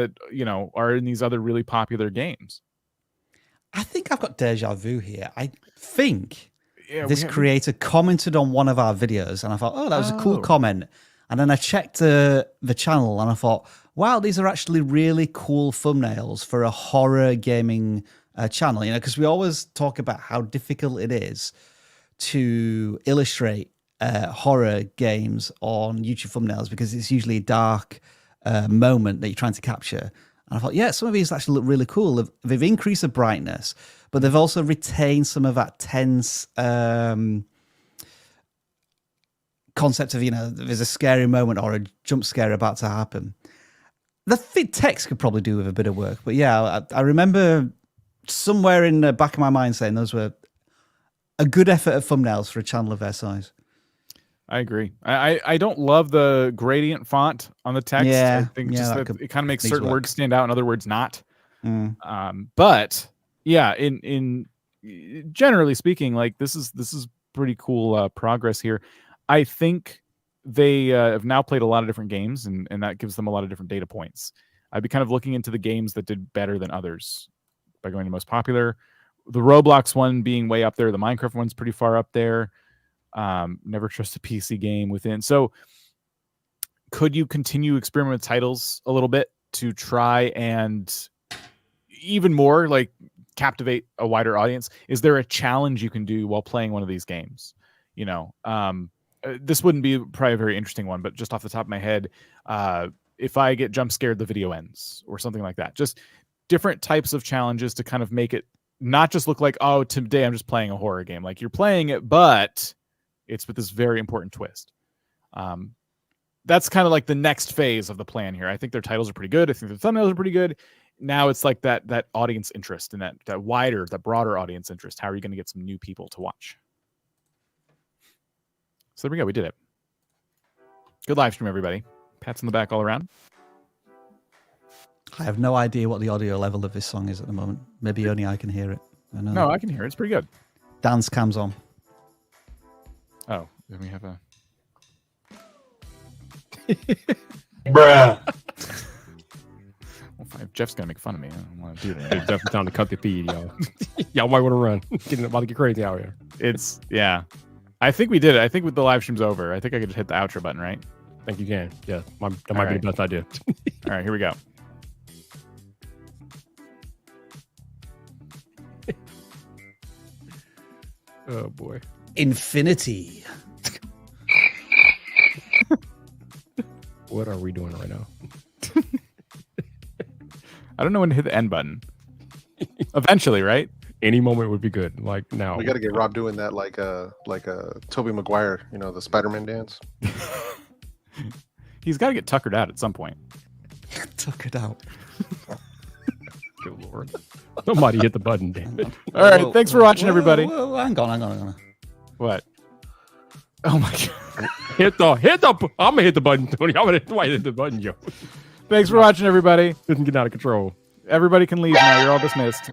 are in these other really popular games. I think I've got deja vu here. I think this creator commented on one of our videos, and I thought, oh, that was a cool comment. And then I checked the channel, and I thought, wow, these are actually really cool thumbnails for a horror gaming channel. Because we always talk about how difficult it is to illustrate horror games on YouTube thumbnails, because it's usually a dark moment that you're trying to capture. And I thought, yeah, some of these actually look really cool. They've increased the brightness, but they've also retained some of that tense concept of, there's a scary moment or a jump scare about to happen. The text could probably do with a bit of work. But yeah, I remember somewhere in the back of my mind saying those were a good effort of thumbnails for a channel of their size. I agree. I don't love the gradient font on the text. Yeah, I think it kind of makes needs certain work. words stand out and other words not. But yeah, in generally speaking, this is pretty cool progress here. I think they have now played a lot of different games, and that gives them a lot of different data points. I'd be kind of looking into the games that did better than others by going to most popular. The Roblox one being way up there. The Minecraft one's pretty far up there. Never trust a PC game within. So could you continue experiment with titles a little bit to try and even more captivate a wider audience? Is there a challenge you can do while playing one of these games? You know, this wouldn't be probably a very interesting one, but just off the top of my head, if I get jump scared, the video ends or something like that. Just different types of challenges to kind of make it not just look like, oh, today I'm just playing a horror game. Like you're playing it, but it's with this very important twist. That's kind of like the next phase of the plan here. I think their titles are pretty good. I think their thumbnails are pretty good. Now it's like that audience interest and that wider, that broader audience interest. How are you going to get some new people to watch? So there we go. We did it. Good live stream, everybody. Pats on the back all around. I have no idea what the audio level of this song is at the moment. Maybe only I can hear it. I know. No, I can hear it. It's pretty good. Dance cam's on. Oh, then we have a... Bruh. Well, if Jeff's going to make fun of me, I don't want to do that. It's definitely time to cut the feed, y'all. Y'all might want to run. Getting about to get crazy out here. It's, yeah. I think we did it. I think with the live stream's over, I think I could just hit the outro button, right? I think you can. Yeah, that might be the best idea. All right, here we go. Oh, boy. Infinity. What are we doing right now? I don't know when to hit the end button. Eventually, right? Any moment would be good. Like now. We got to get Rob doing that like Tobey Maguire, you know, the Spider-Man dance. He's got to get tuckered out at some point. Tuckered out. Good Lord. Somebody hit the button, damn it. All right, thanks for watching, everybody. Whoa, hang on. What? Oh my God. Hit the I'm gonna hit the button, Tony. I'm gonna hit the button, Joe. Thanks for watching, everybody. Didn't get out of control. Everybody can leave now. You're all dismissed.